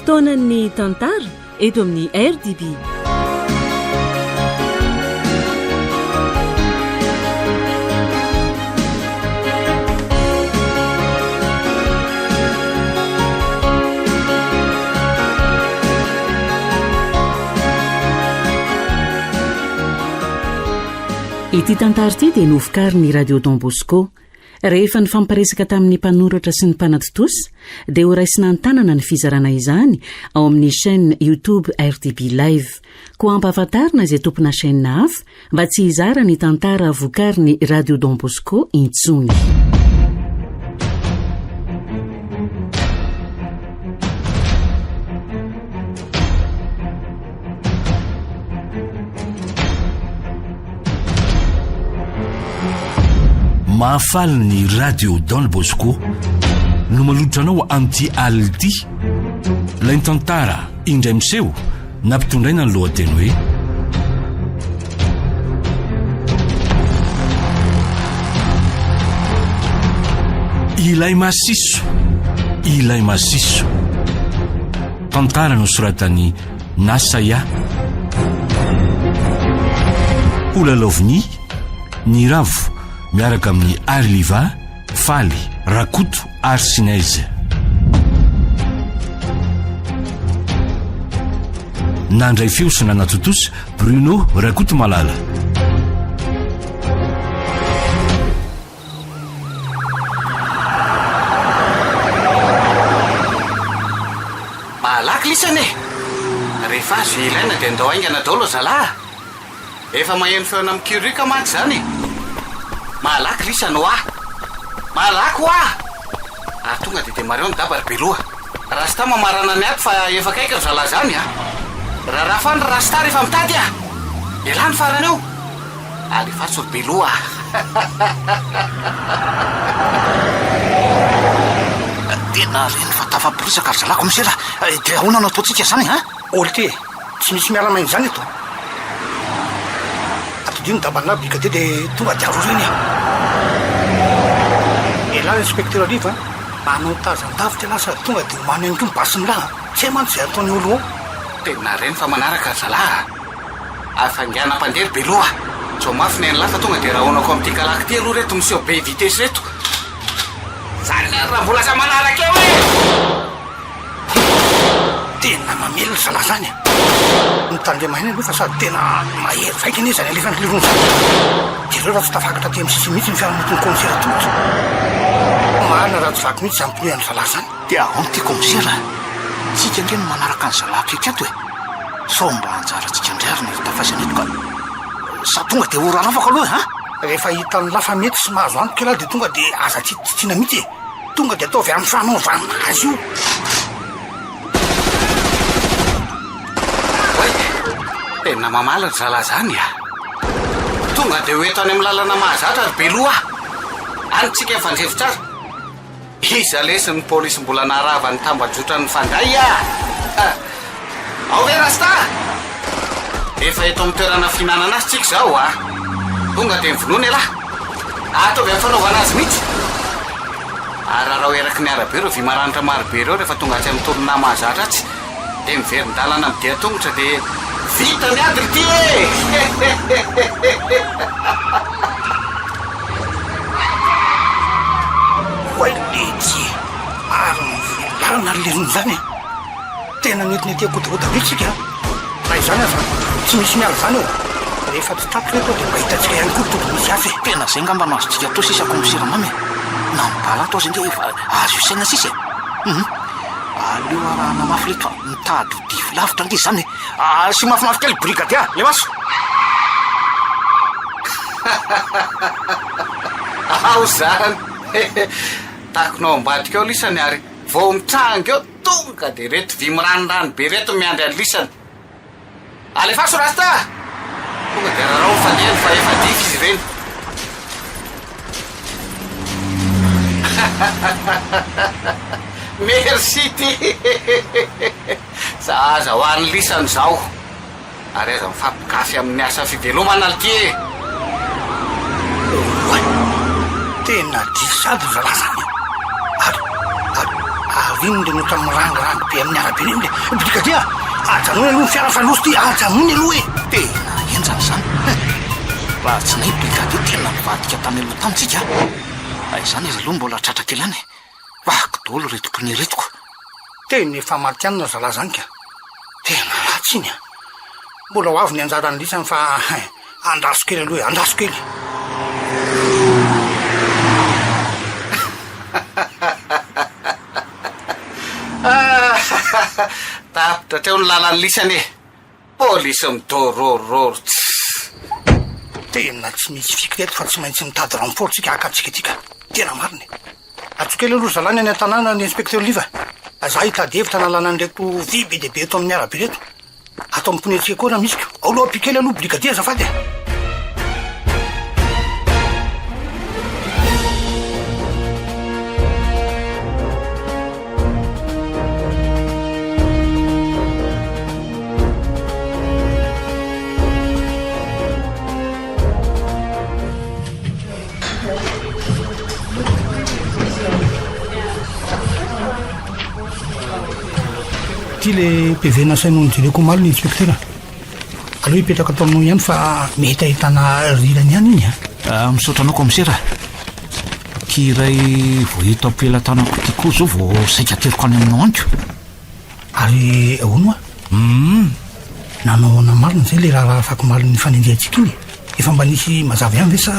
fotoanan'ny tantara eto amin'ny RDB. Ity tantara ity dia novokariny radio Don Bosco rehefa ny famparesaka tamin'ny mpanoratra sy ny mpanatitosy dia ho raisina an-tanana ny fizarana izany ao amin'ny chaîne YouTube RDB Live. Koa ampahafantarina izay tompona chaîne hafa mba tsy hizara ny tantara vokariny radio Don Bosco intsony. Mahafaly ny radio Don Bosco no malotranao amin'ity alina ity. Ilay ny tantara indray miseho nampitondraina ny lohateny hoe ilay masiso, ilay masiso. Tantara nosoratany Nasaya. Olalaoviny ny ravo miaraka amin'ny Arliva, Faly, Rakoto ary Sinaizy. Nandray feo sy nanatotosy Bruno Rakoto Malala. Malaky lisany rehefa azo ilaina dia andao aingana daholo zalahy. Efa maheno feona amin'ny kirika mantsy zany. Malaky lisany ho ah, malaky ho ah. Ary tonga dia mareo ny dabary beloha. Rasta mamarana ny ato fa efa kaiky zalahy zany ah. Raha fa ny rasta rehefa mitady ah, elany farany eo. Alefatsy olo beloha. Tena reny fa tafapolisaka ary zalako misera. Dia ahoana no ataontsika zany ha? Olo ty, tsy misy miaramainy zany eto. Atodino dabana bika ty dia tonga diaro reny ah. Elany inspecteur Aliva manao tazan-davitra lasa tonga dia homany ihany koa mibasiny laha. Tsy hay mantsy izay ataony olo ao. Tena reny fa manaraka zalahy. Afangana mpandery beloha. Tsy ho mafy ny lafa tonga dia raha honako amin'ity kalaky ty aloha reto monsieur be vitesse reto. Zany raha mbola sa manaraka eo e. Tena mamely zalahy zany. Mitandremahina aloha fa sady tena mahery vaika anie zany alefany lirony zany. Dia reo raha tsy tafakatra ty amin'ny sisy mihitsy ny fiaramon'ny komisera totra. Marina raha tsy vaky mihitsy izany mpinohan'ny zalahy zany. Dia ahoana ty komisera? Tsika ndreny manaraka ny zalahy akaiky ato e. Sao mba anjaratsika ndray ny tafaisany eto ka sa tonga dia ora rafaka aloha ha? Rehefa hitan'ny lafa mety sy mahazo antoka elahy dia tonga dia aza tsitsitsina mihitsy e. Tonga dia ataovy amin'ny fanaovana azy io. Tena mamala zalahy zany ah. Tonga dia hoeto any amin'ny lalana mahazatra ary beloha. Anytsika efa-ndrevy tsara. Iza lesy ny polisy mbola narava ny tambajotra ny fanday ah. Ao ve rasta? Efa eto amin'ny toerana finanana azy tsika zao ah. Tonga dia mivonoana elahy. Ataovy amin'ny fanaovana azy mihitsy. Ary raha eraky ny arabe reo vy maranitra marobe reo rehefa tonga tsy amin'ny tolona mahazatra atsy dia miverin-dalana amin'ny dia tongotra dia vita ny adry ty e. Hoay letsy ary milarana ny lirony zany e. Tena netinety akodakodavitsika. Raha izany aza tsy misy miala zany eo. Rehefa tsy tapitra reto dia mba hitantsika ihany koa tokony misy hafa e. Tena zay ngamba no azontsika atao sisa komisera mamy. Nambala atao zay ndray efa azo isaina sisa e. Aleo arahana mafy reto fa mitady ho divy lavitra nge zany e. Sy mafimafy kely brigadia le maso. Ao zany. Takonao ambadika eo lisany ary vao mitranga eo tonga dia reto vy miranirany be reto miandry any lisany. Alefaso rasta. Tonga dia raha fandeha fa efa dify izy ireny. Merci ty. Zaza ho an'ny lisany zao. Ary aza mifampikafy amin'ny asa fivelomana ty e. Tena diso sady zalahy zany. Ary viny de notra mirangirangy be amin'ny arabe reny le brigadier ajanony aloha ny fiara falosy ty ajanony aloha e tena enjany zany raha tsy nay brigadier tena mivadika tany aloha tamitsika izany izy aloha mbola tratrakely any vako dolo retoko ny retoko tena efa maritianina zala zany ka tena ratsy iny a mbola ho avy ny anjarany lisany fa andraso kely aloha e andraso kely tapitra teo ny lalany lisany e polisy midorororo tena tsy misy fiky teto fa tsy maintsy mitady renfort tsika akatsika tika tena mariny atsokely aloha zalany any an-tanàna ny inspecteur liva za hitady hevitra nalana nreto vy be de be eto amin'ny arabe reto atao amponetsika koa raha misy ko aloha pikely aloha brigadier zafady ty le PV nasainao jereko malo ny inspecteur aloha hipetraka ataonao ihany fa mehitahitana rirany ihany iny a misaotra anao commissaire kiray vohito ampelantanako ty koa zao vao saika teriko any aminao aniko ary ahono a nanao na marina zay le raha afako maliny fanendrehantsika iny efa mba nisy mazava ihany ve sa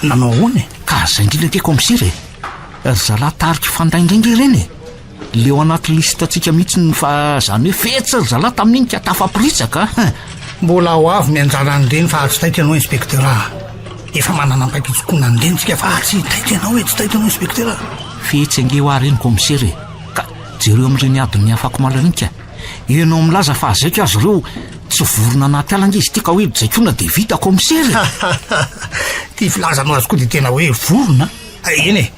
nanao ahoana e ka zay indrindra ke commissaire zala tariky fandaindrindry reny leo anaty listatsika mihitsy fa zany hoe fetsa zala tamin'iny ka tafapirisaka mbola ho avy mianjaran'ireny fa tsy taitra anao inspecteur efa manana ampaikitsokoana an'ireny tsika fa tsy taitra anao e tsy taitra anao inspecteur fetsy ange ho ary reny commissaire ka jereo amin'ireny adiny afako malany ka enao milaza fa azaiko azy ireo tsy vorona anaty alanga izy ty ka hoe jaikona de vita commissaire ty filazanao azy koa de tena hoe vorona eny e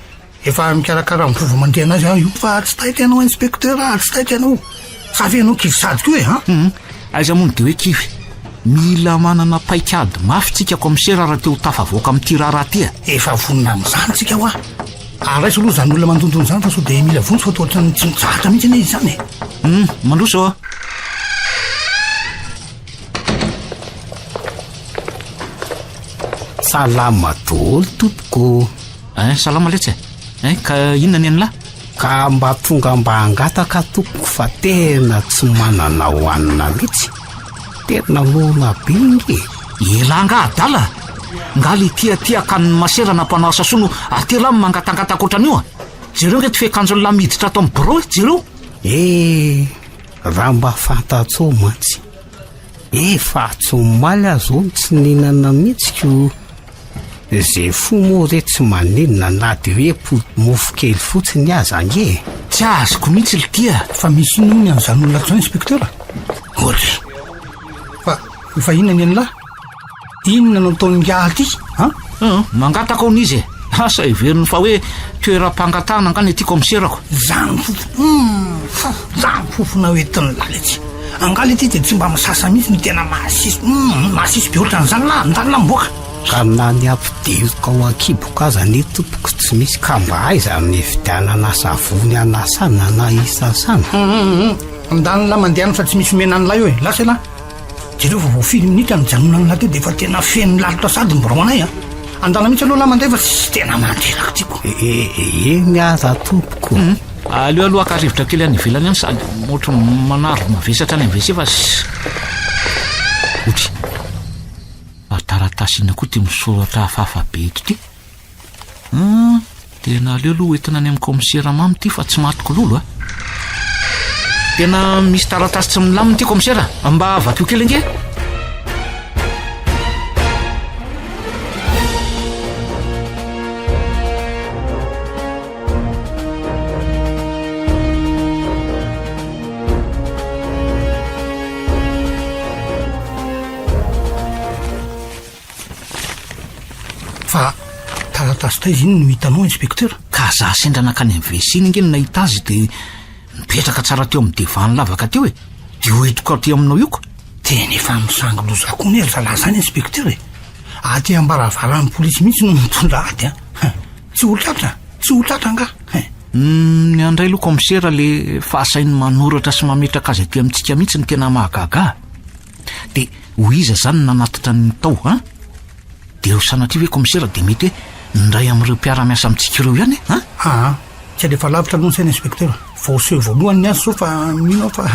efa mikarakara mivovo mandeha anazy aho io fa tsy taitra anao inspecteur tsy taitra anao savy anao kivy sady koa e aiza mono de hoe kivy mila manana paikady mafy tsika commissaire raha teo tafavoaka amin'ity raha ty efa vonona amin'izany tsika ho a raisy aloha zany olona mandontony zany fa so de mila vonjy fa tohatrany tsy mitsahatra mihitsy ane izy zany mandroso salama dolo tompoko salama letsy ka inona ny an'lahy ka mba tonga mba angataka tompoko fa tena tsy manana hoanina mihitsy tena lona bingy elanga adala ngaly tiatiaka ny masera nampanao sasono atela amin'ny mangatangataka ohatran'io jereo nge ty fekanjo ny lamiditra ato amin'ny bro jereo raha mba fantatso mantsy efa tsomaly azo tsy ninana mihitsiko zay fo moa re tsy maninona na de hoe mofo kely fotsiny aza ange tsy azoko mihitsy le tia fa misy inony an'izany olona zao inspecteur ohatry fa inona ny an'lahy inona no ataony ngialy ty mangataka ao n'izy asa iveriny fa hoe toeram-pangatahana angany ty commissaireko zany fofona hoetiny laletsy angaly ty de tsy mba misasa mihitsy ny tena mahasisy be ohatran'izany la ndany lamboaka ka na ny ampideziko ao ankiboka aza ny tompoko tsy misy ka mba aiza ny fidianana savony anasana na isasana andany la mandehany fa tsy misy omena an'lay eo e lasa la jereo fa voafily minitra mijanona an'lay teo de efa tena feno lalitra sady mborao anay andana mihitsy aloha la mandeha fa tsy tena manderaka tiako eny aza tompoko aleo aloha akarivotra kely any ivelany any sady mohatra manaro mavesatra any amvese fa otry taratasina koa ty misoratra hafahafa be eto ty tena aleo aloha entina any amin'ny commissaire mamy ty fa tsy matoko lolo tena misy taratasy tsy milaminy ty commissaire mba avakio kely ange fa taratasy ta izy iny no hitanao inspecteur ka za sendranakany amin'ny vesiny inge no nahita azy de mipetraka tsara teo amin'ny devany lavaka teo de hoetiko aty aminao io ko tena efa misango lozako ny ery zalahy zany inspecteur aty ambaravaran'ny polisy mihitsy no mitondra ady tsy olatra anga Ny andray aloha komisera le fahasainy manoratra sy mametraka azy aty amintsika mihitsy ny tena mahagaga. De ho iza zany nanatitra ny tao, han? De ho sanatria hoe komisera de mety hoe ndray amin'ireo mpiara-miasa amintsika ireo ihany, han? Tsy alefa lavitra aloha ny saina inspektera. Voaseho voalohany ny azy so fa mino fa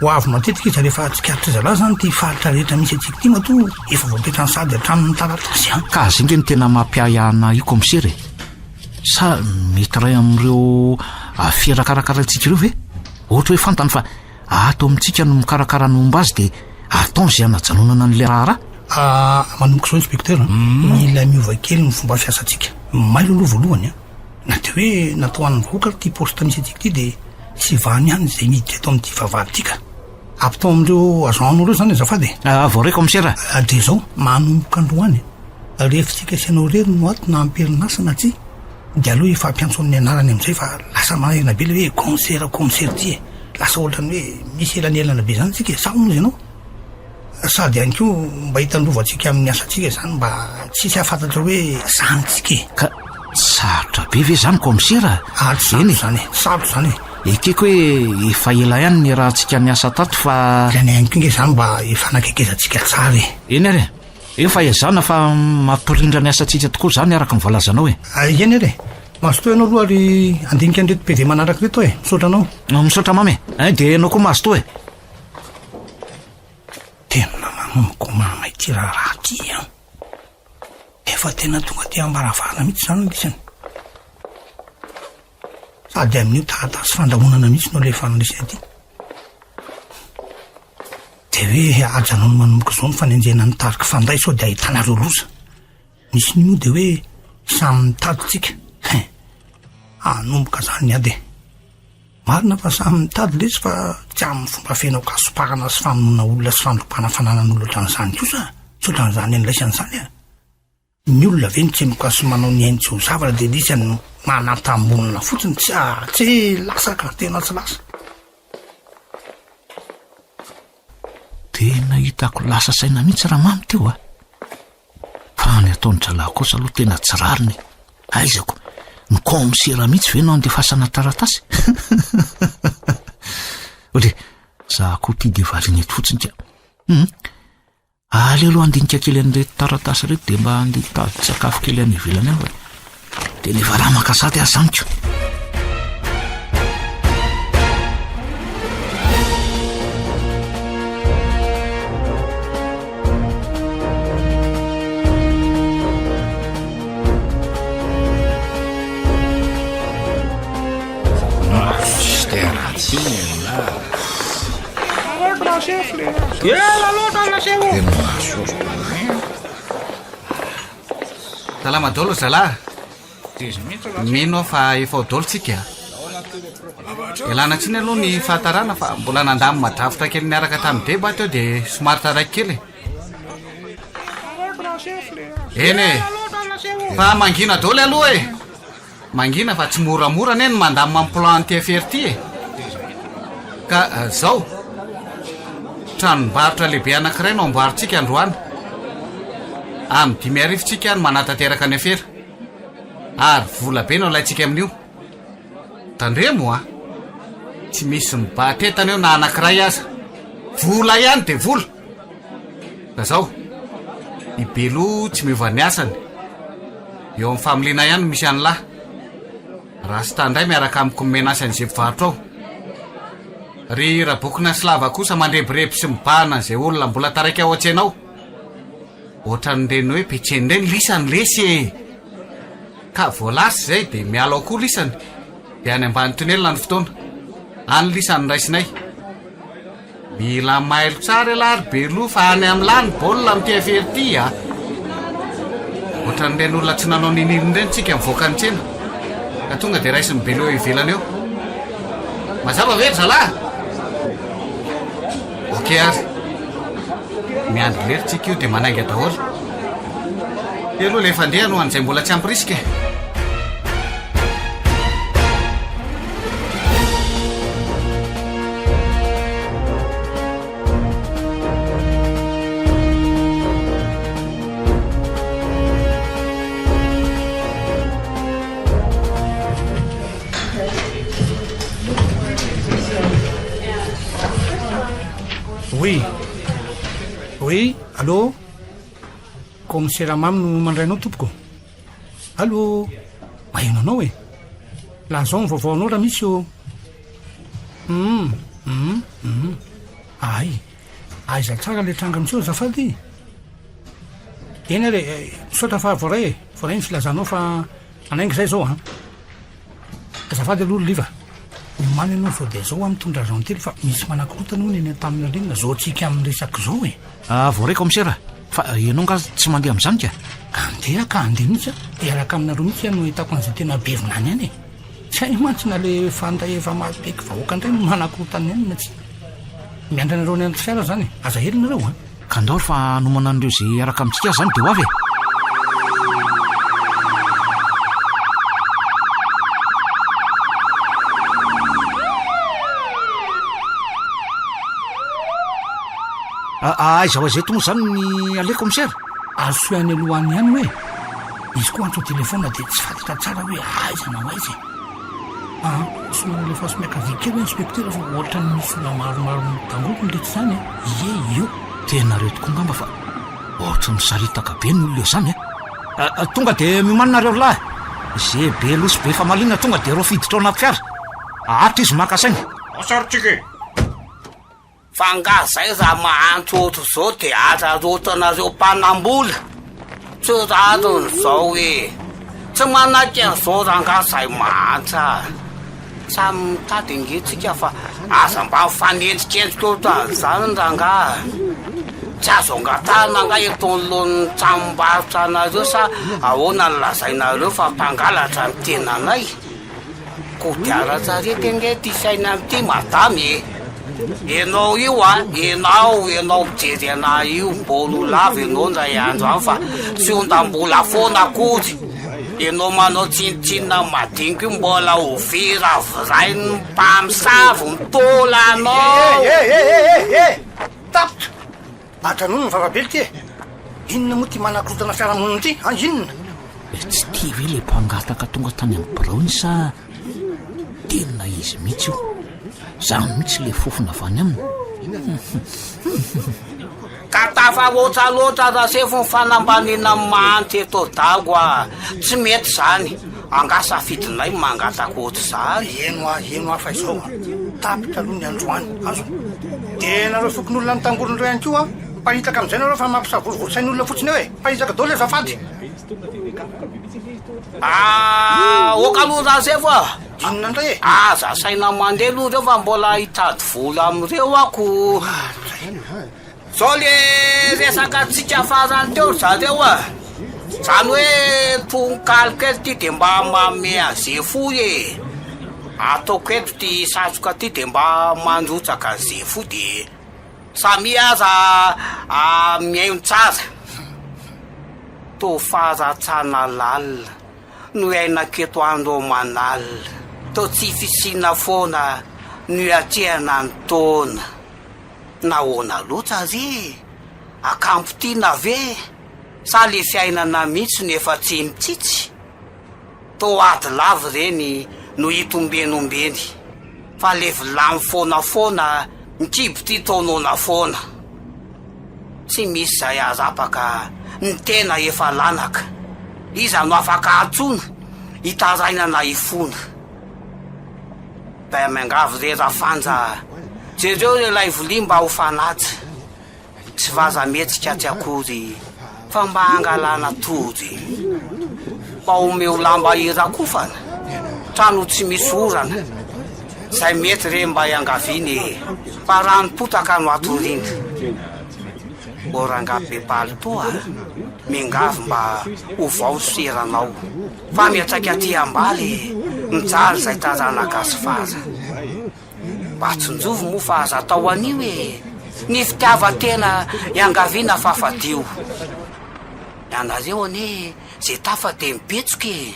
ho avy matetika izy rehefa tsikaritra zalahy zany ty faritra rehetra misy atsika ty mato efa voapetrany sady hatramin'ny taratasy, han? Ka zinge ny tena mampiayana io komisera e. Sa mety ray amin'ireo fiarakarakarantsika ireo ve? Ohatra hoe fantany fa ato amintsika no mikarakara ny momba azy de ataony zay anajanonana n'le raharaha. Manomboka zao inspektera, mila miova kely ny fomba fiasantsika. Mailo aloha voalohany, na de hoe natao an'ny vahoaka ty posta misy atsika ty de tsy vany ihany zay miditra ato amin'ity vavahady tika. Apitao amin'ireo agent reo zany azafady. Vao ray komisera. De zao manomboka androany. Refitsika sianao rery no ato na amperinasa na tsy. De aloha efa ampiantso amin'ny anarany amin'izay fa lasa manahirana be le hoe komisera ty e. Lasa ohatrany hoe misy elanelana be zany tsika sa moa ianao. Sady ihany koa mba hitandrovantsika amin'ny asantsika zany mba tsisy hafantatra hoe sanitsika e. Ka sarotra be ve zany komisera? Eny zany e, sarotra zany e. Ekeko hoe efa ela ihany ny rahantsika niasa tato fa ilany ihany koa nge zany mba efa nakekezantsika tsara e. Eny ary efa ezana fa mampirindra ny asantsika tokoa zany araka ny voalazanao e. Eny ary mazotoa ianao aloha ary andinika an'reto PV manaraka reto e. Misaotra anao. Misaotra mamy de anao koa mazotoa e. Tena manomboka mamay ty raha ty an. Efa tena tonga ty ambaravarana mihitsy zany lisany. Sady amin'io taratasy fandrahonana mihitsy no le fanandrisy aty. De hoe ajanao no manomboka zao ny fanenjena ny tariky fanday sao de ahitanareo loza. Misy ny moa de hoe samy mitaditsika. Anomboka zany ade. Marina fa samy mitady lesy fa tsy amin'ny fomba fenao kasopahana sy famonona olona sy fandropana fananan'olona ohatran'izany kosa. Tsy ohatran'izany en'laisany zany a. Ny olona ve ny tsemoka sy manao ny ainy tsy ho zavatra de lisany manatambonina fotsiny tsy lasaka tena tsy lasa. Tena hitako lasa saina mihitsy raha mamy teo a. Fa ny ataony dralahy kosa aloha tena tsy rariny. Aizako ny komisera mihitsy ve no andefasana taratasy. Otre za koa ty de variana eto fotsiny ka. Ale aloha andinika kely an'ireto taratasy reto de mba andeha hitady sakafo kely any ivelany any de le varaha makasady azy zaniko. Salama dolo zalahy. Mino fa efa dolo tsika. Elana tsiny aloha ny fahatarana fa mbola nandamy madrafitra kely niaraka tamin'ny deba teo de somary taraiky kely. Eny e, fa mangina dolo aloha e. Mangina fa tsy moramora neny mandamy mamplan TFR ty e. Ka zao tranombarotra lehibe anankiray no amboaritsika androany. Amin'ny 5 arivo tsika no manatateraka ny afera. Ary vola be no alaitsika amin'io. Tandremo a. Tsy misy mibatetana eo na anankiray aza. Vola ihany de vola. Ka zao i Belo tsy miova ny asany. Eo amin'ny familiana ihany misy an'lahy. Rasta ndray miaraka amiko menasy an'izay mpivarotra ao. Ry rabokina slava kosa mandrebirebi sy mibahana zay olona mbola taraiky ao atsenao. Ohatran'ireny hoe petsen'ireny lisany lesy e. Ka voalasy zay de miala ao koa lisany. De any ambany tonelina ny fotoana. Any lisany raisinay. Mila mailo tsara lary Belo fa any amin'ny lany baolina amin'ny TFR ty a. Ohatran'ireny olona tsy nanao ninirindreny tsika mivoaka ny tsena. Ka tonga de raisin'ny Belo ivelany eo. Mazava ve zalahy? Okey ary. Miandry lery tsika io de manainga daholo. Dia aloha le fandeha no an'izay mbola tsy ampirisika. oy allô commissaire mamy no mandrainao tompoko allô maheno anao e laha zao ny vaovaonao raha misy o ay aiza tsara le tranga mitseo zafady eny are misaotra fa voaray e voaray ny filazanao fa anaingy zay zao a azafady aloha liva omany anao zao de zao a mitondra rantely fa misy manakorotana o neny tamina regna zao tsika amin'ny resaky zao e voaray commissaire fa ianao nga tsy mandeha am'izany ka andeha ka andeha mihitsy iaraka aminareo mihitsy ano hitako an'izay tena bevinany any e tsy hay mantsy na le fandaeva mapeky vahoaka indray no manakorotany any na tsy miandranareo ny anaty fiara zany aza helinareo a ka ndaory fa nomanan'ireo zay iaraka amintsika zany de ho avy aiza zay tomo zany ny ale commissaire azo soany alohan'ny ihany hoe izy koa antso telefona de tsy fatatra tsara hoe aiza na aizy somana le fasomekavike hoe inspecteur fa ohatra ny misy ola maromaro dangolo nlety zany io tena reo tokoa ngamba fa ohatra misaritaka be ny olona zany tonga de mimanareo lahy ze be losy be fa malina tonga de ro fiditra ao anaty fiara atra izy makasaina sarotsika fa nga zay za mahantso ohatro zao de azarotanareo mpanambola tsy ratony zao hoe tsy manaky an'izao ranga zay mahantsa samy mitady ngetsika fa aza mba mifanenjikendrika ohatranyzany ranga tsy azo angatana nga eton'lohany tranombarotra anareo sa ahoana ny lazainareo fa mpangalatra ny tenanay kodiaratsarety nge ty saina amty madamy enao io enao mijery ana io mbolo lava enao ndray andro any fa tsy ondam-bola foana akory enao manao tsinitsinina madiniko io mbola ovira viray ny mpamosavy mitola anao tapitra atranono ny vavabely ty e inona moa ty manakorotana fiarahamonina ty inona tsy ty ve le mpangataka tonga tany amin'ny braony sa tena izy mihitsy io zany mihitsy le fofona avany aminy ka tafarotraloatra raha sefo ny fanambanina manty eto dago tsy mety zany angasafidinay mangataka ohatry zany eno afa izao tapitra aloha ny androany azo tenareo fokon'olona ny tangolon'ireo ihany ko mparitaka am'izay nareo fa mampisavorovorosain'olona fotsiny eo e mparitaka dolo zafady oka aloha raha zay fa inona ndray e aza saina mandeha aloha reo fa mbola hitady vola am'ireo ako zao le resaka tsika farany teo zareo zany hoe tonkaloko eto ty de mba mame azefo e ataoko eto ty satroka ty de mba mandrotsaka azefo de samy aza miaino tsara to faratsana lalina no ainaketo andro manalina to tsy fisina foana no atrehana ny taona nahoana loatra ry akampotiana ve sa le fiainana mihitsy nefa tsy mitsitsy to ady lavy reny no hitombenombeny fa le vilamy fonafoana mikibo ty taonona foana tsy misy zay azapaka ny tena efa lanaka iza no afaka atsona hitaraina na ifona da mangavy rera fanja jereo lelay volia mba ho fanatsy tsy vaza metsika tsy akory fa mba angalana tory mba omeo lamba irakofana trano tsy misy orana zay mety re mba iangaviny fa ranopotaka no atorina orangabe palitoa mingavy mba ovao seranao fa miatraika aty ambaly mijaly zay taranakasy faza mba tsonjovo moa fa aza atao anio e ny fitiavatena iangaviana fafadio ianareo ane zay tafa de mipetsoky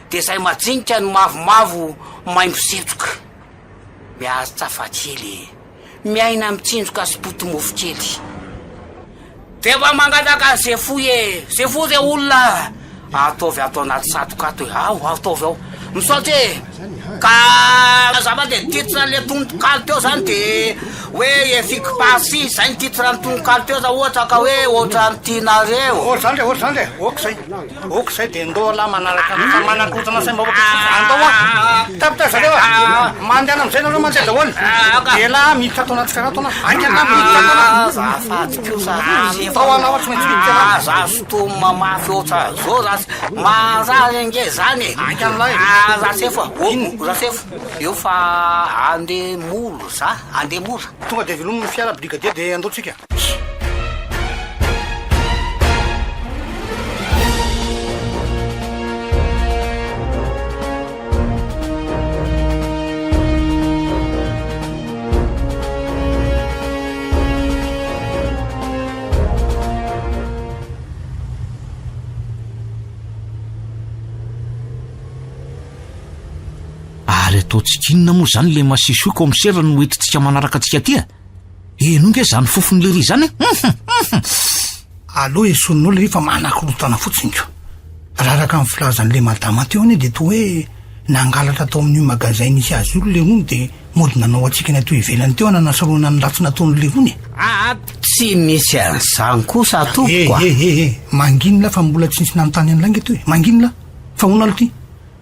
de zay majinika ny mavomavo maimbosetroka miazy tsafatkely miaina mitsinjoka sy potomofo kely defa mangataka zefo zefo re olona ataovy atao anaty satokato ataovy ao misaoty ka zava de titre le tonokalo teo zany de hoe efficace zay ny titre ny tonokalo teo za ohatra ka hoe ohatra ny tianareo ohatra zany de ok zay de ndo la manaraka manakorotana say mba andao a tapita zareo a mandehana amizay nareo mandeha daholo de la miditra atao anaty fiara-taona angela miditra ataona zafady keo za tao ana ohatry maintsy miditra za sotomy mamafy ohatra zao zasy mazary ange zany zasefa zasefa eo fa andemoro za andemora tonga de velomin'ny fiara brigadier de andaotsika ary ataontsika inona moa zany le masisy hoe komisera no hoetitsika manaraka atsika tya enonge zany fofon'le ry zany aloha eson'olo rehefa manakorotana fotsiny ko raha raka amin'ny filazan'le madama teo ane de to hoe nangalatra tao amin'io magazin nisy azy olo le hony de mody nanao atsika ny atao ivelany teo ananasaroana ny ratsy nataon'le hony tsy misy an'izany kosa atoko manginona fa mbola tsy nisy nanontany an'lange to e manginona fa hona alo ty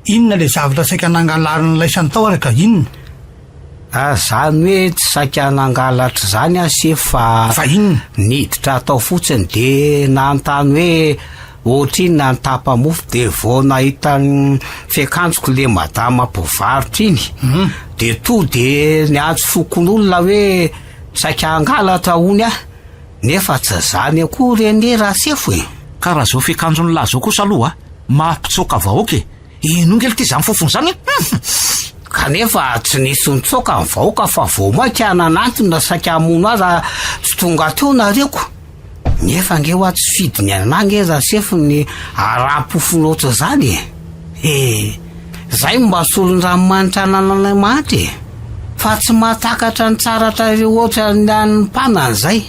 inona le zavatra saika nangalarina laisany tao araka inona zany hoe tsy saika nangalatra zany ase fa inona niditra atao fotsiny de nanontany hoe ohatriny na nytapamofo de vao nahitany fiakanjoko le madama mpivarotra iny de to de niantso fokon'olona hoe saika angalatra hony nefa tsy zany akory ane raha sefo e ka raha zao fiakanjony laza kosa aloha mampitsoka vahoaka enongely ty zany fofony zany kanefa tsy nisy nitsoka ny vahoaka fa vao maika nanantona saika amono azy tsy tonga teo nareko nefa nge hoa tsy fidiny anange raha sefo ny ara-pofony oatra zany zay mba solony ranomanitra nananay mahatra fa tsy mahatakatra ny tsaratra reo oatra ny anympanany zay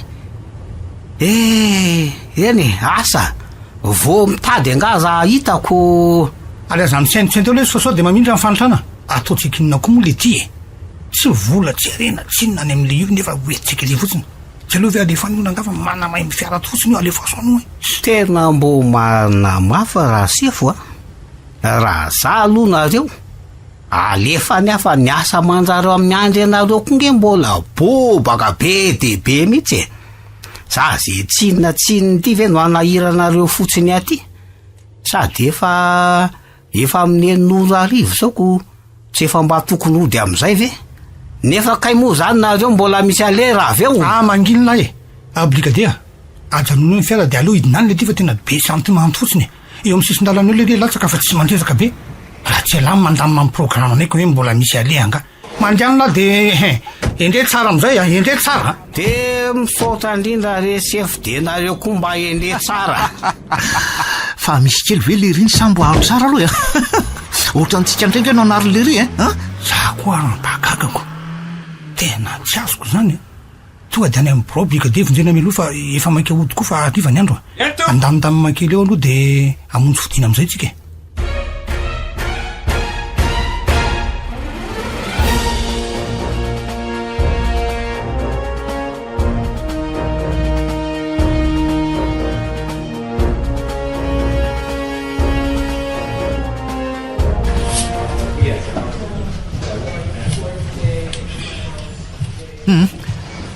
eny asa vo mitady angaza hitako ale zany saintsy teo le soso de mamindra mifanotrana ataotsika inona koa moa le ty e tsy vola tsy arena tsy inona any am'le io nefa hoetitsika le fotsiny tsy aloha ve alefany io nangafa manamay mifiarato fotsiny io alefasoano e tena mbo manamafa raha sefo raha za aloha nareo alefany afa ny asa manjareo amin'ny andry anareo konge mbola bobaka be de be mihitsy e za ze tsinona tsinony ty ve no anahiranareo fotsiny aty sady efa amin'ny enin'oro arivo zaoko tsy efa mba tokony ody am'izay ve nefa kay moa zany nareo mbola misy alera avy eo manginona e brigadier ajanono ny fiara de aloha idinany le ty fa tena be sentiment fotsiny eo amin'ny sisin-dalana eo le re latsaka fa tsy mandresaka be raha tsy alamy mandamina amin'ny programme anayko hoe mbola misy ale anga mandianona de endre tsara am'izay endre tsara de misaotra indrindra re sefo de nareo koa mba endre tsara fa misy kely ve le ry ny sambo aro tsara aloha ohatra ntsika ndraiky no anaro le ry za koa arambakakako tena tsy azoko zany tonga de any amin'ny brobika de vonjena meloha fa efa maika ody koa fa arivany andro andamindamy makely eo aloha de amonjy fodina am'izay tsika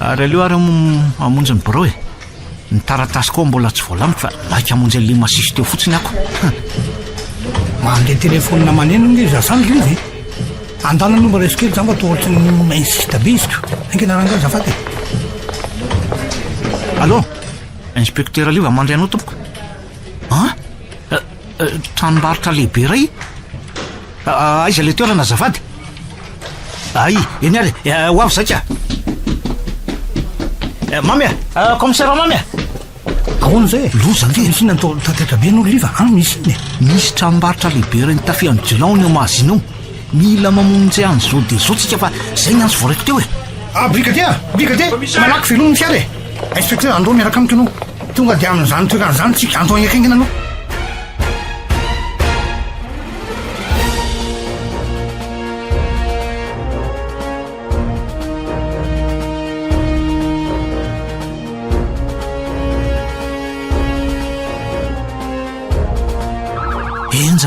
ary aleo ary amonjy ny bro ny taratasy koa mbola tsy voalamiko fa laika amonjy an'le masisy teo fotsiny ako mandeha telefônina maneno nge zazany le ve andana nomba resikely zany mba tohatry ny mainsista be izy ko ankenaranga zafady allo inspecteur aliva mandray anao tompoko tranombarotra lehibe ray aiza le toerana zafady eny ary ho avy zaika mamia commissaire mamia ahoana zay loza nge misy ina natao tatetra be anao liva misy iny misy tranombarotra lehibe ray nytafiany jolany eo mahazinao mila mamonjy any zao de zao tsika fa zay ny anjo voaraiko teo brigadier malaky velonony fiara inspecteur andro miaraka amiko anao tonga de amin'izany toekany zany tsika andro agnaikaingina anao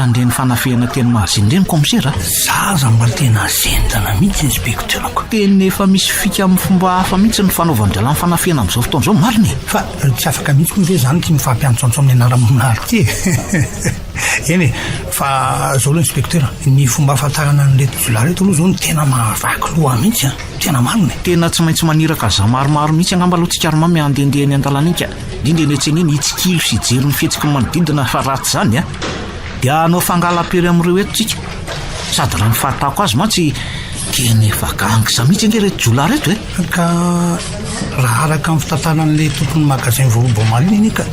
ndre ny fanafihana teny mahazindreny komisera zaza mba tena zendana mihitsy inspekterako teny efa misy fika amin'ny fomba hafa mihitsy ny fanaovandrala amin'ny fanafihana amin'izao fotoan'izao mariny fa tsy afaka mihitsy koa ve zany ty mifampiantsontsao amin'ny anara-monary ty eny fa zao loha inspekteur ny fomba ahafantarana nyreto jola reto aloha zao ny tena mahavaky loha mihitsy tena mariny tena tsy maintsy maniraka za maromaro mihitsy angamba aloha tsika aromamy andehandeha ny andalanika indrindra eny etseny eny hitsikilo sy hijery ny fihetsiky ny manodidina fa ratsy zany a dia anao fangala-pery amin'ireo eto tsika sady raha ny fahatako azy mantsy tena efa gangisa mihitsy nge reto jola reto ka raha araka amin'ny fitantaran'le tompony magasin vorobomariny eny ka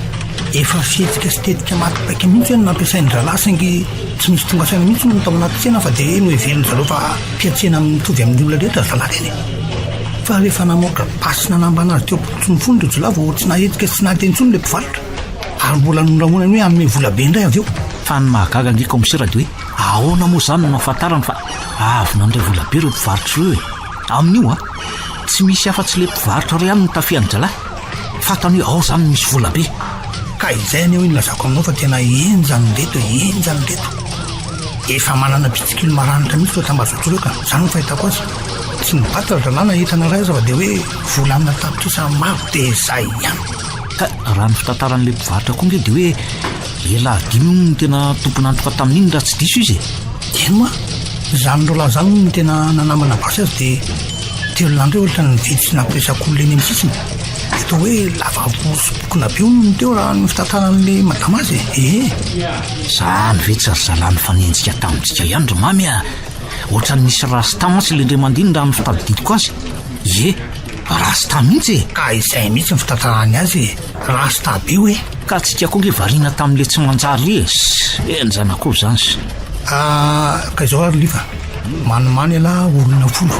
efa fihetsika sy tetika matipaika mihitsy hoe nampiasainy dralasangy tsy misy tonga saina mihitsy no to aminaty tsena fa dia no hevelony zareo fa mpiatsena mitovy amin'ny olona rehetra zalany eny fa rehefa namoaka pasina nambana azy teo potsony fony re jola vao tsy nahetika sy nateny tsony le mpivarotra ary mbola noramonany hoe amin'ny volabe indray avy eo fa ny mahagaga nge komisera dia hoe ahoana moa zany no nahafantarany fa avy nandray volabe reo mpivarotra reo amin'io tsy misy afa-tsy le mpivarotra ray ihany no tafiany jala fatany hoe ao zany misy volabe ka izay any eo iny lazako aminao fa tena enjany reto efa manana pitsikilo maranitra mihitsy fa tambazotra reo ka zany no fahitako azy tsy nibatra dralana entana ray aza fa dia hoe volamina tapitrisa maro dia zay ihany ka raha ny fitantaran'le mpivarotra koa nge dia hoe ela adimy no tena tomponantoka tamin'iny raha tsy diso izy eny moa zany rola zany no tena nanamana basy azy dia teolonandro ohatra ny vidy sy nampiresak'olona eny amin'ny sisiny atao hoe lavaposopokona be no teo raha ny fitantaran'le madama azy zany ve tsy aryzalany fanenjika tamintsika ihany ry mamy ohatra ny nisy rasta mantsy le ndre mandiny raha ny fitadididiko azy rasta mihitsy ka izay mihitsy ny fitantarany azy rasta be hoe ka tsika koa nge variana tamin'le tsy manjary enjanako zany ka izao ary lifa manomany ala olona folo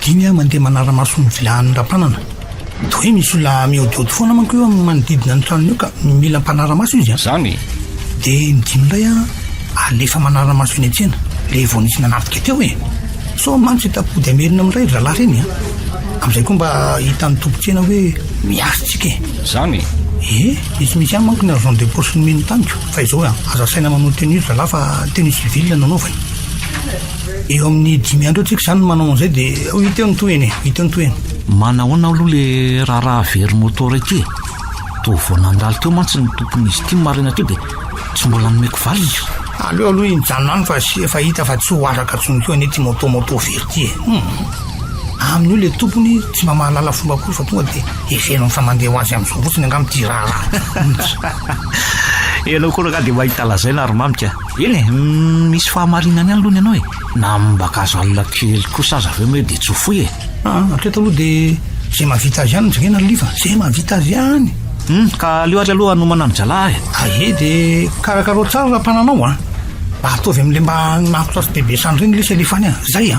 dimy mandeha manaramaso ny vilahan'ny rampanana to hoe misy olona miodiody foana manko eo manodidina ny tranony eo ka mila mpanaramaso izy zany dia nydimy indray alefa manaramaso eny antsena le vao nisy nanatika teo so mantsy tapody amerina amin'ray ralahy reny amin'izay koa mba hitan'ny tompontsena hoe miasitsika zany izy misy any manko ny argent de poche ny mino taniko fa izao aza saina manao teny izy ralahy fa teny civile nanaovany eo amin'ny 10 andro tsika zany manao an'izay dia hita eo ny toeny manahoana aloha le raha very motora ity to vao nandalo teo mantsy ny tompon'izy ity marina teo dia tsy mbola nomeko valy izy aleo aloha injanona any fa efa hita fa tsy ho araka tsoniko anety moto very ty amin'io le tompony tsy mba mahalala fomba kory fa tonga dia efenao fa mandeha ho azy amin'izao fotsiny angamy raha ianao koa raha dia mahita lazaina ary mamika eny misy fahamarinany any aloha ny ianao na mbaka azo alina kely kosa aza aveo hoe dia tsy ho foy atreto aloha dia zay mahavita azy ihany nizagena lifa zay mahavita azy ihany ka aleo ary aloha anomana ny jala dia karakarao tsara raha mpananao mba ataovy amin'le mba nahafitra azy bebe sany reny lesy alefany zay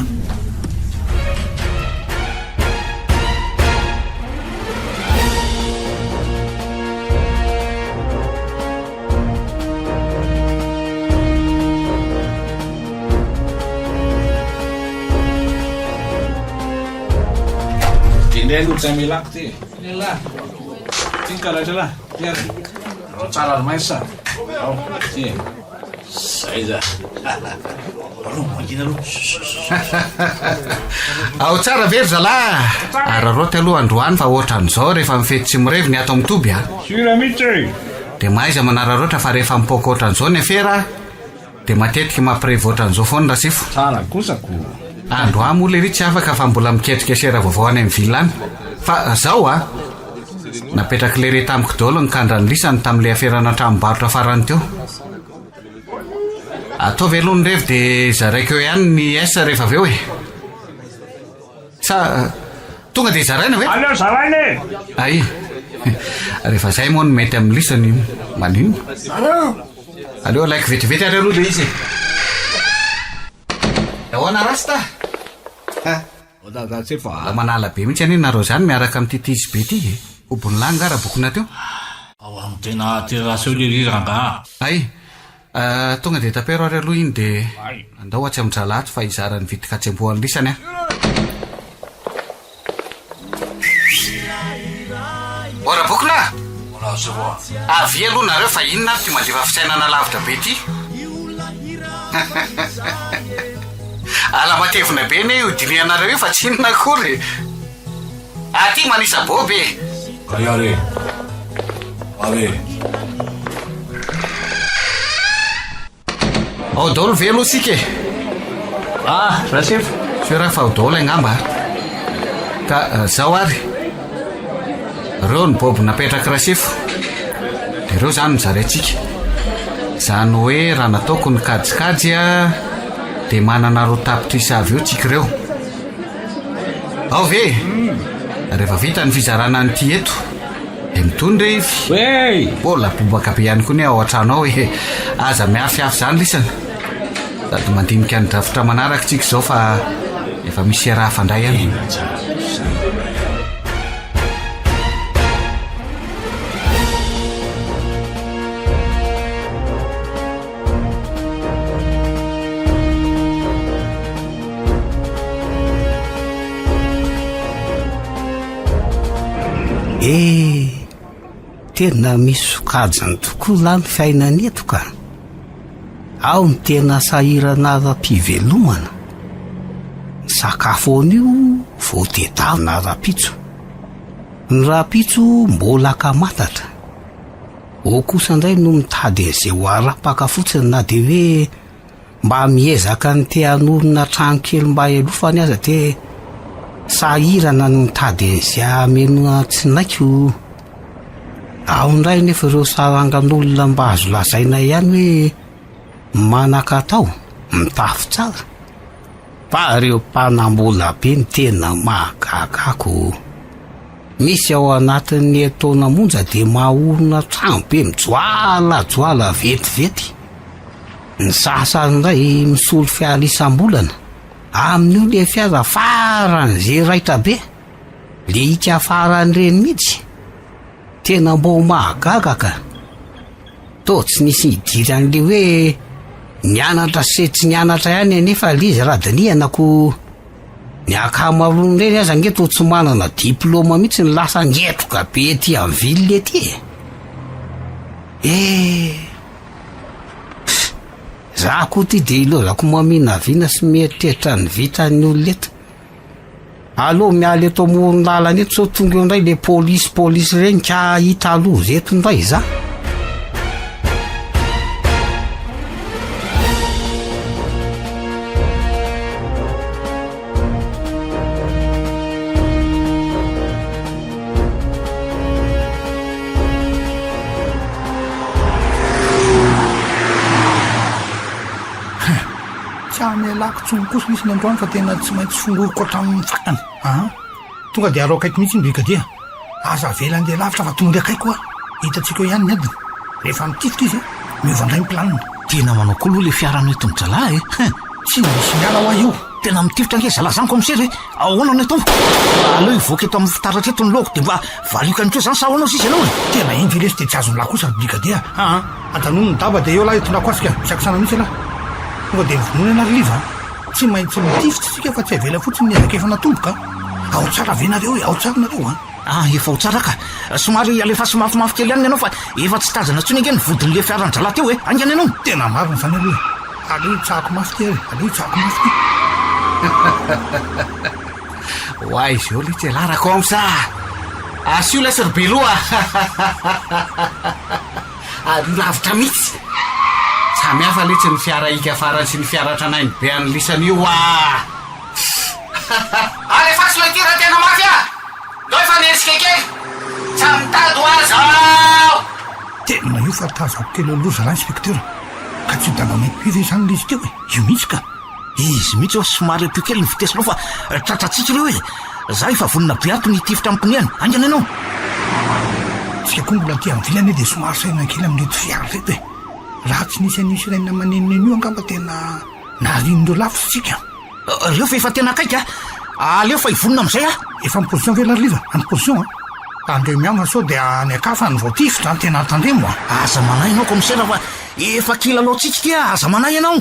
Milako ty lehilahy ty karatra lahy ty ro tsara ry mainsa ty zay za ao tsara very zalahy ary roty aloha androany fa ohatran'izao rehefa mifety tsy mirevy ny ato mitoby sira mihitsy dia mahaiza manararoatra fa rehefa mipoaka ohatran'izao ny afera dia matetika mampirevy ohatran'izao foana rasifo tsara kosako androany moa le ry tsy afaka fa mbola miketrika sera vaovao any amin'ny vilany fa zao napetraky le re tamiko daholo ny kandrany lisany tamin'le aferana tranombarotra farany teo ataovy aloha ny revy dia zaraiko eo ihany ny esa rehefa aveo sa tonga dia zaraina ve aleo zaraina ay rehefa zay moa no mety amin'ny lisany manino aleo alaiko vetivety ary aloha le izy ahoana rasta la manala be mihitsy any nareo zany miaraka amin'ity tizy be ty obony langa raha bokona teo ao amin'ny tena teraseo le riranga ay tonga dia tapero ary aloha iny dia andao atsy amin'ny dralato fa izarany vitika atsembohan'ny lisany ora bokona avy aloha nareo fa inona ty mandefa fisainana lavitra be ty ala matevina be ne hodinianareo io fa tsinona akory aty manisa bobe are ao daolo velo asika rasef so raha fa ho daolo angamba ka zao ary reo ny boby napetraka rasefo de reo zany mizary atsika zany hoe raha nataoko ny kajikajy a de manana ro tapitra isavy eo tsika reo ao ve rehefa vita ny fizarana nyty eto de mitondra ivy bola bobaka be ihany koa ny ao an-trano ao hoe aza miafiafy zany lisana sady mandinika ny drafitra manaraka tsika zao fa efa misy raha fandray any tena misy sokajany tokoa la ny fiainany eto ka ao ny tena sahirana ara-pivelomana ny sakafo an'io voatedavina rapitso ny rapitso mbola ka matatra o kosa indray no mitady an'izay ho arapaka fotsiny na de hoe mba miezaka ny te hanorona trano kely mba elofany aza te sahirana no mitady an'izay ameno tsy naiko ao indray nefa ireo sarangan'olona mba azo lazaina ihany hoe manaka tao mitafy tsara fa reo mpanambola be ny tena mahagagako misy ao anatin'ny taona monja de mahorona trano be mijoalajoala vetivety ny sasany indray misolo fialisam-bolana amin'io le fiara faran'izay raitra be le hika faran'ireny mihitsy tena mbo mahagagaka to tsy nisy hidiry an'le hoe nianatra se tsy nianatra ihany nefa le izy radanianako ny akamaroany reny aza ngeto tsy manana diplôma mihitsy ny lasa ngetroka be ty amin'ny ville ety za koa ty de ilozako mamina vina sy mieritreritra ny vitany olona eto aloha miala eto amoron lalana eto sao tonga eo indray le polisy reny ka hita aloha zeto indray za lako tsony kosa misy ny androany fa tena tsy maintsy fongoroko hatramin'ny fakany tonga de aro akaiky mihitsy ny brigadia aza velany de lavitra fa tonga akaiko a hitatsika eo ihany ny adiny rehefa mitifitra izy miovandray ny planiny tena manao koa aloha le fiarano eto mijala tsy misy miala ho a io tena mitifitra nge zala zany komisery hoe ahoana ny atao aleo ivoaka eto amin'ny fitaratra eto ny loko de mba valika nyteo zany sa ahoanao sisy anao tena iny vilesy de tsy azony lahy kosa brigadia antanono ny daba de eo lahy etondako asika misakisana mihitsy lahy tonga de vonoina anary liva tsy maintsy mitifitra tsika fa tsy avela fotsiny ny azaka efa natomboka ao tsara venareo ao tsara nareo efa ho tsara ka somary alefa sy mafimafy kely ihany ianao fa efa tsy tazana tsony nge ny vodin'le fiarany jala teo angany ianao tena marina zany aloha aleo tsahako mafy ty ary aleo tsahako mafy ty oa izy eo le tsy alarako amsa asio lasyrybeloa ary lavitra mihitsy samihafa letsy ny fiara ika farany sy ny fiaratra anainy be any lisan'io alefa sy loitira tena mafy lo efa niersika kely tsy mitady ho azao tena io fa tazako kely aloza lahy inspecteur ka tsy dalamepive zany lizy teo io mihitsy ka izy mihitsy ao somary apio kely ny vitesinao fa tratratsika reo za efa vonina be ato nitifitra amponiany angany anao tsika koa mbola ty amin'ny vilany de somary saina kely amin'reto fiara reto raha tsy nisy anisy raina manenoneny io angamba tena narinondreo lavitra tsika reo fa efa tena akaika aleo fa ivonina am'izay efa ny position velarliva any position andreo miama sao de any akafa ny voatifitra any tena tandremo aza manay ianao komisera fa efa kilalaotsika ty aza manay ianao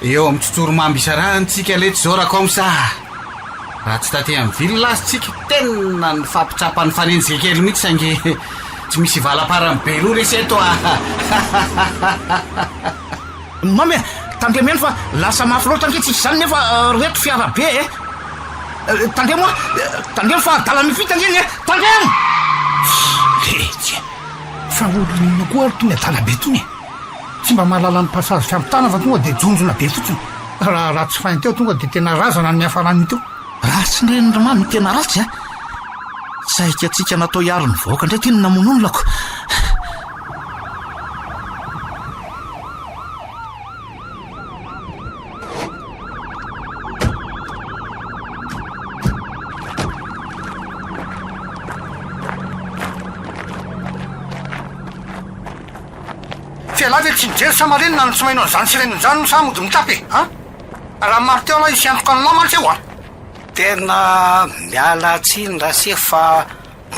eo amin'ny totsoro-mamby isarahanytsika leto zao raha komsa raha tsy tate amin'ny vily lasytsika tena ny fampitsapany fanenjika kely mihitsy sange tsy misy valaparany be loha reseto a. mamy tandremeno fa lasa mafy loatra anke tsisy zany nefa reto fiara be e. Tandremo tandremo fa adala mifita angeny e. Tandremo letsy fa olona koa ary tony adala be tony tsy mba mahalala ny pasazy fiampitana fa tonga de jonjona be fotsiny raha tsy fainy teo tonga de tena razana ny mihafarany teo. ratsy ndrenindramamy tena ratsy a. saika atsika natao hiaro ny vaoaka indray ty ny namon'olonako. fialaty tsy mijery samarenina no tsy maino an'izany sirenon'izany no sa mody mitapy a raha maro teo aloha isy antoka ny lamantsy eo a. tena miala tsiny rase fa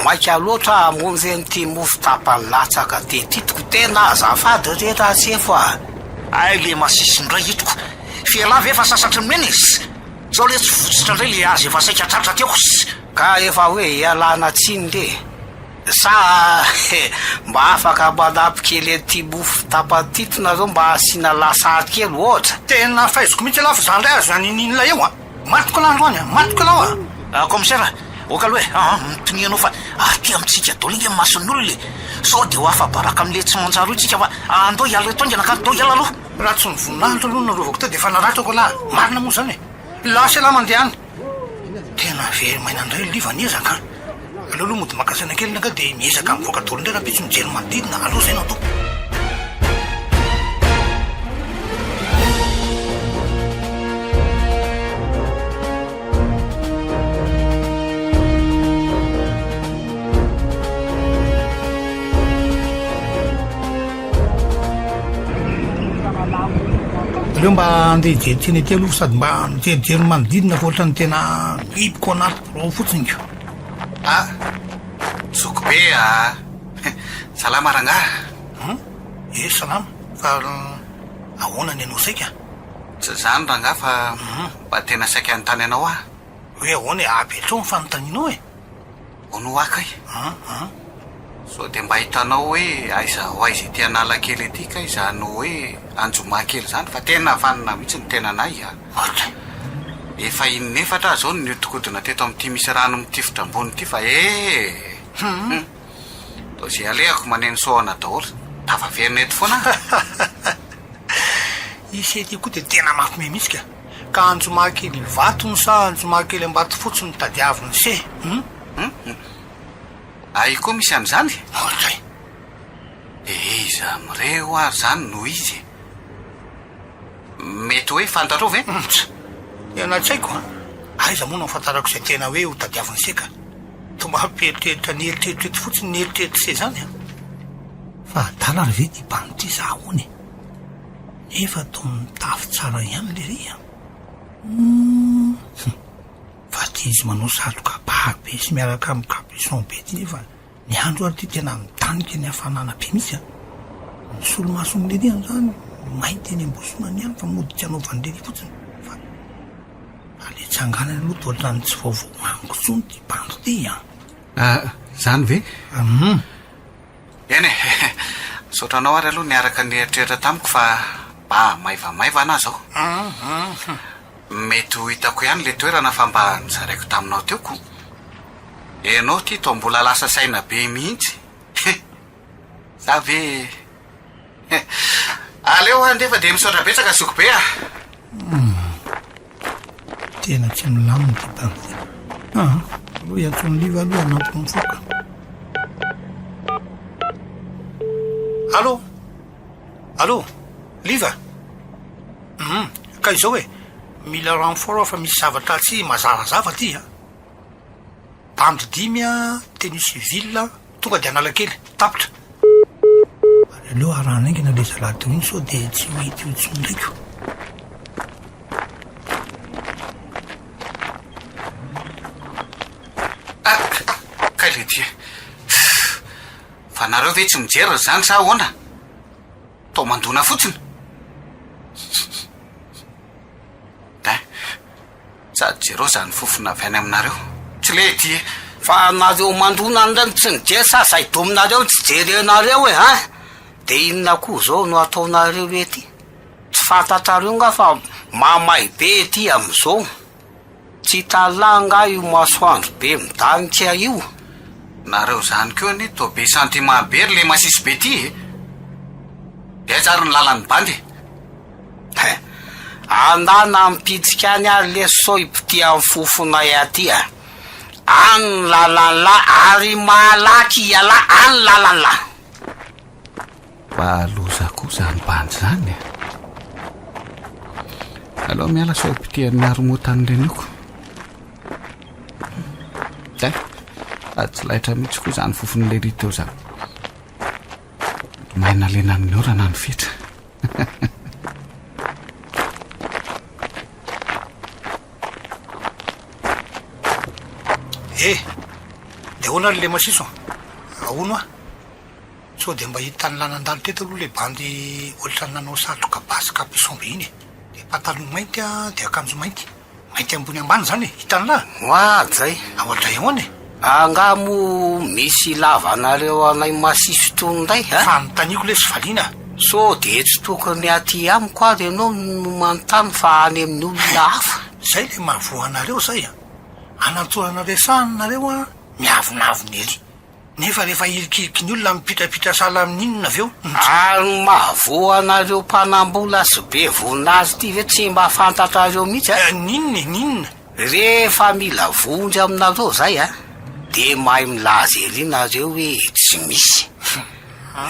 maika loatra amonjy nyty mofo tapalatsaka tetitiko tena azafady re rasy fa ay le masisy ndray hitiko fialavy efa sasatry mena izy zao le tsy votsitra indray le azy efa saika tratra teoko ka efa hoe ialana tsiny le sa mba afaka manampy kely ty mofo tapatitona zao mba asiana lasary kely ohatra. tena faiziko mihitsy lafa zany ray azo anin'inolay eo a matoko landroany a matoko lao a. Commissaire oka aloha e mitonianao fa aty amitsika dolo inge mason'olo le sao de ho afabaraka am'le tsy manjaro itsika fa andao hiala eto angena ka dao hiala aloha. raha tsy nivoninahitra aloha narovako teo de fa naratrako lahy marina moa zany e lasa lahy mandeha any tena very maina indray liva niezaka aloha aloha mody makasana kely naka de miezaka mivoaka dolo indray raha be tsy mijery manodidina aloha zay nao atao. aleo mba andeha hijeritseny ty aloha sady mba mijerijery manodidina foatra ny tena hipiko anaty ro fotsiny ko. Zoko be a. Salama rangaha. Salama fa ahoana ny anao saika tsy zany rangaha fa mba tena saika anytany anao a. hoe ahoana apetrao ny fanontanianao e. Ono akay so de mba hitanao hoe aiza ho aiza ty anala kely ety ka izany hoe anjoma kely zany fa tena afanina mihitsy ny tena nay a. Efa inefatra zao ny niotikodina teto am'ty misy rano mitifitra ambony ty fa to zay aleako maneno soana daholo tafaverina eto foana. isy ety koa de tena mafime mihitsy ka anjomakely vatony sa anjomakely ambato fotsiny tadiaviny se ay koa misy an'izany ohatray iza mireo ary zany no izy mety hoe fantarao ve ianatsaiko aiza moa no fantarako izay tena hoe ho tadiaviny seka to mampieritreritra ny eritreritrety fotsiny ny eritreritra se zany fa adala ry ve ty bano ty za hony nefa to mitafy tsara ihany le ry fa ty izy manao satroka babe sy miaraka amin'ny capuchon be ty nefa ny andro ary ty tena mitanika ny hafanana be mihitsy ny solomasony le ry zany mainty eny ambosonany ihany fa moditsy anaovany le ry fotsiny fa aletsangana aloha toatra ny tsy vaovao mangotsony ty bando ty zany ve eny sotranao ary aloha niaraka ny eritreritra tamiko fa mba maivamaiva ana zao mety ho hitako ihany le toerana fa mba nizaraiko taminao teoko enao ty to mbola lasa saina be mihitsy za ve aleo andefa de misaotra betsaka soko be a tena tsy milaminy ty bando aloha iatsony liva aloha anampy mifoka. Allô liva ka izao hoe mila renfort fa misy zavatra tsy mazarazava ty bando dimy tenue civile tonga de anala kely tapitra aloha arahana ingana le zalato iny sao de tsy hoity otsony ndraiko kay le ty fa nareo ve tsy mijery zany sa ahoana to mandona fotsiny sady jereo zany fofona avy any aminareo tsy le ty fa nareo mandona andrany tsy nide sasay dominareo tsy jerenareo hoe a de inona koa zao no ataonareo ety tsy fantatrareo nga fa mamay be ety am'izao tsy talanga io masoandro be midanika io nareo zany keo ny tobe sentiment be ry le masisy be ty de tsary ny lalany bandy andana mipitsika any ary le soipity amin'ny fofonay aty a any lalanla ary malaky iala any lalanla fa lozako zany bandy zany aloha miala soipitian'ny aromotan'irenioko da tsy lahitra mihitsy koa zany fofon'le riteo zany maina lenan'ny orana ny fitra de hoana le masiso ahono a so de mba hitany lanandalo teto aloha le bandy olatra nanao satroka basika pisombe iny de patalon mainty a de akanjo mainty ambony ambany zany hitany la oa zay aoatra ihany angamo misy lavanareo anay masiso tononday fa nytaniko le sy valina so de tsy tokony aty amiko ary ianao no manontany fa any amin'ny olona hafa zay le mahavoanareo zay a anatsorana resanareo a miavonavony ery nefa rehefa irikiriky ny olona mipitrapitra sala amin'inona aveo ary mahavoanareo mpanambola sy be vonazy ty ve tsy mba fantatrareo mihitsy ninona rehefa mila vonjy aminareo zay a de mahay milaza ery nareo hoe tsy misy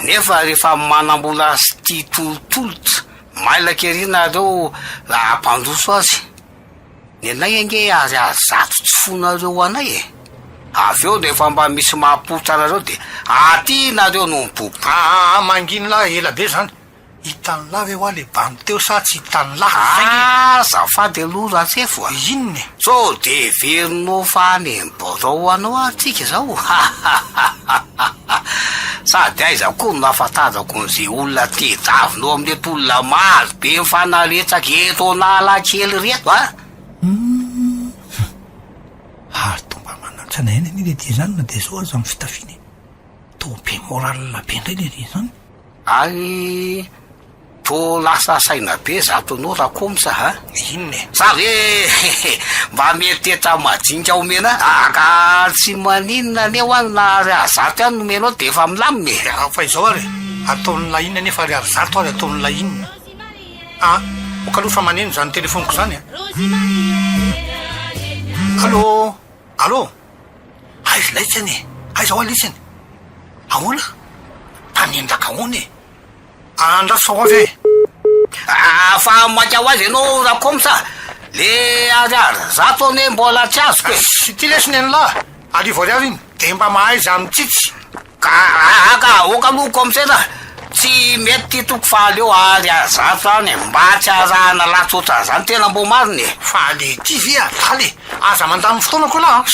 nefa rehefa manambola sy ty tolotolotra mailaky ery nareo ampandroso azy ny anay ange ary azato tsy fonareo anay aveo rehefa mba misy mahapotra nareo de aty nareo no mipopo manginy la ela be zany hitany la ve hoa le bandy teo sa tsy hitany la zafady aloha ratsefo a inony so de verinao fa any borao anao atsika zao sady aiza koa no afatarako n'izay olona tejavinao amin'leto olona maro be mifanaretsaka eto nala kely reto a ary tomba manantsana eny any le ty zany na de zao aza amin'ny fitafiny to be moralina be indray le ry zany ary to lasa saina be zato anao raha komsa ha inony sary hoe mba meteta majinika omena aka tsy maninona neo any na ary azato any nomenao de efa milaminy fa izao ary ataon'ny la inona nefa ary ary zato ary ataon'ny la inona okaloha fa maneno zany telefoniko zany allo aizy laitsany aizao alisany ahoana tanendraka ahoany andraso fa hoavy fa makao azy ianao raha komsa le ariary zato ane mbola tsy azoko sy ty lesiny any la arivo ariary iny de mba mahay za mitsitsy ka okaloha komsena tsy mety ty toko fa aleo ary azato any mba tsy arahana latsotra zany tena mbo mariny fa le ty via taly aza mandamy fotoanako la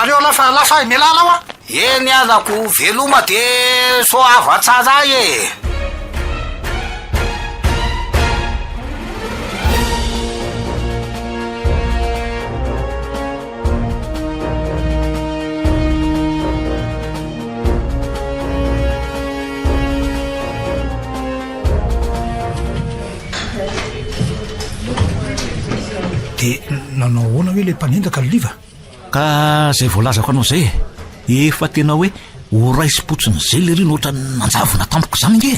areo lafa lasa melala ao a eny azako veloma de so avatsara e de nanao ahoana hoe le mpanendaka liva ka zay voalazako anao zay efa tena hoe ho raisy-potsiny zay le ry nohatra nanjavona tampoko zany nge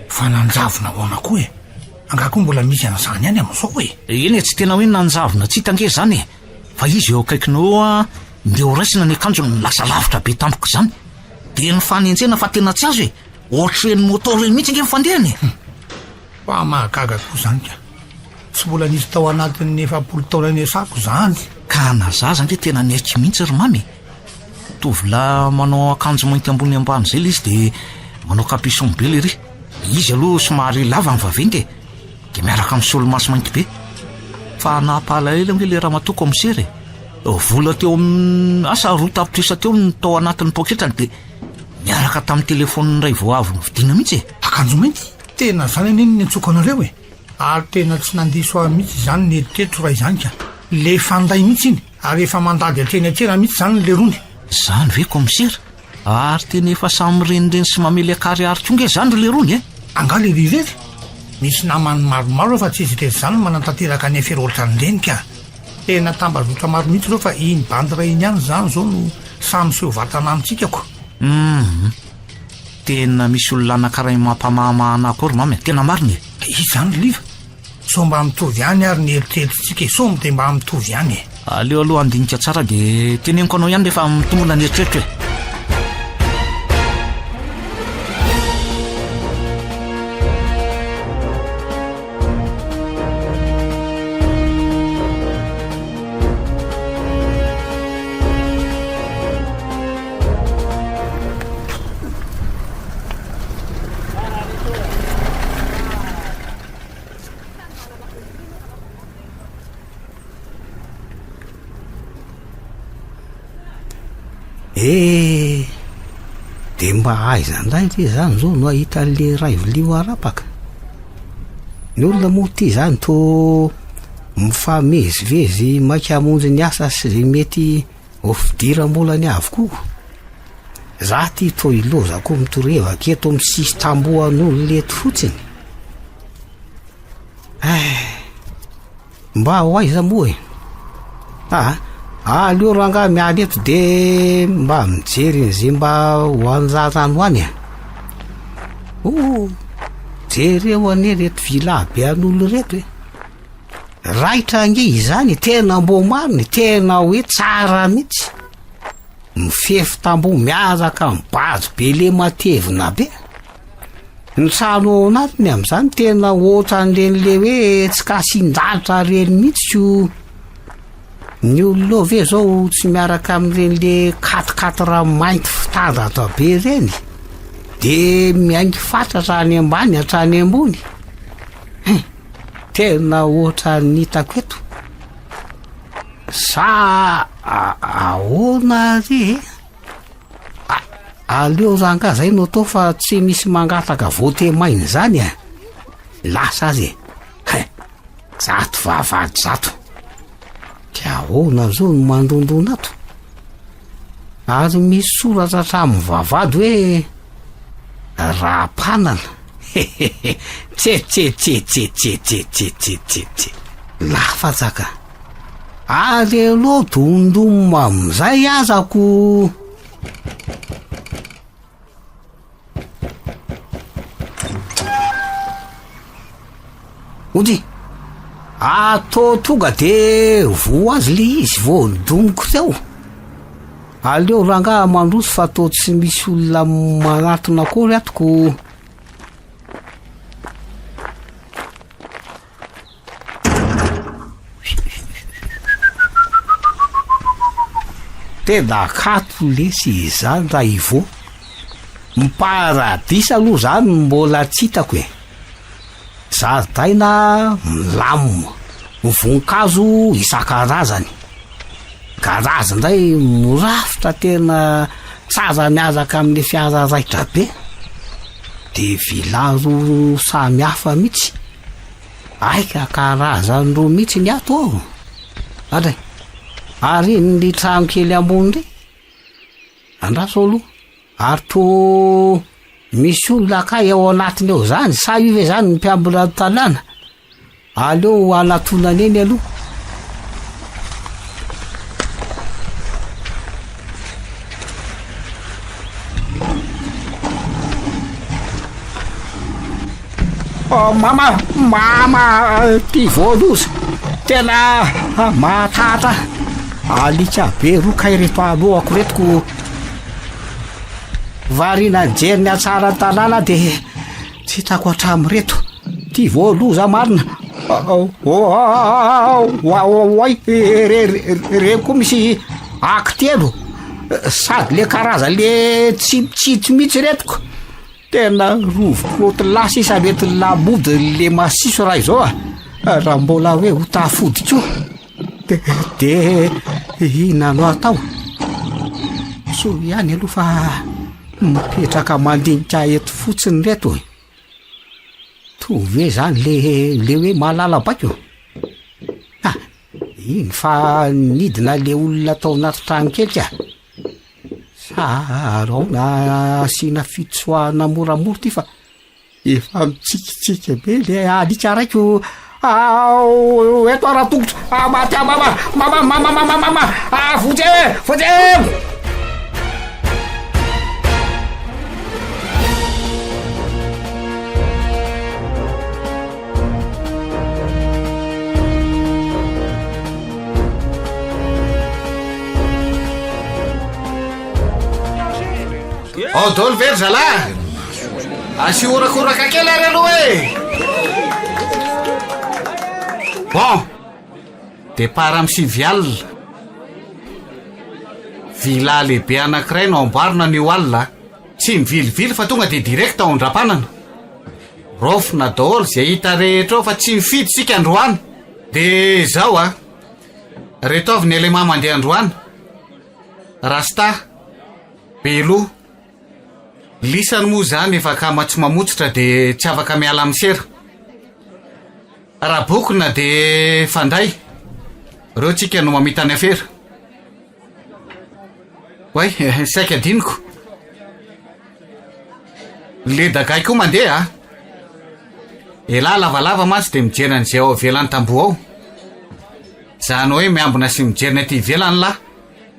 fa nanjavona hoana koa angako mbola misy an'izany any am'izao eny tsy tena hoe nanjavona tsy hitange zany fa izy eo akaikinao a nde ho raisina ny akanjo ny lasa lavitra be tampoko zany de ny fanenjena fa tena tsy azo ohatreny motor reny mihitsy nge mifandehany fa mahagaga koa zany ka tsy mbola nisy tao anatin'ny 70 taona nesako zany ka nazaza nge tena niaiky mihitsy ry mamy tovila manao akanjo mainty ambony ambany zay le izy de manao capuchon be le ry izy aloha somary lava mivavente de miaraka amin'ny solomaso mainty be fa napalaela nge le raha matoko amsery vola teo asa roa tapitrisa teo ny tao anatin'ny poketrany de miaraka tamin'ny telefony ray voavy novidina mihitsy akanjo mainty tena zany aniny ny antsoko anareo ary tena tsy nandiso a mihitsy zany ny eritreritro ray zany ka le fanday mihitsy iny ary efa mandady atreny atrena mihitsy zany le rony Zany ve komisera ary tena efa samy renireny sy mamely akary arytonga zany le rony anga le rirety misy namany maromaro fa tsy izy rery zany manantanteraka ny eferolitra nyrenika tena tambazotra maro mihitsy reo fa iny bandira iny ihany zany zao no samy seho vatana amintsikako tena misy olona anankaray mampamahamahana akory mamy tena mariny izy zany liva so mba mitovy ihany ary ny eritreritrintsika so mde mba mitovy ihany aleo aloha andinika tsara de teneniko anao ihany rehefa mitomona ny eritreritry de mba aizandray ty zany zao no ahitan'le raivolio arapaka ny olona moa ty zany to mifamezivezy maika hamonjy ny asa sy zay mety ofidiram-bolany avokoa za ty to ilozako mitorevaka eto amin'ny sisy tambohan'olo leto fotsiny mba ho aiza moa aleo ranga mialy eto de mba mijery zay mba ho anjatany hoany jereo ane reto vilabe an'olo reto raitra ange izany tena mbo mariny tena hoe tsara mihitsy mifefy tambo miazaka mibajo be le matevina be ny trano ao anatiny am'izany tena ohatran'renyle hoe tsy kasin-dalitra reny mihitsy ko ny olona ve zao tsy miaraka amin'renyle katikatra mainty fitandatra be reny de miaingy fatratra any ambany hatrany ambony tena ohatra nitako eto sa ahoana re aleo ranga zay no atao fa tsy misy mangataka voatemainy zany lasa azy zato vavady zato ka ahoana zao no mandondona ato ary misy soratra hatramin'ny vavady hoe raha-panana tse lafatsaka alelo dondomma am'izay azako ody atao tonga de vo azy le izy vo ndomoko teo aleo ranga mandroso fa atao tsy misy olona manatona akory atoko tena kato lesy izany raha ivo miparadisa aloha zany mbola tsy hitako zaridaina milamina voninkazo isan-karazany karazandray morafitra tena tsara miazaka amin'ny fiara raitra be de vilazo samy hafa mihitsy aika karazany roa mihitsy ny ato ao adray ary ny trano kely ambony re andraso aloha ary to misy olona kay ao anatiny ao zany sa io ve zany ny mpiambina tanàna aleo anatonany eny aloha mama ty voaloza tena matatra alika be rokay reto alohako retiko varina jeriny atsara tanàna de tsy hitako hatramy reto ty voaloza marina oay re koa misy akitelo sady le karaza le tsitsitsy mihitsy retiko tena rovokoty lasa isa mety labody le masiso raha izao raha mbola hoe ho tafody ko de ina no atao so ihany aloha fa mipetraka mandinika eto fotsiny reto tovy hoe zany le hoe malala baiko iny fa nidina le olona tao anaty trano kely ka sarao na asiana fitsoahana moramora ty fa efa mitsikitsika be le alika raiko eto ara-tongotro maty mama fotsy dolo very zalahy asy orakoraka kely ary aloha e bon depart amy sivy alina vila lehibe anankiray no amboarina nio alina tsy mivilivily fa tonga de direct ao andram-panana rofona daholo zay hita rehetra ao fa tsy mifidy sika androany de zao reto avy ny elema mandeha androany rasta belo lisany moa zany efa kama tsy mamotsitra de tsy afaka miala amin'ny sera raha bokona de fandray reo tsika no mamitany afera way saika adiniko le dagay koa mandeha elahy lavalava mantsy de mijerina an'izay ao avelany tambo ao zany hoe miambina sy mijerina ty ivelany lahy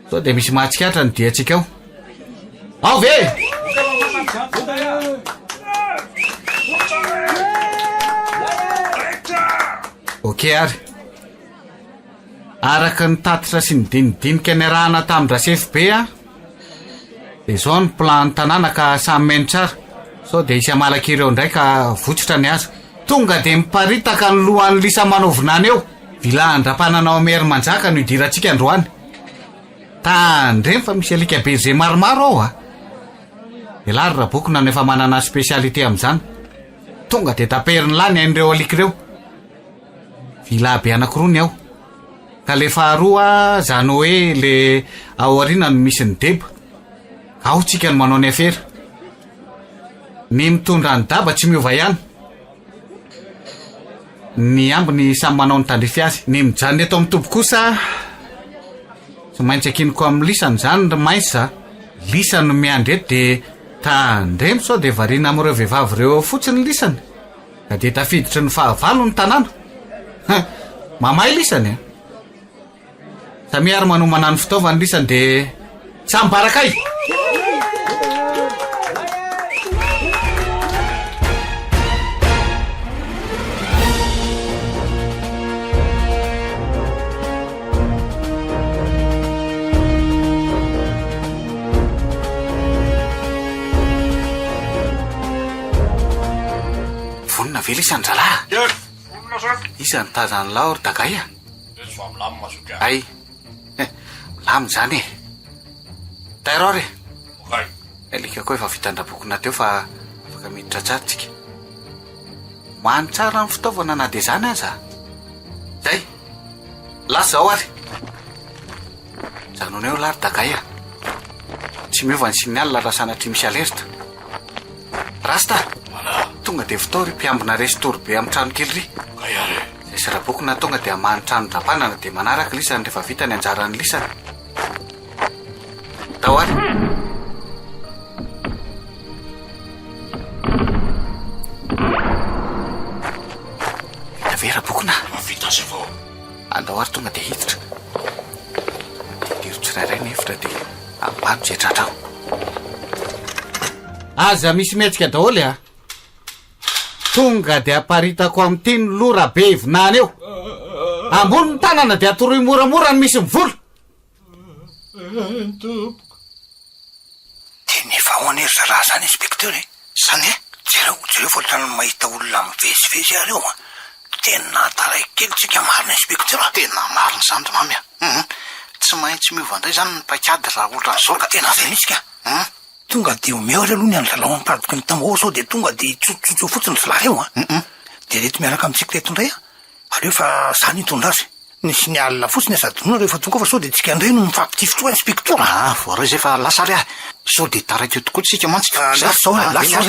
sao de misy mahatsikatra ny diatsika ao ao ve okey ary araka ny tatitra sy ny dinidinika ny arahana tamin'ny rasefy be de zao ny plan ny tanàna ka samy mainy tsara sao de isy amalaky ireo ndray ka votsitra ny aza tonga de miparitaka ny lohan'ny lisa manaovinany eo vila andram-pananao amery manjaka no idirantsika androany tandreny fa misy alika be zay maromaro ao elary raha bokona no efa manana spesialité amin'izany tonga de taperiny lany ain'ireo alikireo vila be anakirony ao ka le faharoa zany hoe le ao arina no misy ny deba ao tsika no manao ny afera ny mitondra ny daba tsy miova ihany ny ambiny samy manao ny tandrify azy ny mijanony eto amin'ny tobo kosa tsy maintsy akiniko amin'ny lisany zany ry maisa lisany no miandry eto de tandremo sao de varina amin'ireo vehivavy reo fotsiny lisany ka de tafiditry ny fahavalo ny tanàna mamay lisany samiary manomana ny fitaovany lisany de sambarakay vonina ve lisany zalahy isany tazany laory dagay ay milamy zany tairore alika koa efa vitandrabokona teo fa afaka miditra tsara tsika many tsara ny fitaovana na de zany aza zay lasa zao ary zanony eo lary dagay tsy miova ny signal raha sanatry misy alerta rasta tonga de fitao ry mpiambina restory be amin'ny trano kely ry zay sy raha bokona tonga de amany trano dra-panana de manaraka lisany rehefa vita ny anjarany lisany tao ary vita ve raha bokona vita sy vao andao ary tonga de hiditra dirotry rairay nefitra de ambano zay tratra ao aza misy mihetsika daholy tonga de aparitako amin'ity ny lora be ivinany eo ambony ny tanana de atoroy moramora ny misy mivolo de nefa ho anery zalahy zany inspekteur zany jereo fotrany mahita olona mivezivezy areo tena taray kely tsika marina inspekteur tena marina zany ry mamy tsy maintsy miova indray zany ny paikady raha olona zao ka tena zay misika tonga de omeo reo aloha ny andlalao amipariboka ny tamao sao de tonga de tsotsotso fotsiny zalahy reo de reto miaraka amitsika reto indray aleo fa zany hitondra azy nisy ny alina fotsiny azadonona rehefa tonga fa sao de tsika indray no mifampitifitoa inspekteur voareo zay fa lasa ary sao de taraikeo tokoa tsika mantsy lasa zao lasa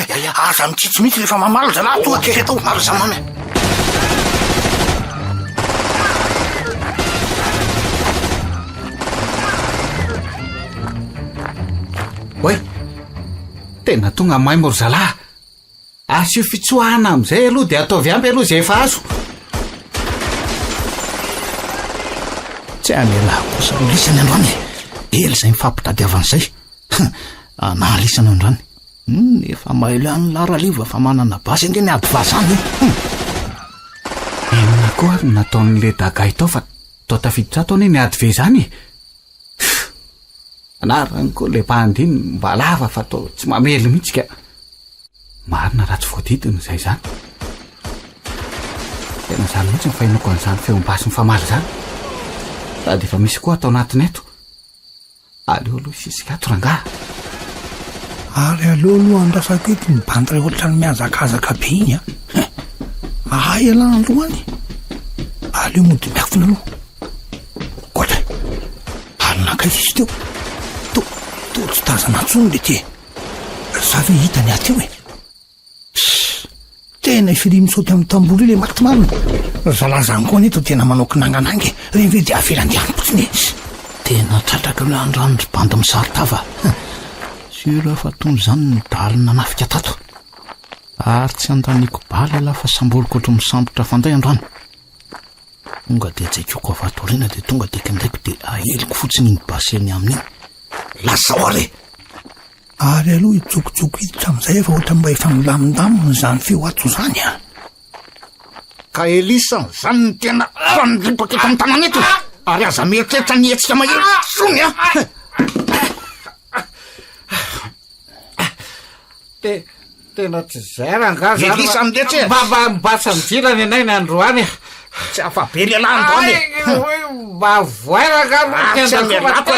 aza mitsitsy mihitsy rehefa mamalo zalahy tonga de retao maro zany mamy oe tena tonga mahay morzalahy asio fitsoahana am'izay aloha dia ataovy ampy aloha zay efa azo tsy anelahy kosa ro lisany androany ely zay mifampitady avan'izay nahalisana androany efa mailo any laraliva fa manana basy ndre ny ady vazany enina koa nataon'le dagay tao fa tao tafiditra ataony ny ady ve zany anarany koa le mpandiny mba lava fa tao tsy mamely mihitsy ka marina raha tsy voadidiny zay zany tena zany mihitsy mifainoko an'izany feombasy mifamaly zany raha de efa misy koa atao anatiny eto aleo aloha sisikato rangaha ary aleo aloha andrasako eto mibandy ray ohatra ny miazakazaka be iny ahay alana androany aleo mody miafina aloha koatra alonakaiza izy teo to tsy tazana ntsony le ty za ve hitany aty eo tena ifiri misaoty amin'ny tambory le maty marina zalazany koa neto tena manaoky nanganangy reny ve dia afelandiany potsiny tena tratraka le androany ry bandy misaritava sura fa tony zany nydalina nafika tato ary tsy andaniko baly lafa samboriko ohatry misambotra fanday androany tonga de tsaikoko avatorina de tonga de kindraiko de aheliko fotsiny iny baseny amin'iny lazao are ary aloha itsokitsoko hiditra am'izay efa ohatra mba efa milamindaminy zany feo ato zany ka elisa zany ny tena fanilipaka eto amin'ny tanana eto ary aza mieritreritra ny etsika mahery sony tena tsy zay rangaza elisa amindretre mibasa mijirany anay ny androany tsy afabery ala androany mba voay rangazamelako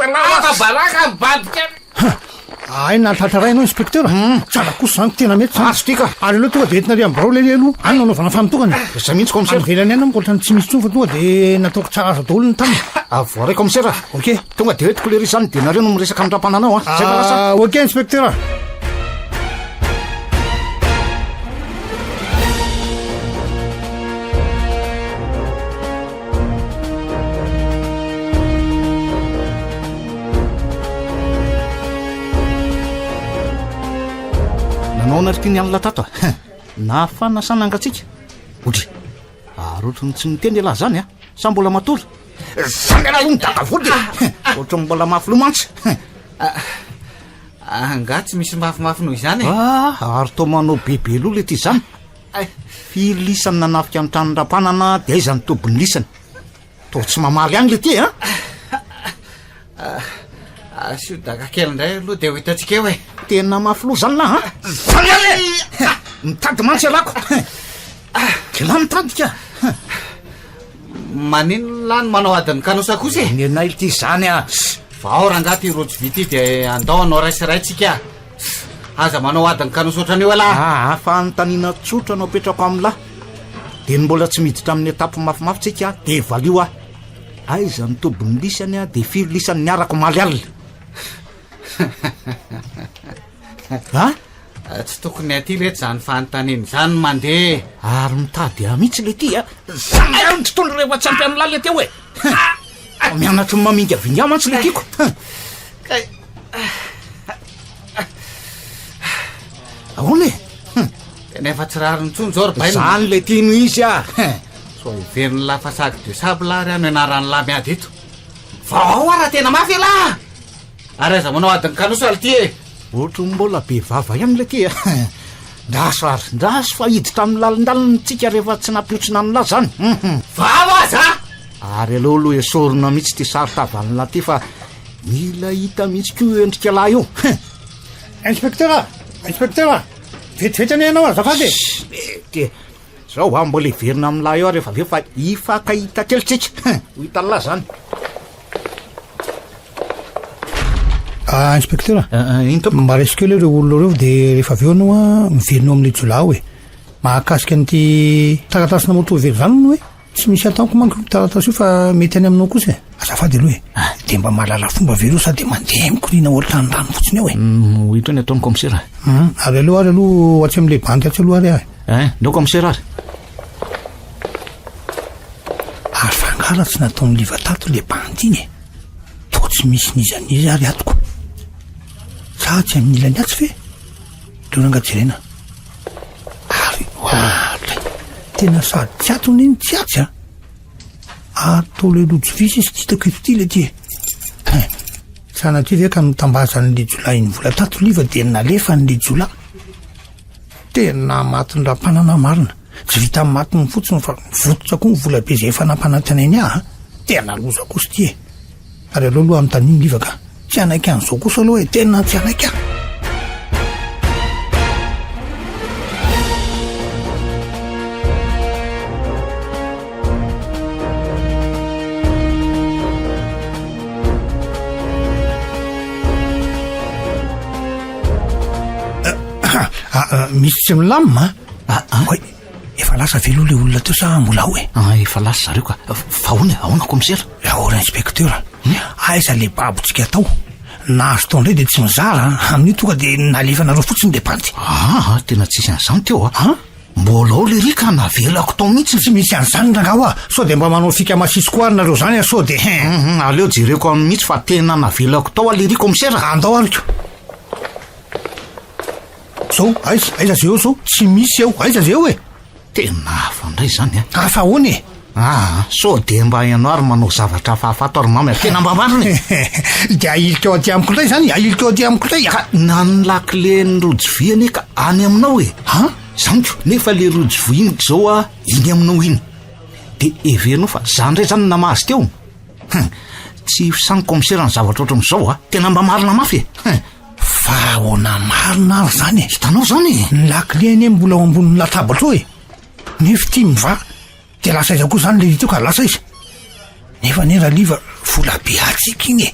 alabaraka mibadika ay nahatratra rainao inspecteur tsara kosa zany tena mety azo tika ary aloha tonga de entina ry am'barao lele aloha any nanaovana famitokana za mihitsy commissaire velany any mbola ny tsy misy tsony fa tonga de nataoko tsara azo daholo ny tany avoaray commissaire ok tonga de hoetiko le ry zany de nareo no miresaka amindram-pananao zay fa lasa ok inspecteur nanao nariky ny alina tato na fanasana angatsika odry ary ohatrany tsy miteny lahy zany sa mbola matory zany raha io midakavody ohatrany mbola mafilomantsa anga tsy misy mafimafy noho izany ary to manao bebe loha le ty zany filisany nanafika amin'ny tranondram-panana de aizany tobony lisany to tsy mamaly any le ty asio daka kely indray aloha de ho hitatsika eo tena mafilo zany lahy zany ale mitady mantsy alako kela mitadika manino lany manao adiny kanosa kosa ny anay ty zany vao rangaha ty rojo vity de andao anao raisiraitsika aza manao adiny kanosa ohatran'io ala fa anytanina tsotra anao petrako amin'ny lahy de ny mbola tsy miditra amin'ny etapo mafimafy tsika de valio aiza ny tobony lisany de firy lisany niarako maly alina tsy tokony aty lety zany fanontaniany zany mandeha ary mitady mihitsy le ty zany ny totondro rehefa tsy ampy amin'ny laly le teo mianatry ny mamingy avinia mantsy le tiako ahoana tena efa tsy rary nitsony zao ry baina zany le tino izy so iveriny lafa saky de sablary ano ianarany lahy miady eto vao raha tena mafy lah ary aza manao adiny kanosa al ty ohatra mbola be vava ihany le ty ndaso ary ndaso fa hiditra amin'ny lalindaliny tsika rehefa tsy nampiotrina amin'ny lahy zany vava aza ary aloha aloha esorina mihitsy ty sary tavalina ty fa mila hita mihitsy ko endrika lahy io inspecteur vetivety anao azafady ty zao mbola iverina amin'ny lahy eo rehefa aveo fa ifakahita kelitsika ho hitany lahy zany inspecteur into mba resiko le reo olona reo de rehefa aveo anao miverinao amin'ny jola hoe mahakasika an'ity taratasina moto very zany no hoe tsy misy ataoko manko taratasy io fa mety any aminao kosa azafady aloha de mba mahalala fomba vereo sady mandeha mikorina ohatra ny rano fotsiny eo hito ny ataony commissaire ary aloha atsy am'le bandy atsy aloha ary ndao commissaire ary fangara tsy nataony liva tato le bandy iny to tsy misy nizanizy ary atoko tsatsy amin'ny ilany atsy fe leonangajerena ary oalay tena sady tsy atony iny tsy atsy atao le lojo visy izy titako eto ty le ty sanatria ve ka notambazan'le jolay ny vola tato liva dia nalefa n'le jola tena matiny raha-panana marina tsy vita amin'ny matiny fotsiny fa vototra koa ny vola be zay efa nampanantinainy tena loza kosa ty ary aloha anontaniany liva ka tsy anaiky an'izao kosa aloha hoe tena tsy anaiky misy tsy milamina hoe efa lasa velo le olona teo sa mbola hoe efa lasa zareo ka fa ahoana komisera ahora inspekteur aiza le babotsika atao nahazo tao indray dia tsy mizara amin'io tonga dia nalefanareo fotsiny de panty tena tsisy an'izany teo mbola ao le rika navelako tao mihitsy tsy misy an'izany rangao sao de mba manao fika masisy koa ary nareo zany sao de aleo jereko amin'ny mihitsy fa tena navelako tao le ri komisera andao ariko zao aiza zay eo zao tsy misy eo aiza zay eo tena afandray zany afa hony so de mba ianao ary manao zavatra fahafato ary mamy tena mba mariny de ailika eo aty amiko indray zany ailika eo aty amiko indray ka nanolakile ny rojo vy ane ka any aminao zaniko nefa le rojo vy iny zao iny aminao iny de everinao fa zany ndray zany namazy teo tsy fisany komisera ny zavatra oatra am'izao tena mba marina mafy fa ona marina ary zany hitanao zany ny lakile any mbola ao amboniny latabatra eo nefa ty miva de lasa iza koa zany le hiteo ka lasa izy nefa ne raha liva vola be atsika iny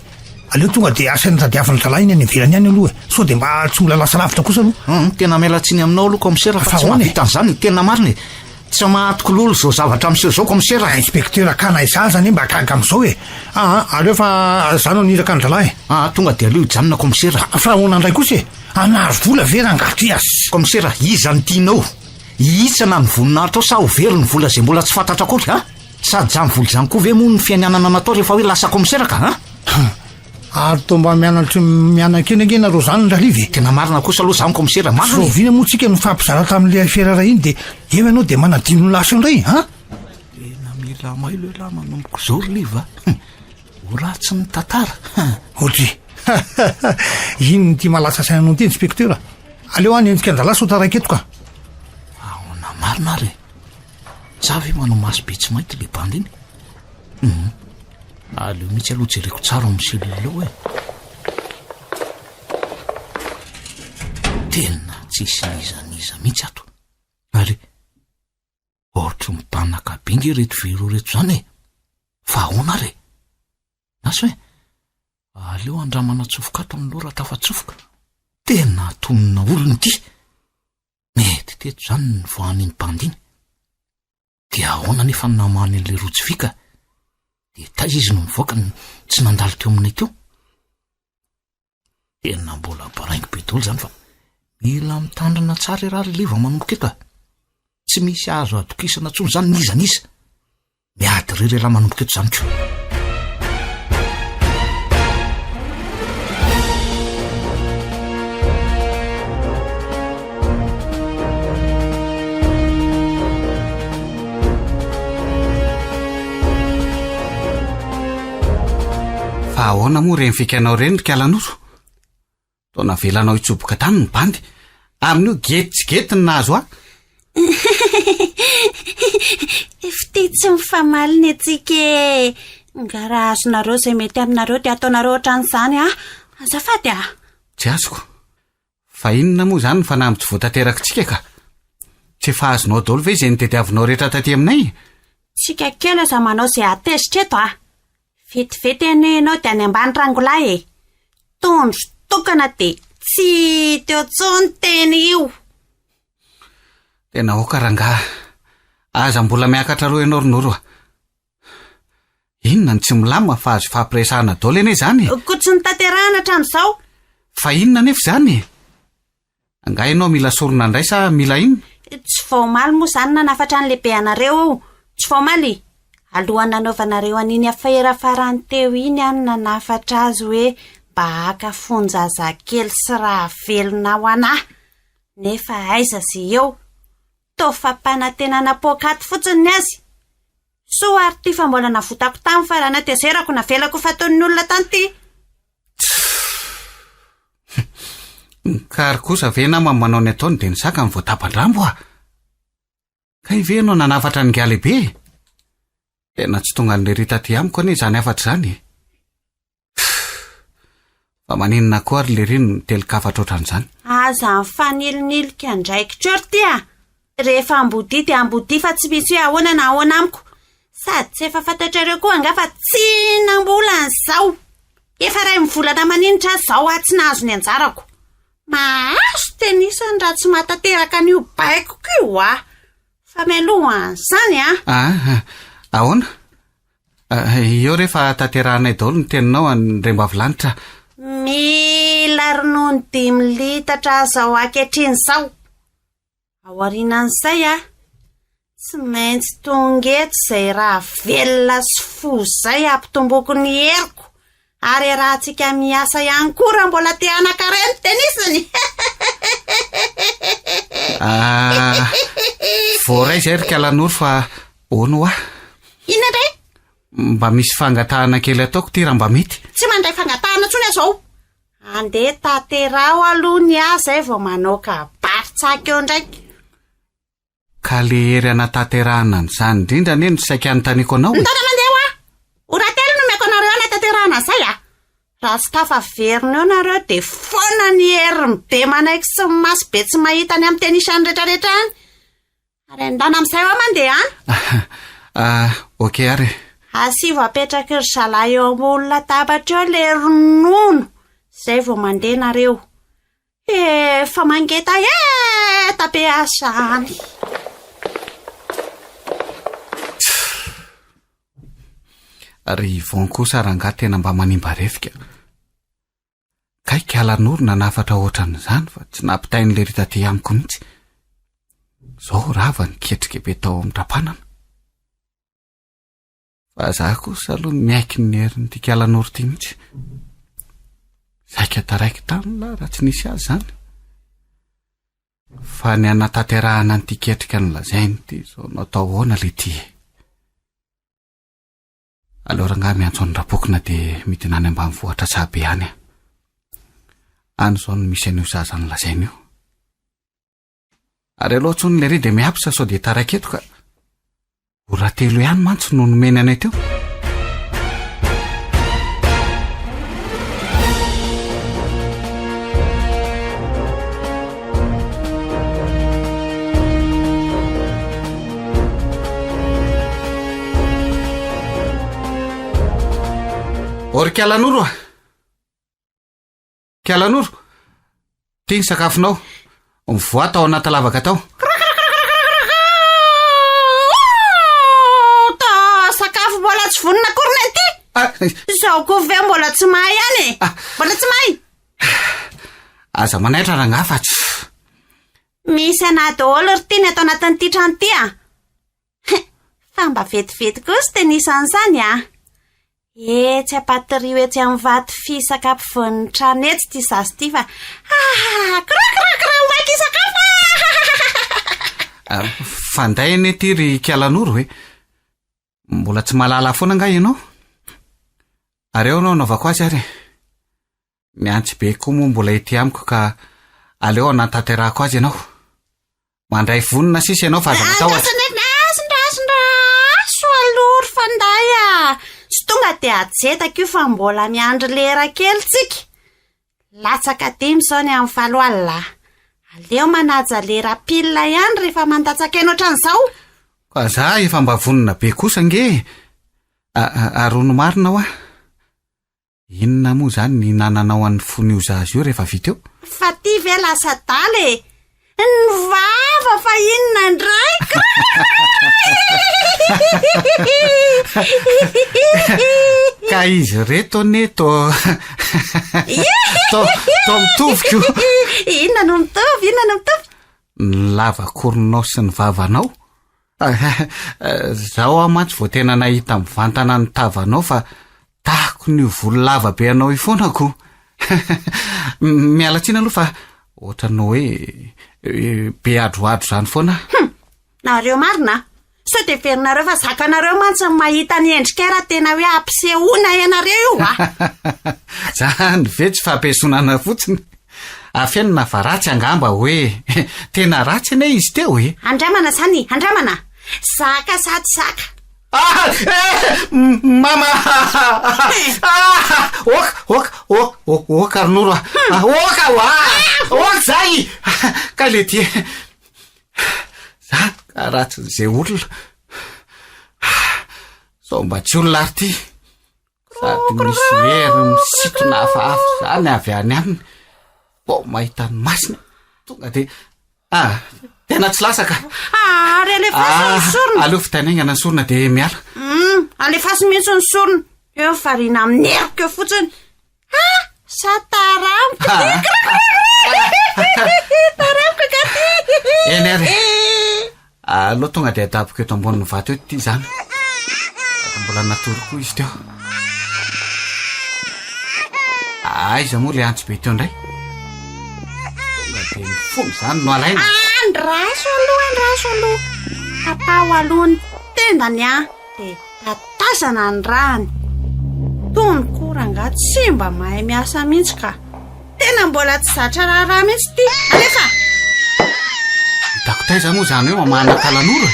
aleo tonga de asainy tadiaviny zalahy iny any ivelany any aloha so de mba tsy mbola lasa lavitra kosa aloha tena mialatsiny aminao aloha komisera fa tsy mahavitan'izany tena mariny tsy mahatokololo zao zavatra am'seo zao komisera inspekteur kana iza zany mba gaga am'izao aleo fa zanao niraka ny zalahy tonga de aleo ijanona komisera fa ahoana ndray kosa anary vola vera angato as komisera iza ny tianao hitsana ny voninahitra ao sa ho very ny vola zay mbola tsy fantatra akory sady zany vola zany koa ve moa ny fiainanana natao rehefa hoe lasa komisera ka ary to mba mianan-kenake nareo zany nralivy tena marina kosa aloha zany komisera marina vina moa tsika mifampizara tamin'le ferara iny de eo ianao de manadino ny laso indray tena mila mailo hoe lahy manomboka zao ry liva ho ratsy ny tantara otry ino ny ty malasa sainanao ty inspekteur aleo any endrika andala so taraiky eto ka ahoana marina ary zavy manao maso be tsy mainty le bandy iny aleo mihitsy aloha jereko tsara amin'ny selulao tena tsisy nizaniza mihitsy ato ary ohatry mibanaka bengy reto vero reto zany fa ahoana re naso aleo andramana tsofoka ato amin'ny lora tafatsofoka tena tonina olony ty mety teto zany ny voan'iny bandy iny de ahoana nefa namany an'le rojo vika de taiza izy no mivoaka tsy nandalo teo aminay teo tena mbola baraingo be dolo zany fa mila mitandrina tsara raha ry liva manomboka eto tsy misy azo atokisana tsony zany nizaniza miady rery raha manomboka eto zany ko ahoana moa reny fikanao reny ry kalanoro to navelanao hitsoboka tany ny bandy amin'io getitsigety ny nazo fity tsy mifamaliny atsika ngara azonareo zay mety aminareo de ataonareo ohatran'izany azafady tsy azoko fa inona moa zany fa namby tsy voatanteraka tsika ka tsy efa azonao daholo ve izay nitediavinao rehetra taty aminay tsika kely aza manao zay atezitra eto vetivety ane ianao de any ambany rangolahy tondro tokana de tsy teo tsony teny io tena oka ranga aza mbola miakatra ro ianao ronoro inona ny tsy milamina fa azo fampiresahana daholo ene zany ko tsy nitaterahana hatramin'izao fa inona nefa zany anga ianao mila sorona indray sa mila iny tsy vaomaly moa zany nanafatra ny lehibe anareo ao tsy vaomaly alohan'ny nanaovanareo an'iny afera farany teo iny any nanafatra azy hoe mba baka fonjazakely sy raha velona ho anahy. Nefa aiza zy eo, toa fampanantenana pokaty fotsiny azy. So ary ty fa mbola navotako tamy fa raha natezerako navelako fataon'ny olona tany ty. Ka ary kosa ve nama manao ny ataony dia ny saka ny voatapandrambo a. Ka ive no nanafatra ny galehibe. Tena tsy tonga ny lerita ty amiko anie izany afatra izany. Fa maninona koa ary lerino ny telikafatra ohatran'izany. Aza ny fanilonilika andraikitra ory ty a. Rehefa ambodi dia ambodi fa tsy misy hoe ahoana na ahoana amiko. Sady tsy efa fantatrareo koa anga fa tsy nambola an'izao. Efa ray mivolana maninitra zao tsy nahazo ny anjarako. Mahazo tenisany raha tsy matateraka an'io baiko io a. Fa mialoha an'izany a. Ahoana? Eo rehefa taterahanay daholo ny teninao any Rembavilanitra. Mila ronono 5 litatra zao ankehitriny zao. Aorianan'izay a. Tsy maintsy tonga eto izay raha velona sy fo izay ampitomboky ny heriko. Ary raha tsika miasa ihany koa raha mbola te hanan-karena tenisany. Voaray izay ry Kalanoro fa ahoana ho aho? Inona indray? Mba misy fangatahana kely ataoko ty raha mba mety. Tsy mandray fangatahana intsony aho zao. Andeha tanterao aloha ny asa vao manao kabaritsaka eo ndraiky. Ka le hery anatanterahana an'izany indrindra anie no saika anontaniako anao. Nitana mandeha ho a. Oratelo no meko anareo anatanterahana izay a. Raha tsy tafaverina eo nareo dia foana ny heriny be manaiky sy ny maso be tsy mahita any amin'ny tenisany rehetrarehetra any. Ary andana amin'izay ho mandeha any. Okey ary. Asivo apetraky ry zalahy eo ambony latabatra eo le ronono. Zay vao mandeha nareo. Efa mangeta be asany. Ary von kosa rangahy tena mba manimba refika. Kai Kalanoro nanafatra ohatran'izany fa tsy nampitainy le rita ty amiko mihitsy. Zao rava ny ketrika be tao amin'ny trapanana. Fa za kosa aloha miaiky ny herin'ity Kalanoro ty mihitsy. Saika taraiky tany la raha tsy nisy azy zany. Fa ny anatanterahana an'ity ketrika ny lazainy ty zao natao ahoana le ty. Aleo rangahy miantso ny rapokina dia midina any ambanivohitra Tsahabe any. Any zao no misy an'io zaza ny lazainy io. Ary aloha tsony le ry dia miapsa sao dia taraiky eto ka. Oratelo ihany mantsy no nomeny anay teo. Ory Kalanoro a. Kalanoro. Ty ny sakafonao. Mivoata ao anaty lavaka tao. Sakafo mbola tsy vonona korona ty. Zao koa ve mbola tsy mahay any e. Mbola tsy mahay. Aza manaitra rangahy fa tsy. Misy ana daholo ry tiny atao anatin'ity trano ty a. Fa mba vetivety kosa tenisan'izany a. Tsy apatirio etsy amin'ny vato fisaka ampovoan'ny trano etsy ty zazy ty fa maika sakafo. Fanday ane ty ry Kalanoro hoe. Mbola tsy malala foana nga ianao. Ary eo anao naovako azy ary. Miantsy be koa moa mbola ety amiko ka aleo anatanterahako azy ianao. Mandray vonona sisa ianao fa aza matahotra. Andraso alory fanday a. Sy tonga dia ajetaka io fa mbola miandry lera kely tsika. Latsaka 5 zao ny amin'ny 7 alina. Aleo manaja lera pilina ihany rehefa mandatsaka eny ohatran'izao. Ka za efa mba vonona be kosa nge. Arono marina ho a. Inona moa zany ny nananao an'ny fonio zazy io rehefa vita eo? Fa ty ve lasa daly ny vava fa inona ndraiky. Ka izy reto neto. To mitoviko. Inona no mitovy? Ny lava koronao sy ny vavanao. Zaho mantsy vao tena nahita mivantana ny tavanao fa tahako ny volo lava be anao ifonako. Mialatsiana aloha fa ohatranao hoe be adroadro zany foana. Nareo marina sao de ferinareo fa zakanareo mantsy mahita ny endrika raha tena hoe ampisehoana ianareo io a. Zany ve tsy fampiasonana fotsiny. Afenina fa ratsy angamba hoe tena ratsy ane izy teo e. Andramana zany, andramana. Zaka sady zaka. Mama! Oka Arnoro. Oka zay! Ka le ty. Zaka ratsy zay olona. Sao mba tsy olona ary ty. Sady misy hery misitona hafahafa zany avy any aminy. Mahita ny masina. Tonga de tena tsy lasaka. Alefasy ny sorona. Aleo fitainaingana ny sorona de miala. Alefasy mihitsy ny sorona. Eo farina amin'ny eriko eo fotsiny. Sataramiko. Taramiko gaty. Eny ary. Aleo tonga de adaboko eto ambonin'ny vato eto ty zany. Mbola natory koa izy teo. Aiza moa le antsy be teo ndray. De fony zany no alaina. Andraso aloha. Tapao alohan'ny tendany de tatazana ny rany. Tony koranga tsy mba mahay miasa mihitsy ka. Tena mbola tsy zatra raha mihitsy ty. Alefa. Hitako taiza moa zany hoe mamana kalan'olo.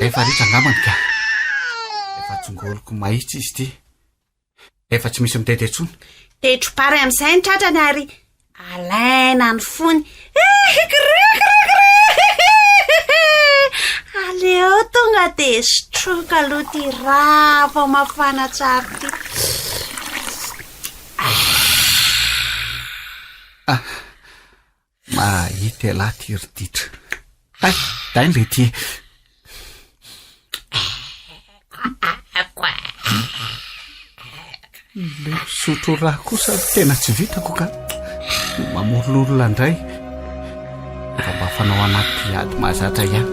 Efa ritra angambany ka. Efa tsongoloko mahitsy izy ty. Efa tsy misy mitety etsony. Tetro pary amin'izay ny tratrany ary alaina ny fony. Aleo tonga de sotroka aloha ty rava mafana tsara ty. Mahita elahy ty riditra. Dai le ty. Le sotro raha kosa tena tsy vitako ka mamorolorola indray. Efa mba fanao anaty ady mahazatra ihany.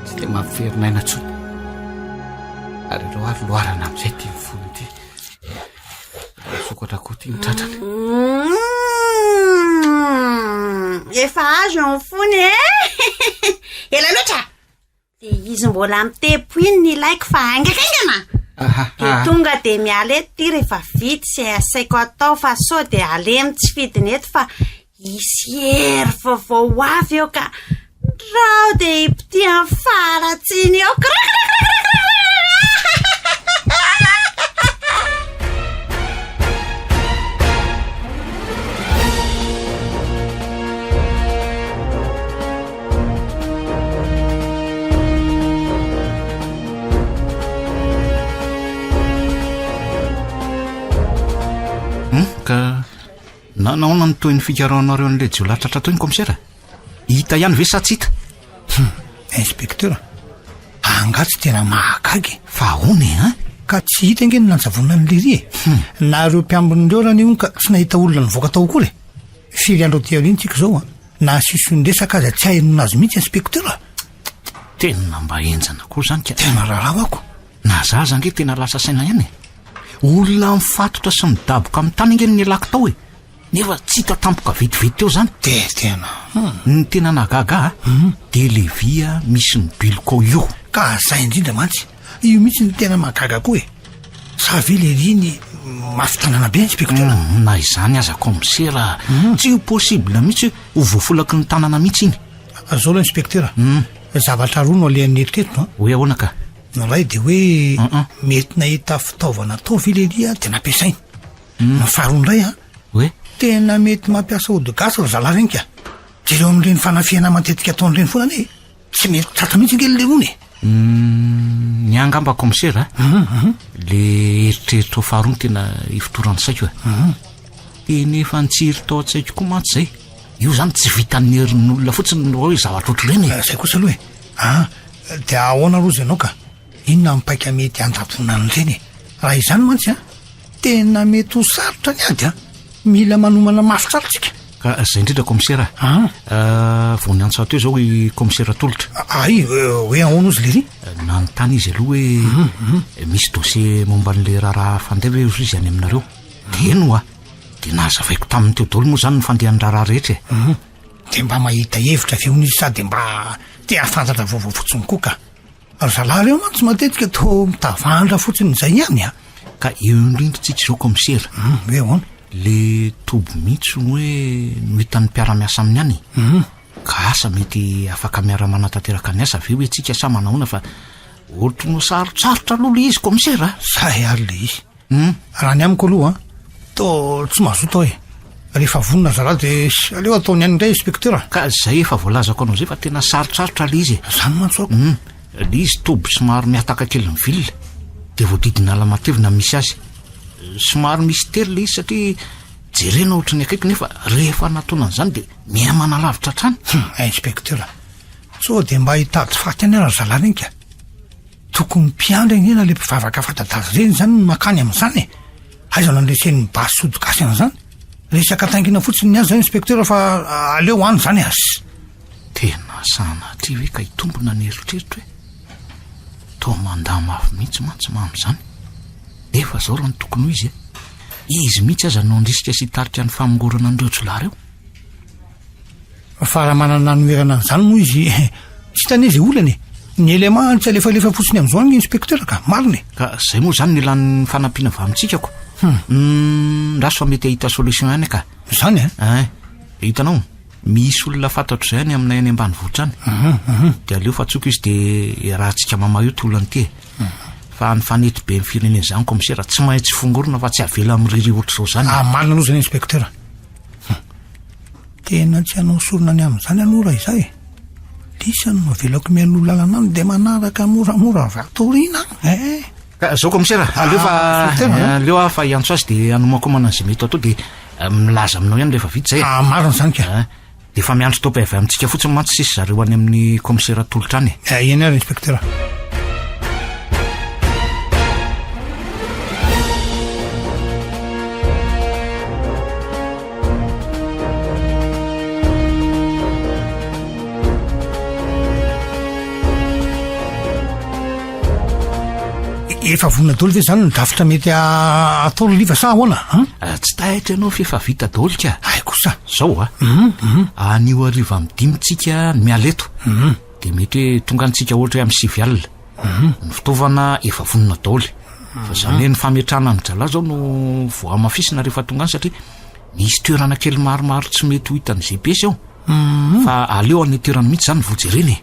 Tsy de mampiferinaina tsony. Ary ireo ary loarana amin'izay ty mifony ty. Sokatra koa ty mitratrany. Efa azo ny fony e. Ela loatra. De izy mbola mitebo iny ny ilaiko fa angakaingana. De tonga de miala eto ty rehefa vity zay asaiko atao fa sao de alemy tsy fidiny eto fa isy hery vaovao avy eo ka rao de ipity amin'ny faratsiny eo. Ka naona ny toy ny fikaroanareo an'le jiolatratra toy ny komisera. Hita ihany ve sa tsy hita? Inspekteur, angatsy tena mahagagy. Fa hony ka tsy hita ingeny nanjavona ny lery e. Na ireo mpiambin'ireo raha ny ka tsy nahita olona nivoaka tao kory. Firy andro ty aoriany tsika zao na sisondresaka aza tsy hainona azy mihitsy inspekteur. Tena mba enjana koa zany ka. Tena raharaha ako. Na zaza nge tena lasa saina ihany. Olona mifatotra sy midaboka amin'ny tany ingeny ny lako tao e. Nefa tsy hita tampoka vetivety teo zany. De tena. Ny tena nagaga de le via misy ny biloko io. Ka zay indrindra mantsy. Io mihitsy ny tena mahagaga koa e. Savy le riny mafitanana be inspekteur. Na izany aza komisera tsy possible mihitsy ho voafolaky ny tanana mihitsy iny. Azao la inspekteur. Zavatra roa no alehan'ny eritreritro. Hoe ahoana ka? Ny ray de hoe mety nahita fitaovana tao vileria de nampiasainy. Ny faharoa indray hoe tena mety mampiasa odigasa zalahy reny ka. Jereo amin'ireny fanafiana matetika ataon'ireny foana ane. Tsy mety tratra mihitsy ngely le rony. Ny angamba komisera le eritreritro faharoa tena ifotorany saiko e. Nefa nitsiry tao an-tsaiko koa mantsy zay. Io zany tsy vitan'ny herin'olona fotsiny hoe zavatra ohatr'ireny e. Zay kosa aloha e. De ahoana rozy ianao ka? Inona mipaika mety andavona an'ireny e. Raha izany mantsy tena mety ho sarotra ny ady mila manomana mafy tsara tsika. ka zay indrindra komisera vony antso teo zao hoe komisera tolotra ay hoe ahoana ozy lery nanontany izy aloha hoe misy dossier momba n'le raharaha fandeva ozy izy any aminareo de no de nahazavaiko taminy teo daholo moa zany ny fandehan'ny raharaha rehetra de mba mahita hevitra feony izy sady mba te hafantatra vaovao fotsiny koa ka ary zalahy reo mantsy matetika to mitavandra fotsiny zay ihany ka eo indrindritsika zao komisera hoe ahoana le tobo mihitsy hoe no hitan'ny mpiara-miasa aminy any ka asa mety afaka miara-manatanteraka ny asa ve hoe tsika sa manahoana fa ohatra no sarotsarotra aloha le izy komisera zay ary le izy raha ny amiko aloha to tsy mahazoto hoe rehefa vonina zalahy de aleo ataony any indray inspecteur ka zay efa voalazako anao zay fa tena sarotsarotra le izy zany mantsoako le izy tobo somary miataka kely ny vilona de voadidina ala matevina misy azy somary misy tery le izy satria jerena ohatra ny akaiky nefa rehefa natonan'izany de mihamana lavitra trany inspecteur so de mba hitady faty any raha zalahy reny ka tokony mpiandra iny ena le mpivavaka fatadazy reny zany makany amin'izany aizana nresen'ny basy sodogasy an'izany resaka taingina fotsiny ny azy zany inspecteur fa aleo any zany azy tena sanatria hoe ka hitombona ny eritreritra hoe to mandaa mafy mihitsy mantsy mam'izany nefa zao raha ny tokony ho izy izy mihitsy aza no andrisika sy hitarika ny famongorana andreo tsolary eo fa raha manana noerana an'izany moa izy tsy tany izy olany ny élément tsy alefalefa fotsiny amin'izao ny inspecteur ka mariny ka zay moa zany ny ilan'ny fanampiana vamitsikako raso fa mety ahita solution ihany ka zany hitanao misy olona fantatro zay any aminay any ambany vohitra any de aleo fa tsoko izy de raha tsika mama io ty olany ty fa ny fanety be ny firenena zany komisera tsy mahay tsy fongorona fa tsy avela am'riri ohatra zao zany marina aloha zany inspecteur tena tsy hanao sorona ny amin'izany aloha raha izay lisany mavelako mialoha lalana any de manaraka moramora avy atorina ka zao komisera aleo fa iantso azy de anomako manan'zay mety atao de milaza aminao ihany rehefa vita zay marina zany ka de fa miandro topy avy amintsika fotsiny mantsy sisy zareo any amin'ny komisera tolotra any eny ary inspecteur efa vonina daholo ve zany nydafitra mety atolo liva sa ahoana tsy tahitra ianao fa efa vita daholo ka ay kosa zao anio ariva midimytsika mialeto de mety hoe tonga antsika ohatra hoe amin'ny 7 alina ny fitaovana efa vonina daholo fa zany hoe ny fametrana ny jala zao no voamafisina rehefa tonga any satria misy toerana kely maromaro tsy mety ho hitany GPS ao fa aleo any toerana mihitsy zany vojereny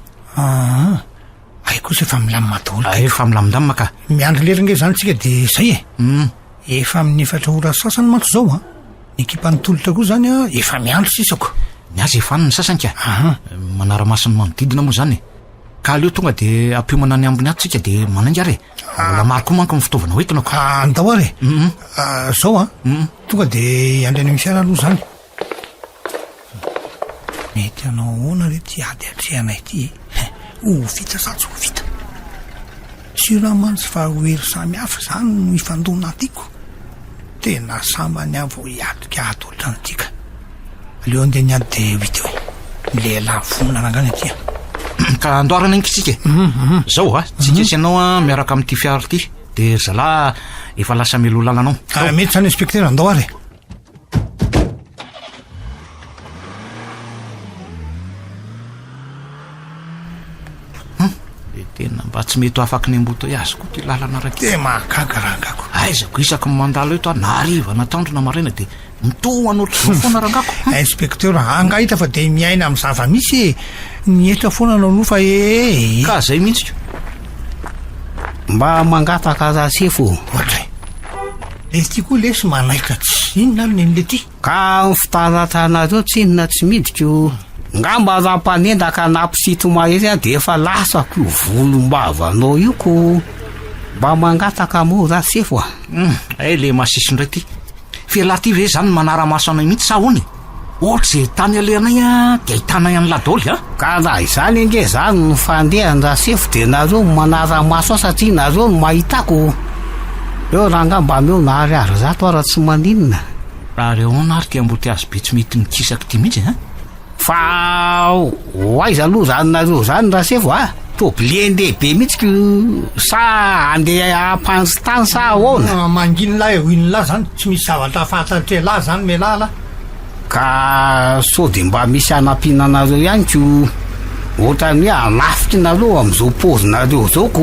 ay kosa efa milamina daholo efa milamindamina ka miandro lerynge zany tsika de zay efa amin'ny 4 ora sasany mantsy zao ny ekipan'ny tolotra koa zany efa miandro sisako ny azy efa ny sasany ka manara-masony manodidina moa zany ka aleo tonga de ampiomana ny ambony ato tsika de manainga ary la maro koa manko ny fitaovana hoentinako andao ary zao tonga de andreny misiara aloha zany mety anao ahoana re ty ady atrehanay ty ho vita sa tsy ho vita siramantsy fa hoery samy hafa zany no ifandona tiako tena sambany avo hiatrika atolitra nytika aleo andeha ny ady de hita hoe milehilahy vonina rangany atya ka andoarana inkitsika zao tsika sy anao miaraka amin'ity fiara ty de zalahy efa lasa melo lalanao mety zany inspecteur andao ary tena mba tsy mety ho afaky ny amboto azy koa ty lalana raky de mahagagarangako aizako isaka mandalo eto nariva natandro na maraina de mito anoatra foana rangako inspecteur angahita fa de miaina amin'ny zava-misy nietra foana anao aloha fa ka zay mihitsy mba mangataka raha sefo ohatray le ty koa lesy manaitra tsy inona ny le ty ka ny fitaratranareo tsy inona tsy midiko ngamba raha mpanendaka napisito mahery de efa lasako volombavanao io ko mba mangataka mo raha sefo le masisy ndray ty fialahy ty ve zany manara-maso anay mihitsy sa hony ohatra zay tany alehanay de ahitana ihany ladôly ka raha izany nge zany no fandehany raha sefo de nareo manara-maso satria nareo no mahitako eo raha ngamba meo nahary ary zato ara tsy maninona raha reo narika mbo ty azo be tsy mety mikisaka ty mihitsy fa hoaiza aloha zany nareo zany raha sefo tobliendehibe mihitsy sa andeha ampanjy tany sa ahoana manginolahy oinolahy zany tsy misy zavatra fahatatre lahy zany melala ka so de mba misy anampinanareo ihany ko ohatrany hoe anafiky nareo am'izao pozinareo zao ko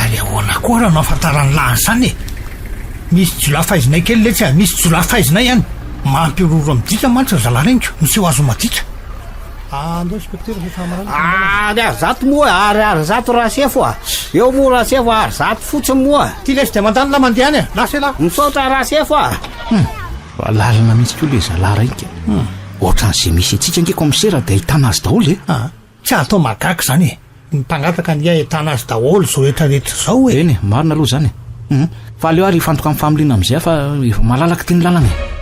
ary ahoana koa raha nafantarany lany zany misy jolafaizinay kely le tsy misy jolafaizinay ihany mampiroro amidika mantsy zala reniko misy eo azo madika andao inspecteur ary zato moa ary zato raha sefo eo moa raha sefo ary zato fotsiny moa ty lesy de mandany la mandeha any lasa la misaotra raha sefo lalana mihitsy ko le zalara ika ohatran'zay misy atsika nge komisera de ahitana azy daholo tsy atao magaky zany mipangataka ny ahitana azy daholo zao retraretra zao eny marina aloha zany fa aleo ary ifantoka amin'ny familiana am'izay fa malalaka ty ny lalana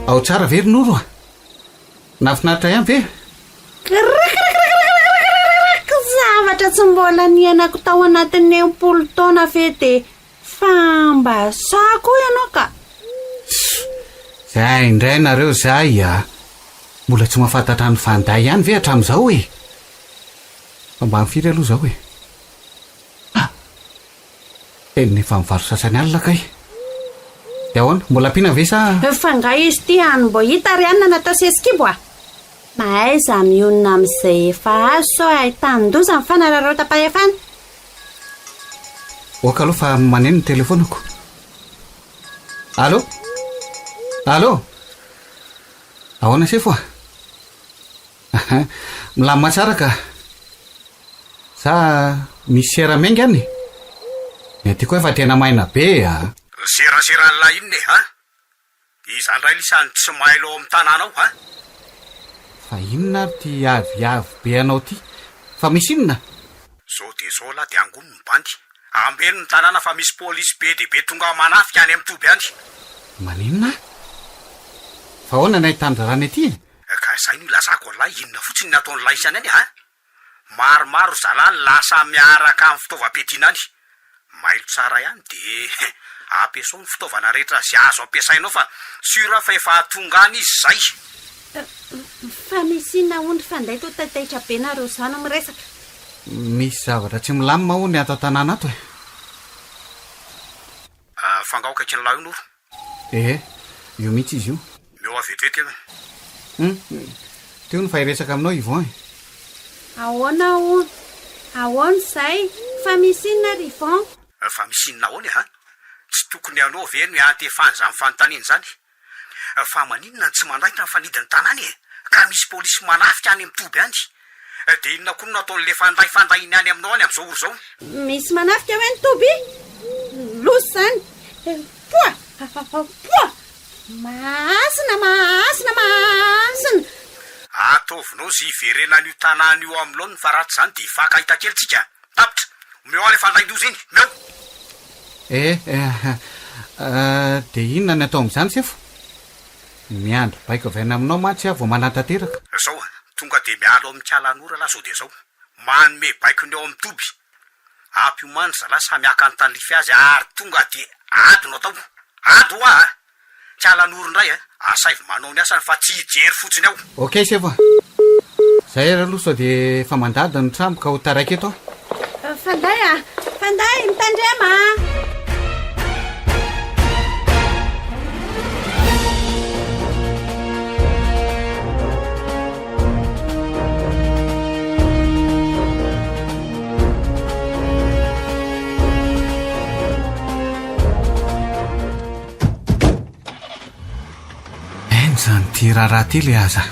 ao tsara verin'oro nafinaritra ihany ve zavatra tsy mbola nianako tao anatin'ny 10 taona ve de fambasako ianao ka zay indray nareo zay mbola tsy mahafantatra ny fanday ihany ve hatramin'izao fa mba mifiry aloha zao teny efa mivaro sasany alina kay de ahoana mbola ampina ve sa fanga izy ty any mbo hita ry anina natao seskibo mahaiza mionina am'izay efa azo sao ahitanydoza ny fanarareo tapahefana oka aloha fa maneno ny telefonako allo ahoana sefo milamina tsara ka sa misy seramengy any mety koa efa tena maina be seraseran'la inone izany ray lisany tsy mailo ao amin'ny tanànao fa inona ty aviavy be anao ty fa misy inona zao de zao lahy de angono ny bandy ambeno ny tanàna fa misy polisy be de be tonga manafika any amin'ny toby any maninona fa ahoana nahitandrarany aty ka zay no ilazako an'lay inona fotsiny nataony laisany any maromaro zalany lasa miaraka amin'ny fitaovam-piadiana any mailo tsara ihany de ampiasao ny fitaovana rehetra zay azo ampiasainao fa sura fa efa tonga any izy zay fa misy inona ondry fanday to tataitra be nareo zany miresaka misy zavatra tsy milamina ho ny atao tanàna ato fangaoka kiny lahy io noro io mihitsy izy io meo avetivety teo no fa iresaka aminao Yvon ahoana ahoana zay fa misy inona ry Yvon fa misy inona ahoany tsy tokony anao ve no antefany zany fanontaniana zany fa maninona tsy mandraikitra ny fanidiny tanàny ka misy polisy manafika any amin'ny toby any de inona koa no nataon'le fandayfandahiny any aminao any am'izao oro zao misy manafika hoe ny toby losy zany poa masina ataovinao zy iverena an'io tanàna io am'lony fa ratsy zany de fakahita kely tsika tapitra meo ale fandaindozy iny meo de inona ny atao am'izany sefo miandro baiko avaina aminao mantsy vao manantanteraka zao tonga de mialo amin'ny kalanora laha zao de zao manome baiko ny eo amin'ny toby ampioman zala samiaka ny tanlify azy ary tonga de adonao tao ado kalanora indray asaivy manao ny asany fa tsy hijery fotsiny ao ok sefo zay aloha sao de fa mandady ny trambo ka ho taraiky eto fanday mitandrema zany ty raharaha ty le aza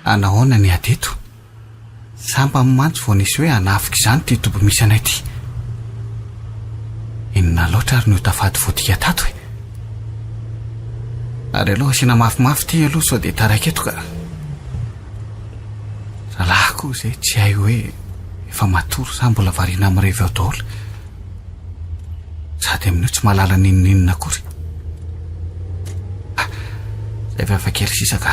anahoana ny ateto samba mantso vao nisy hoe anafika izany ty tobo misy anay ty inona loatra ary no tafady voatika tato ary aloha asina mafimafy ty aloha sao de taraiky eto ka rahalahy koa zay tsy hay hoe efa matoro sa mbola variana am'irevy ao daholo sady amin'io tsy mahalala nininina akory efa afakely sisaka.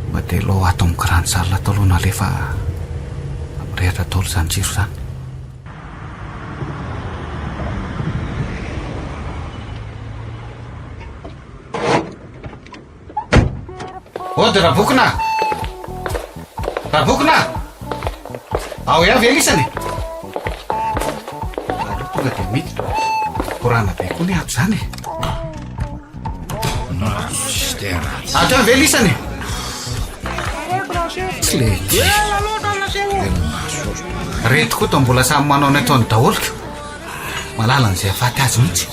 Mba de lo ato amiko ranonsalina talohana alefa amrehatra taolo zany jiro zany. Ody Rabokina! Rabokina! Ao avy elisany! Aloha tonga dia miditra. Korana be koa ny ato zany. Ato avy elisany! Tsy lety. Reto koa to mbola samy manao ny ataony daholo. Malala n'izay afaty azy mihitsy.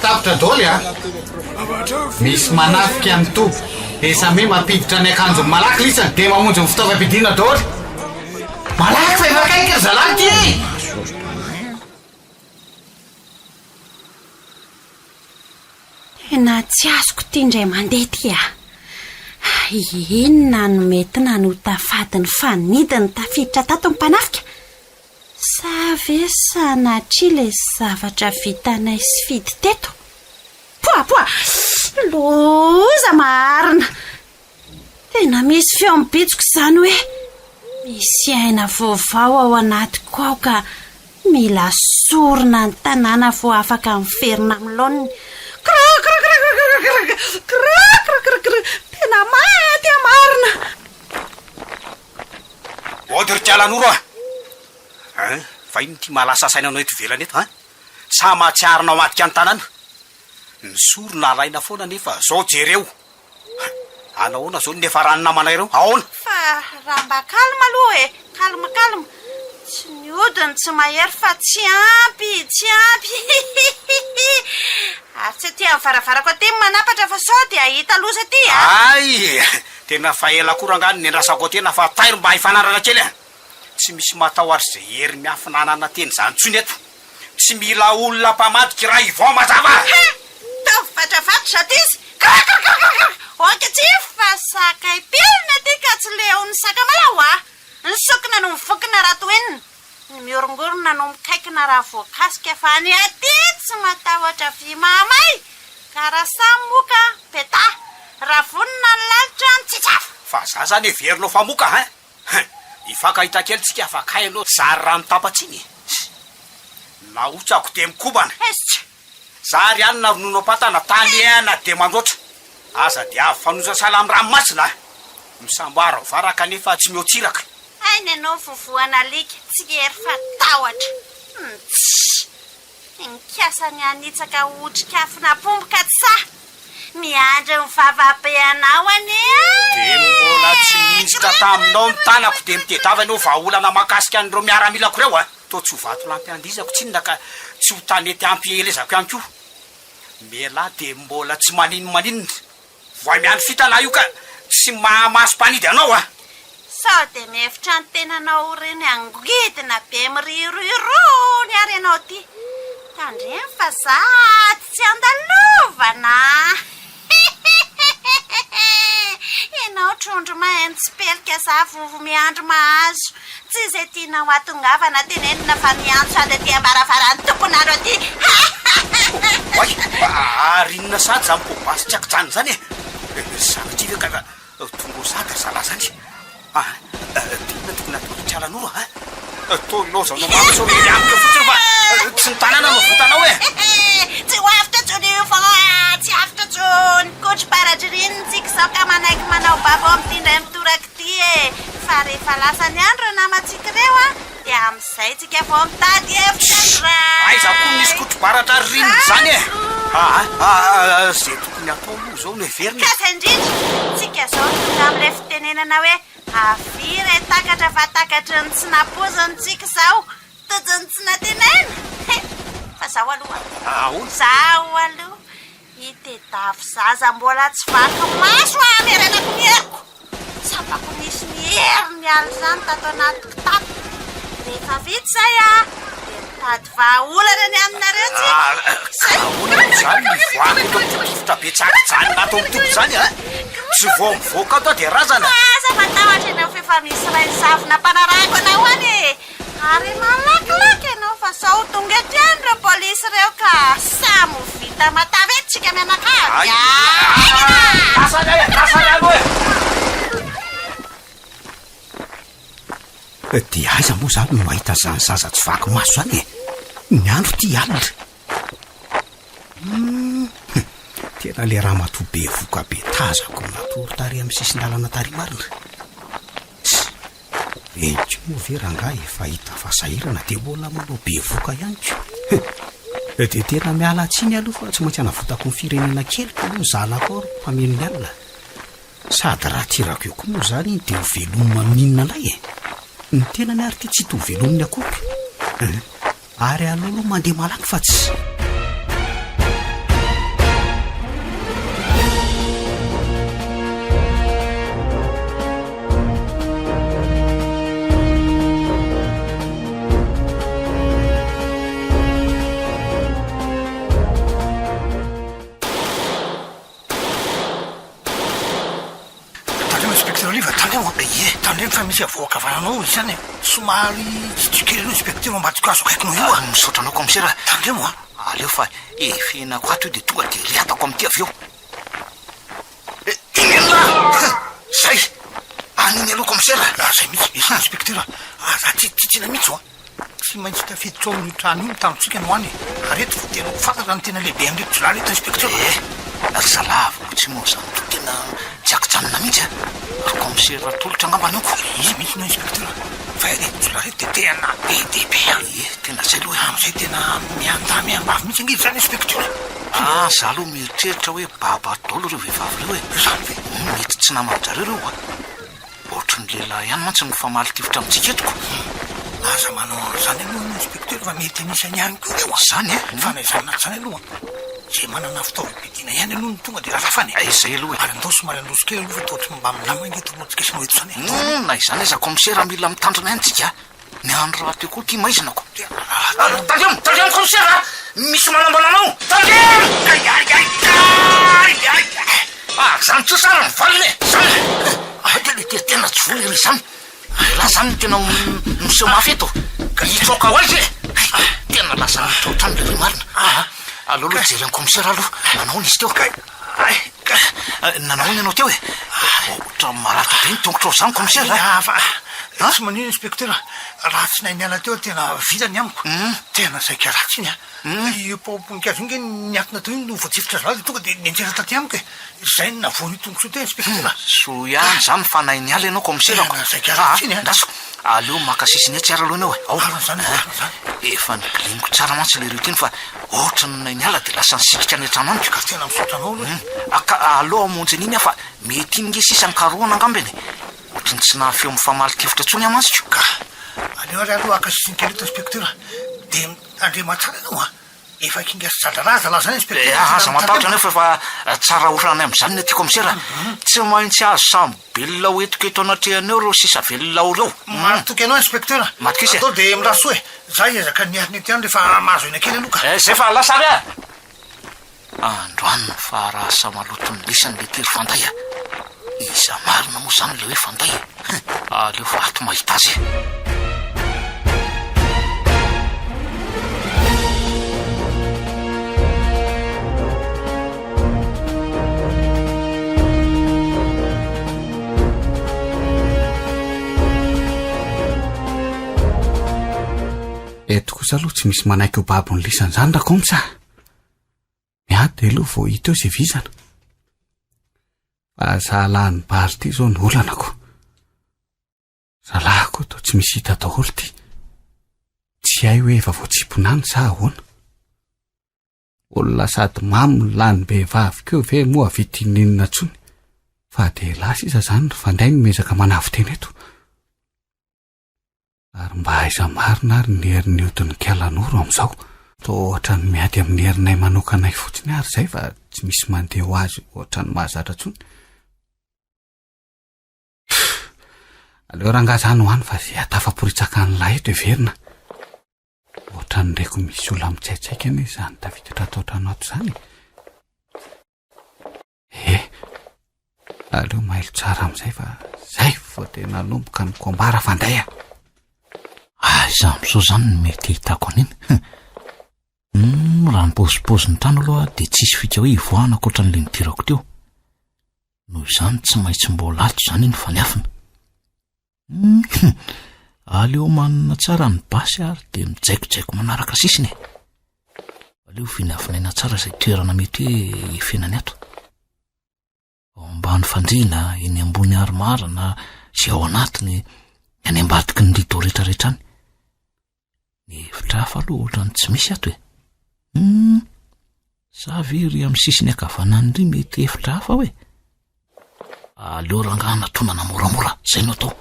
Tapitra daholo a! Misy manafika amin'ny tobo dia samy mampiditra ny akanjo malaky lisany dia mamonjy ny fitaovam-pidiana daholo. Malaky fa efa kaiky ry zalahy ty! Tena tsy azoko ty indray mandeha ty a. Inona no mety na no tafadiny fanidiny tafiditra tato ny mpanafika? Sa ve sanatria le zavatra vitanay sy fidy teto? Poa! Loza marina! Tena misy feo mibitsoko izany hoe misy aina vaovao ao anatiko ao ka mila sorona ny tanàna vao afaka miverina amin'ny laoniny. Tena maty a marina! Ody ry Tialanoro fa ino ty malasa sainanao eto ivelany eto sa mahatsiarinao matika ny tanàna. Ny sorona alaina foana nefa zao jereo. Anahoana zao nefa rano namanay reo ahoana? Fa raha mba kalma aloha kalma. Tsy niodiny tsy mahery fa tsy ampy. Ary tsy ty amin'ny varavarako aty manapatra fa sao dia hita loza ty Ay, tena fa ela korangany ny andrasako tena fa tairo mba hifanarana kely Tsy misy matahoary zay hery miafinanana teny zany tsony eto. Tsy mila olona mpamadika raha ivao mazava. Tavatravatra ty izy. Oka tsy fa sakay pilina ty ka tsy leon'ny sakamalao Ny sokina no mivokina raha toenina. Ny miorongorona no mikaikina raha voakasika fa ny aty tsy matahoatra vy mamay. Ka raha samy moka peta. Raha vonina ny lalitra ny tsitsafo. Fa za zany everinao fa moka Ifakahita kely tsika fa kainao zary raha mitapatsiny. Naotsako de mikobana. Zary ihany na ronono patana tany ena de mandroatra. Aza de avy fanoza salamy ranomasina. Misamboara varaka nefa tsy miotsiraka. Aina ianao vovoana alika tsy hery fa tahotra. Inkasany anitsaka otrikafina pomboka tsa. Miandry ny vavabe anao anie. De mbola tsy minjitra taminao ny tanako de mitedava anao vaolana makasika an'ireo miaramilako reo Tô tsy ho vato lampy andizako tsinona ka tsy ho tanety ampy elezako ihany koa. Mela de mbola tsy maninona. Voay miandry fitana io ka tsy mahamaso mpanidy anao Sao de mihevitra ny tenanao reny angidina be miriroirony ary ianao ty. Tandreny fa za tsy andalovana. Ianao trondro maheno tsy pelika za vovo miandro mahazo. Tsy izay tianao atongavana tenenina fa miantso ady aty ambaravarany tomponaro aty. Oay, arinona sady za mipobasy tsy akijany zany Sanatria ve ka tongo sady zala zany. Tena tokony atao Tialanoro Tolozao no mamso miamika fotsiny fa tsy ny tanàna no votanao Tsy ho afitra tsony io fa tsy afitra tsony. Kotro-paradririnitsika zao ka manaiky manao babo am'tindray mitoraka ty Fa rehefa lasa ny andro namatsika reo dia amin'izay tsika vao mitady hevitra Aiza koa misy kotro-baratra ririnina zany Zay tokony atao moa zao no heverina. Ka zay indrindra tsika zao tonga amin'ilay fitenenana hoe aviry takatra fa takatry ny tsy napozantsika zao tojony tsy natenena. Fa zaho aloha zaho aloha hitedavo zaza mbola tsy vaky maso amerenako ny heriko. Sapako nisy ny hery ny aly zany tato anatiko tato. Rehefa vita zay de mitady vahaolana ny aminareo zany mivoako to mitotofotra betsaka zany nato mitopo zany tsy vao mivoaka ato de razana. Aza matahotra ianao fefa misy ray zavona mpanarako anao any da matavetsika mianakavy dia aiza moa zany no mahita zany zaza tsy vaky maso zany e. Ny andro ty alina tena le raha matobe voka be tazako natory tary amin'ny sisin-dalana tary marina. Enko moa ve rangahy efa hita fasahirana dia mbola manao be voka ihany ko dia tena miala tsiny aloha fa tsy maintsy hanavotako ny firenena keliko moa zanako aro mpaminony alina. Sady raha tirako eo koa moa zany dia ho velomina mihinana lay e. Ny tena ny ary ty tsy to velominy akory ary alolo mandeha malaky fa tsy fa misy avoakavananao izany somary tsy tsikely aloha inspecteur ambadika azo akaikinao io a misotranao commissaire tandremo a aleo fa efenako ato io dia tonga dia riatako amin'ity avy eo inela zay aniny aloha commissaire zay mihitsy misy inspecteur za titsina mihitsy o tsy maintsy tafiditra ao amin'io trano io tamitsika no any areto vo tena fantatra ny tena lehibe am'reto tsy lareto inspecteur zalavako tsy moa zany to tena tsy akitsanina mihitsy a commissaire tolotra angambany oko izy mihitsy no inspecteur fa reto tsy lareto dia tena be dia be tena zay loha am'izay tena miandamy ambavy mihitsy angidy zany inspecteur za aloha mieritreritra hoe baba dolo reo vehivavy reo e zany ve mety tsy namanjareo reo a ohatry ny lehilahy ihany mantsy no famaly tivitra amintsika etoko aza manao zany aloha no inspecteur fa mety anisany ihany ko reo zany fa naizanaty zany aloha zay manana fitaovam-pidiana ihany aloha no tonga dia rarafany zay aloha ary andao somary androso kely aloha fa tohatry mba milama ingeto motsika sinao eto zany na izany aza commissaire mila mitandrina ihany tsika ny andro raha teo koa ty maizanako tandremo commissaire misy manambananao tandremo zany tso sara mivalina e zany de le tena tsy voly ry zany la zany tena miseho mafy eto hitsoka ho azy e tena lasa mitrotrany le ry marina aloaloha jereny commissaire aloha nanao izy teo nanao ny anao teo e otra maratra be ny tongotrao zany commissaire tsy manino inspecteur raha tsy nay miala teo tena vitany amiko tena zay karatsy iny a io paoponinkazo inge niatona teo iny no voatsifitra zalazy dia tonga dia nianjera taty amiko e zay no navoany tongoso teo inspecteur so ihany zany fa nay ny ala ianao commissaire ako zay karatsy iny ndaso aleo makasisiny e tsara aloha anao e zany efa nigiliniko tsara mantsy le reo tiny fa ohatra ny nay ny ala dia lasa nisikitra ny atrano aniko ka tena misotranao aloha aloha amonjy an'iny a fa mety inge sisany karoana angambany ohatry ny tsy nahafeo mifamaly tivitra tsony amansiko ka aleo ary aloha akasisiny kely eto inspecteur dia andrematsara anao a efa kingasy zadaraza la zany inspecteur aza matahotra nefa efa tsara orany am'izany ny aty commissaire tsy maintsy azo samy belona hoetiko eto anatrehany eo reo sisa velona ao reo matoky anao inspecteur matokisy atao dia miraso e zay ezaka niariny ety any rehefa mahazo ena kely aloha ka zay fa lasary a androany fa raha sa malotony lisany le tery fanday a iza marina moa zany le hoe fanday aleo fa ato mahita azy eto kosa aloha tsy misy manaiky ho babony lisany zany raha komsa miady aloha vao hita eo zay vizana fa zahalany bary ty zao ny olanako zalahako to tsy misy hita daholo ty tsy hay hoe efa voatsipona any sa ahoana olona sady mamy lany behivavy keo ve moa avitininina tsony fa de lasa iza zany fanday nomezaka manavy teny eto ary mba aiza marina ary ny herin'ny odiny kialanoro am'izao to ohatra ny miady amin'ny herinay manokanay fotsiny ary zay fa tsy misy mandeha ho azy ohatra ny mahazatra tsony aleo ranga zany ho any fa zay atafaporitsaka an'lay eto everina ohatra ny reko misy olo mitsaitsaika any zany tafiditra ataotrano ato zany aleo mailo tsara am'izay fa zay vao tena lomboka ny kombara fandaya aiza am'izao zany no mety hitako an'iny raha nypozipozy ny trano aloha dia tsisy fika hoe ivoahana akoatra n'le nidirako teo. Noho izany tsy maintsy mbola ato izany ny faniafina. Aleo manana tsara ny basy ary dia mijaikojaiko manaraka sisiny. Aleo vinafinaina tsara izay toerana mety hoe ifenany ato. Ao ambany fandriana, eny ambony aromara na izay ao anatiny, any ambadiky ny rito rehetrarehetra any. Ny hevitra hafa aloha ohatrany tsy misy ato e. Sa very amin'ny sisiny ankavanany ry mety hevitra hafa hoe. Aleo rangahana tonana moramora, zay no atao.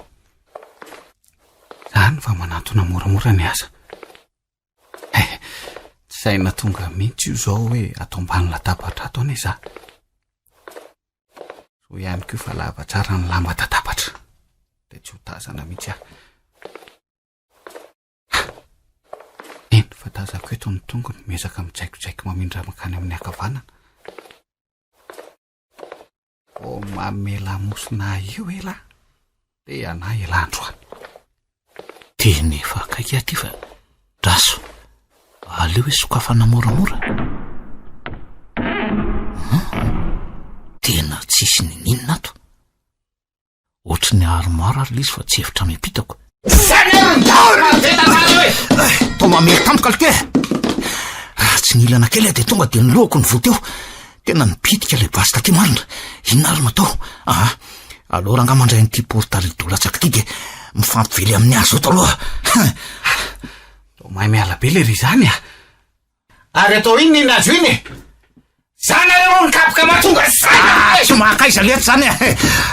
Zany fa manatona moramora ny asa. Tsy saina tonga mihitsy io zao hoe atao ambany latabatra ato ane za. So ihany koa fa lava tsara ny lamba latabatra. De tsy ho tazana mihitsy aho. Eny fa tazako eto ny tongony miezaka mijaikojaiko mamindra makany amin'ny akavanana. Mamela mosina io ela. De ana ela androany. Teny efa akaiky aty fa raso. Aleo hoe sokafana moramora. Tena tsisy ninina ato. Ohatry ny aromara ary izy fa tsy hevitra mipitako. Tao mamely tampoka le raha tsy nilana kely dia tonga dia niloko ny voteo. Tena nipitika le basy taty marina. Inona ary matao? Aleo ranga mandray n'ity portalidolatsaky ty dia mifampively amin'ny azo eto aloha. Mahay miala be le ry zany a. Ary atao iny ny azo iny. Zany areo ny kapoka mahatonga zany. Tsy mahakaiza leto zany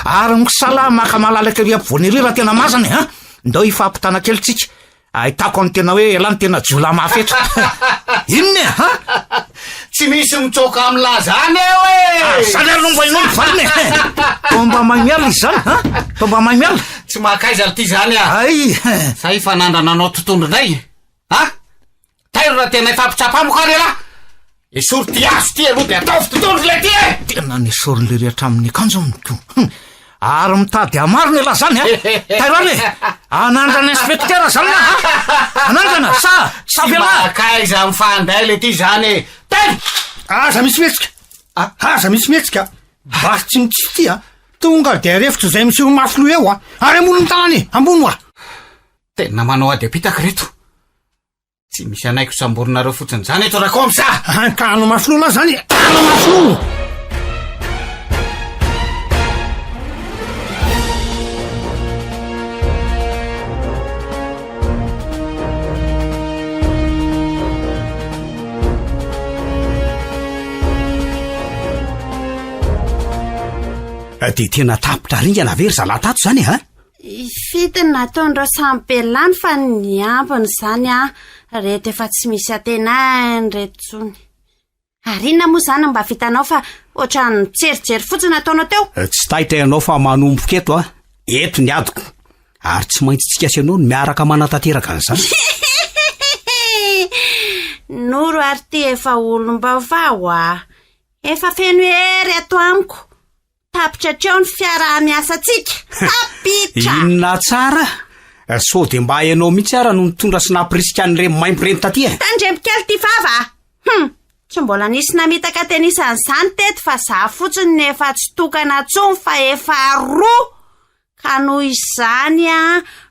ary mikisala maka malalaka ry ampovoany raha tena mazany ndao ifampitana kely tsika. Ahitako ny tena hoe elany tena jola mafeto. Inona tsy misy mitsoka amla zany eo e. Zany ary nomboinao ny valiny. Tomba maimiala izy zany tomba maimiala. Tsy mahakaiza ty zany a. Ay sa ifanandrananao tontolo indray. Tairo raha tena ifampitsapamoko ary ala. Esory ty azo ty aloha de ataovy tontolo le ty e. Tena ny esory le rehetra amin'ny akanjo aminy. Ary mitady amaro ny ala zany Tairo ary anandrana inspektera zany anandrana sa vela. Mahakaiza mifandray le ty zany. Tairo! Aza misy mihetsika. Aza misy mihetsika. Basy tsy mitsy ty tonga de arefitra zay miseho mafilo eo ary ambony ny tanany ambony Tena manao ady apitaka reto. Tsy misy anaiko samborinareo fotsiny zany eto raha komsa. Kano mafilo la zany. Kano mafilo. Dia tena tapitra ringana very zalatato zany Fitiny nataon'ireo samy belany fa ny ambiny zany reto efa tsy misy atenany reto tsony. Ary inona moa zany mba vitanao fa ohatrany mijerijery fotsiny nataonao teo? Tsy taitra ianao fa manomboka eto eto ny adiko ary tsy maintsy tsika sy ianao no miaraka manatanteraka an'izany. Noro ary ty efa olom-baovao efa feno hery ato amiko. Tapitra treo ny fiara-miasa tsika. Tapitra. Inona tsara? So de mba hainao mihitsy ara no mitondra sy nampirisika an'ireny maimpirenty taty Tandrempo-kely ty vava. Tsy mbola nisy namitaka tenisan'izany teto fa za fotsiny ny efa tsy tokana tsony fa efa roa. Ka noho izany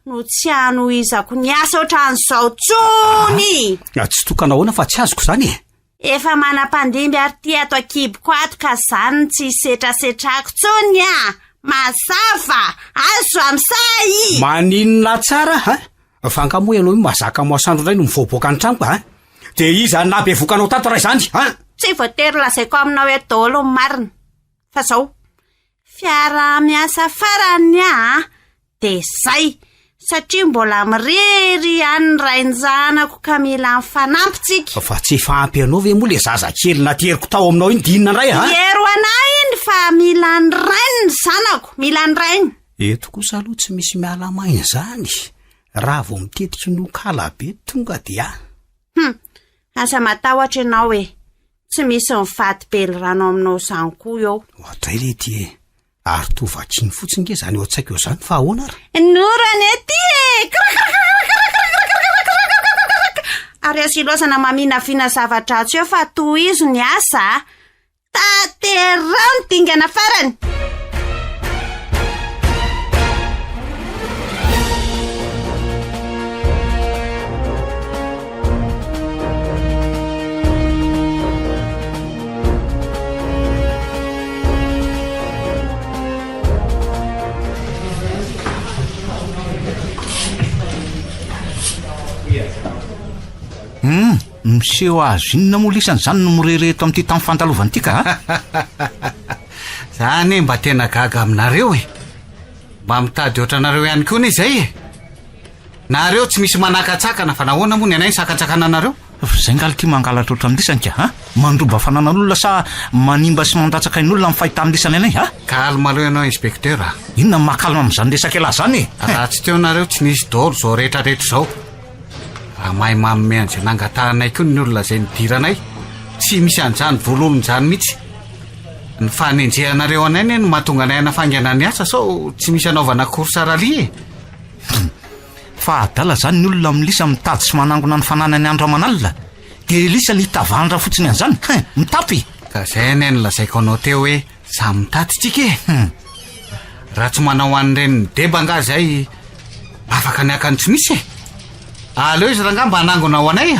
no tsy hanohizako ny asa ohatran'izao tsony. Tsy tokana ahoana fa tsy azoko zany Efa manapandimby ary ty ato akiboko ato ka zany tsy setrasetrako tsony Mazava, azo amsay. Maninona tsara fa ankamoa ianao io mazaka moasandro indray no mivoaboaka ny tranoko de iza nabe vokanao tato raha izany Tsy voatery lazaiko aminao hoe daholo ny marina. Fa zao fiara-miasa farany de zay satria mbola mirery any rain-janako ka mila mifanampy tsika. Fa tsy fampy anao ve moa le zaza kely nateriko tao aminao iny dinina indray Ero anahy iny fa mila ny rainy zanako, mila ny rainy. Eto kosa aloha tsy misy miala maina zany. Raha vao mitetika no kala be tonga dia Asa matahotra ianao tsy misy mivady bely rano aminao zany koa eo. Ohatray le ty ary tovakiny fotsiny ke zany eo an-tsaiko eo zany fa ahoana Noro ane ty ary asilosana maminafina zavatra tsy eo fa tohizo ny asa taterao ny dingana farany. Miseho azo inona moa lisany zany no mirereto amin'ity tamin'ny fantalovana ity ka zany mba tena gaga aminareo mba mitady ohatranareo ihany koa ny izay nareo tsy misy manakatsakana fa nahoana moa ny anay ny sakatsakana anareo zay ngalyty mangalatra oatra amin'lisanika mandroba fananan'olona sa manimba sy mandatsaka in'olona amin'ny fahita amin'lisany anay kalma aloha ianao inspekteur inona makalma amin'izany resaka ela zany raha tsy teo nareo tsy nisy daholo zao rehetrarehetra zao raha mahay mamome an'izay nangatahanay koa ny olona zay nidiranay tsy misy an'izany vololon'izany mihitsy ny fanenjehanareo anay no mahatonga anay anafangana ny asa sao tsy misy anaovana korsaralia fa adala zany ny olona milisa mitady sy manangona ny fananany andro amanalina dia lisa nitavandra fotsiny an'izany mitapy ka zay nay nolazaiko anao teo hoe samy mitady tsika raha tsy manao an'ireny deba nga zay afaka niakany tsy misy aleo izy raha nga mba hanangona ao anay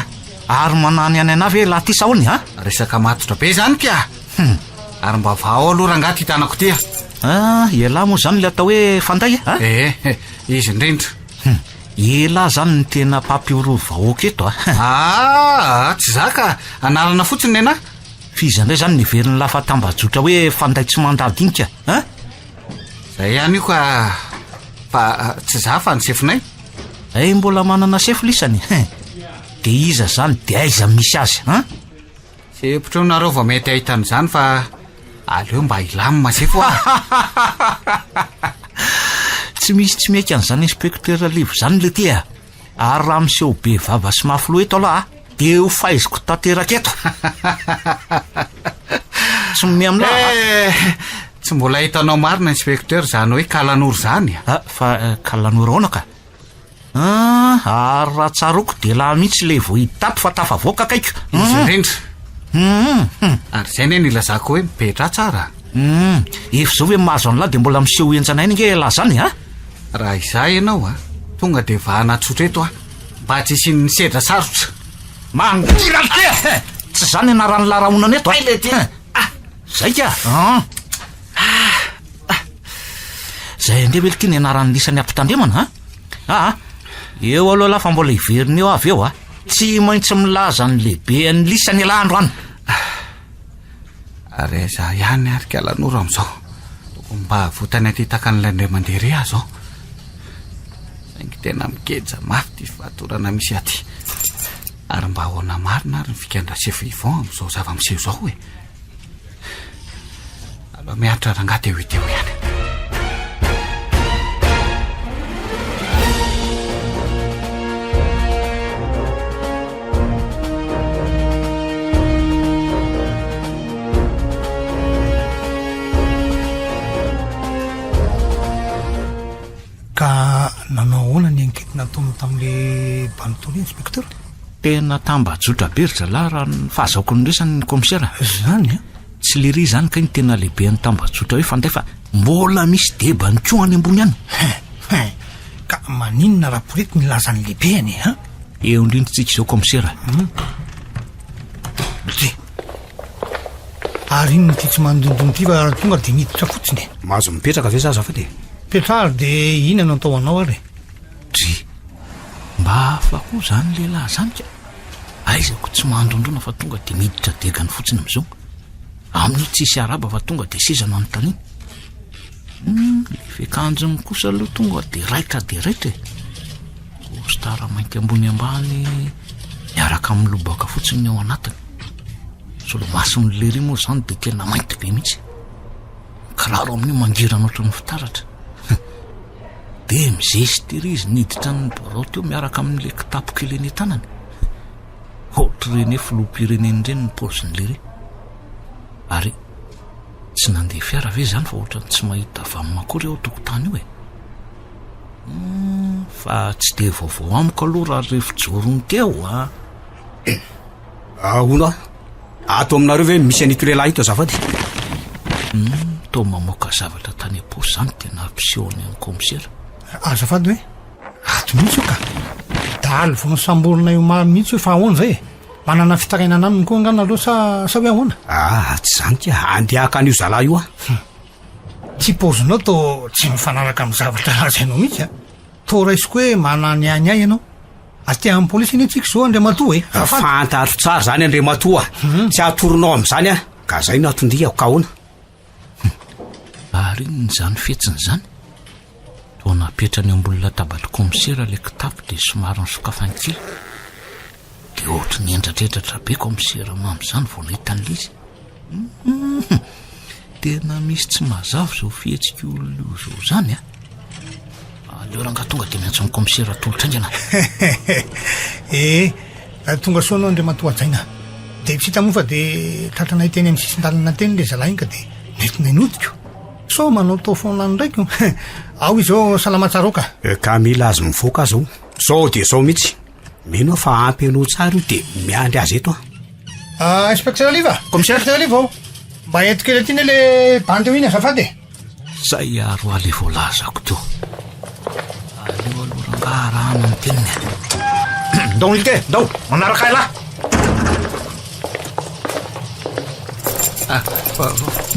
ary manany any anavy laha ty saony resaka matotra be zany ka ary mba vao aloha raha nga ty hitanako ty elahy moa zany le atao hoe fanday izy indrindra elahy zany ny tena papioro vahoaka eto tsy zaka anarana fotsiny nena fiza indray zany niveriny lafa tambajotra hoe fanday tsy mandady iny ka zay ihany io ka fa tsy za fa nysefinay mbola manana sefo lisany dia iza zany dia aiza misy azy sepotro nareo vao mety ahitan'izany fa aleo mba ilamina sefo tsy misy tsy meka an'izany inspekteur livo zany le ty ary raha miseho be vava sy mafilo eto aloha dia ho faiziko tanteraka eto tsy mime amina tsy mbola hitanao marina inspekteur zany hoe kalanoro zany fa kalanoro aona ka ary raha tsaroko dia laha mihitsy le vo hitapy fa tafavoaka akaiko izy indrindra ary zay ne nilazako hoe mipetra tsara efa zao hoe mahazo an'lahy dia mbola miseho enjanay nge lahy zany raha izay ianao tonga dia vahanatsotra eto mba tsy sy ny sedra sarotra mandirate tsy zany anarany laharaonana eto zay ka zay andre velity ny anaran'ny lisany ampitandremana eo aloha lafa mbola hiveriny eo avy eo tsy maintsy milaza ny lehibe ny lisany alahandro any ary za ihany ary kalanoro am'izao mba votany atytaka n'ilay ndray mandery azo saingy tena mikeja mafy ty fahatorana misy aty ary mba ahoana marina ary nifikandrasefo ivon am'izao zava-miseho zao aloha miaritra ranga teo iteo ihany ka nanao ahoana ny anketina taony tamin'le banotony inspekteur tena tambajotra be ry zalahy raha ny fahazaoko ny resany ny komisiara zany tsy lery zany ka iny tena lehibe ny tambajotra hoe fanday fa mbola misy deba ny koa any ambony any ka maninona raporety ny lazany lehibe any eo indrindritsika izao komisiara ary iny ty tsy mandondony ty fa tonga dia miditra fotsiny mahazo mipetraka ve zaza fa dia petrary dia ina no atao anao ary mba afa koa zany lehilahy zany ka aizako tsy mahandrondrona fa tonga dia miditra degany fotsiny am'izao amin'io tsisy araba fa tonga dia sezana anontany le fekanjony kosa aloha tonga dia raitra kostara mainty ambony ambany miaraka amin'ny lobaka fotsiny ao anatiny solomasony lery moa zany dia tena mainty be mihitsy kiraro amin'io mangirana ohatry ny fitaratra dia mizesy tery izy niditra ny borao teo miaraka amin'le kitapo kely eny tanany ohatra reny filoham-pireneny ireny ny paoziny lery ary tsy nandeha fiara ve zany fa ohatrany tsy mahita vamimakory eo tokotany io fa tsy dia vaovao amiko aloha raha revijorony teo Ahoana ato aminareo ve misy an'ito lehilahy ito azafady? To mamoaka zavatra tany am-posy zany tena ampisehoany amin'ny komisera. Azafady hoe ato mihitsy io ka daly vo nysamborona io maro mihitsy io fa ahoana zay manana fitarainana aminy koa angana aloha sa hoe ahoana? Tsy zany tia andehaka an'io zalahy io tsy pozinao to tsy mifanaraka amin'ny zavatra lazainao mihitsy to raisiko hoe manany any ay ianao aty amin'ny polisy iny tsika zao Andriamatoa fantaro tsara zany Andriamatoa tsy atoronao amin'izany ka zay no atondriako ka ahoana? Ary inony zany fetsiny zany to napetrany ambony latabatra komisera le kitapo dia somary nisokafany kely dia ohatra ny endratr'endratra be komisera mamy zany vao nahita an'lizy. Tena misy tsy mazava zao fihetsika olo zao zany leo ranga tonga dia miantso amin'ny komisera tolotra ingana. Tonga soanao Andriamatoa jaina dia tsy hita moa fa dia tratranay teny amin'ny sisin-dalana teny le zalahy iny ka dia mety nainodiko so manao tao foana ndraiky ao izao salama tsara ka ka mila azy mivoaka zao zao dia zao mihitsy mino fa ampy anao tsara io dia miandry azy eto inspecteur Liva commissaire Liva mba etikely aty le bandy eo iny azafady zay aro ale voalazako teo aleo aloha rangarahana ny teniny ndao lite ndao manaraka lahy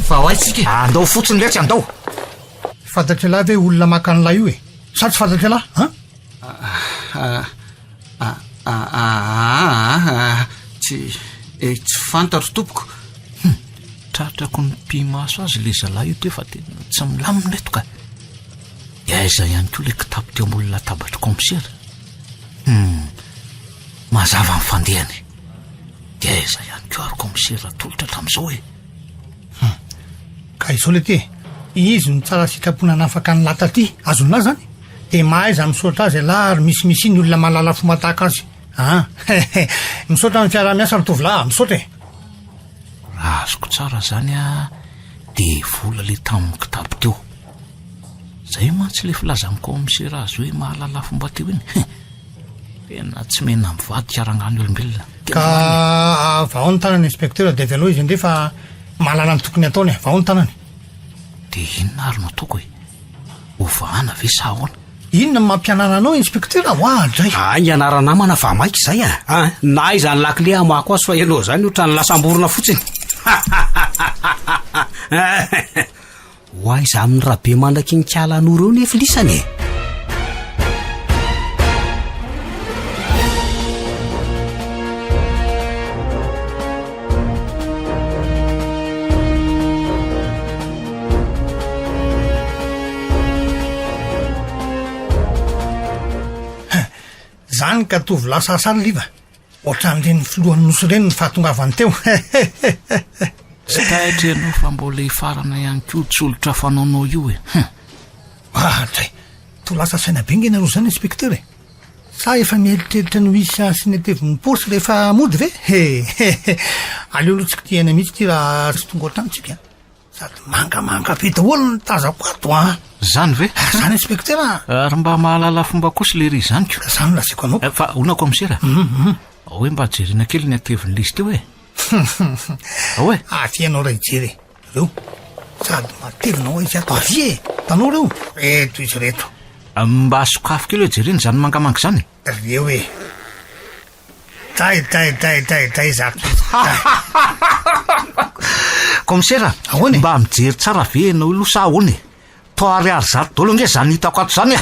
fa hoaitsika andao fotsiny letsy andao fantatry lahy ve olona maka an'lahy io sa tsy fantatry lahy tsy fantatro tompoko. Tratrako ny mpimaso azy le zalahy io teo fa tena tsy milamina eto ka dia aiza ihany koa le kitapo teo ambony latabatra komisera. Mazava ny fandehany dia aiza ihany koa ary komisera tolotra hatramin'izao ka izao le ty izy ny tsara sitrapona nafaka ny lata ty azon'azy zany dia mahaiza misaotra azy lahy ary misy ny olona mahalala fomatahaka azy misaotra ny fiara-miasa mitovolahy misaotra raha azoko tsara zany dia vola le tamin'ny kitapo teo zay mantsy le filaza amin'ny komisera azy hoe mahalala fomba teo iny tena tsy mena mivadika arangany olombelona ka vao ny tanany inspecteur dia avy aloha izy ndefa mahalala ny tokony ataony vao ny tanany dia inona ary no ataoko ovahana ve sa ahoana inona mampianana anao inspecteur hoadray ianaranamana fa maika zay na iza ny lakile amako azy fa ianao zany oatra ny lasamborona fotsiny ho aiza amin'ny rahabe mandraky ny kialan'oro eo ny efilisany zany ka tovy lasasany liva ohatran'ireny filohan'ny nosy ireny ny fahatongavany teo sy taitrenao fa mbola hifarana ihany koa tsolotra fanaonao io dray to lasa saina be ngena ro zany inspecteur sa efa mieritreritra no isy sy neteviny porsy rehefa mody ve aleo aloha tsika tiana mihitsy ty raha sy tonga ohatrantsika sady mangamanga be daholo ny tazako ato zany ve zany inspecteur ary mba mahalala fomba kosa le ry zany ko zany lasiko anao fa ona komisera hoe mba jerena kely ny ateviny lisy teo afianao ray jery reo sady matevinao izy ato avie tanao reo reto izy reto mba sokafo kely hoe jerena zany mangamanga zany reo day zato komisera ahoany mba mijery tsara ve nao ilo sa ahoany toary ary zato dolo nge zany hitako ato zany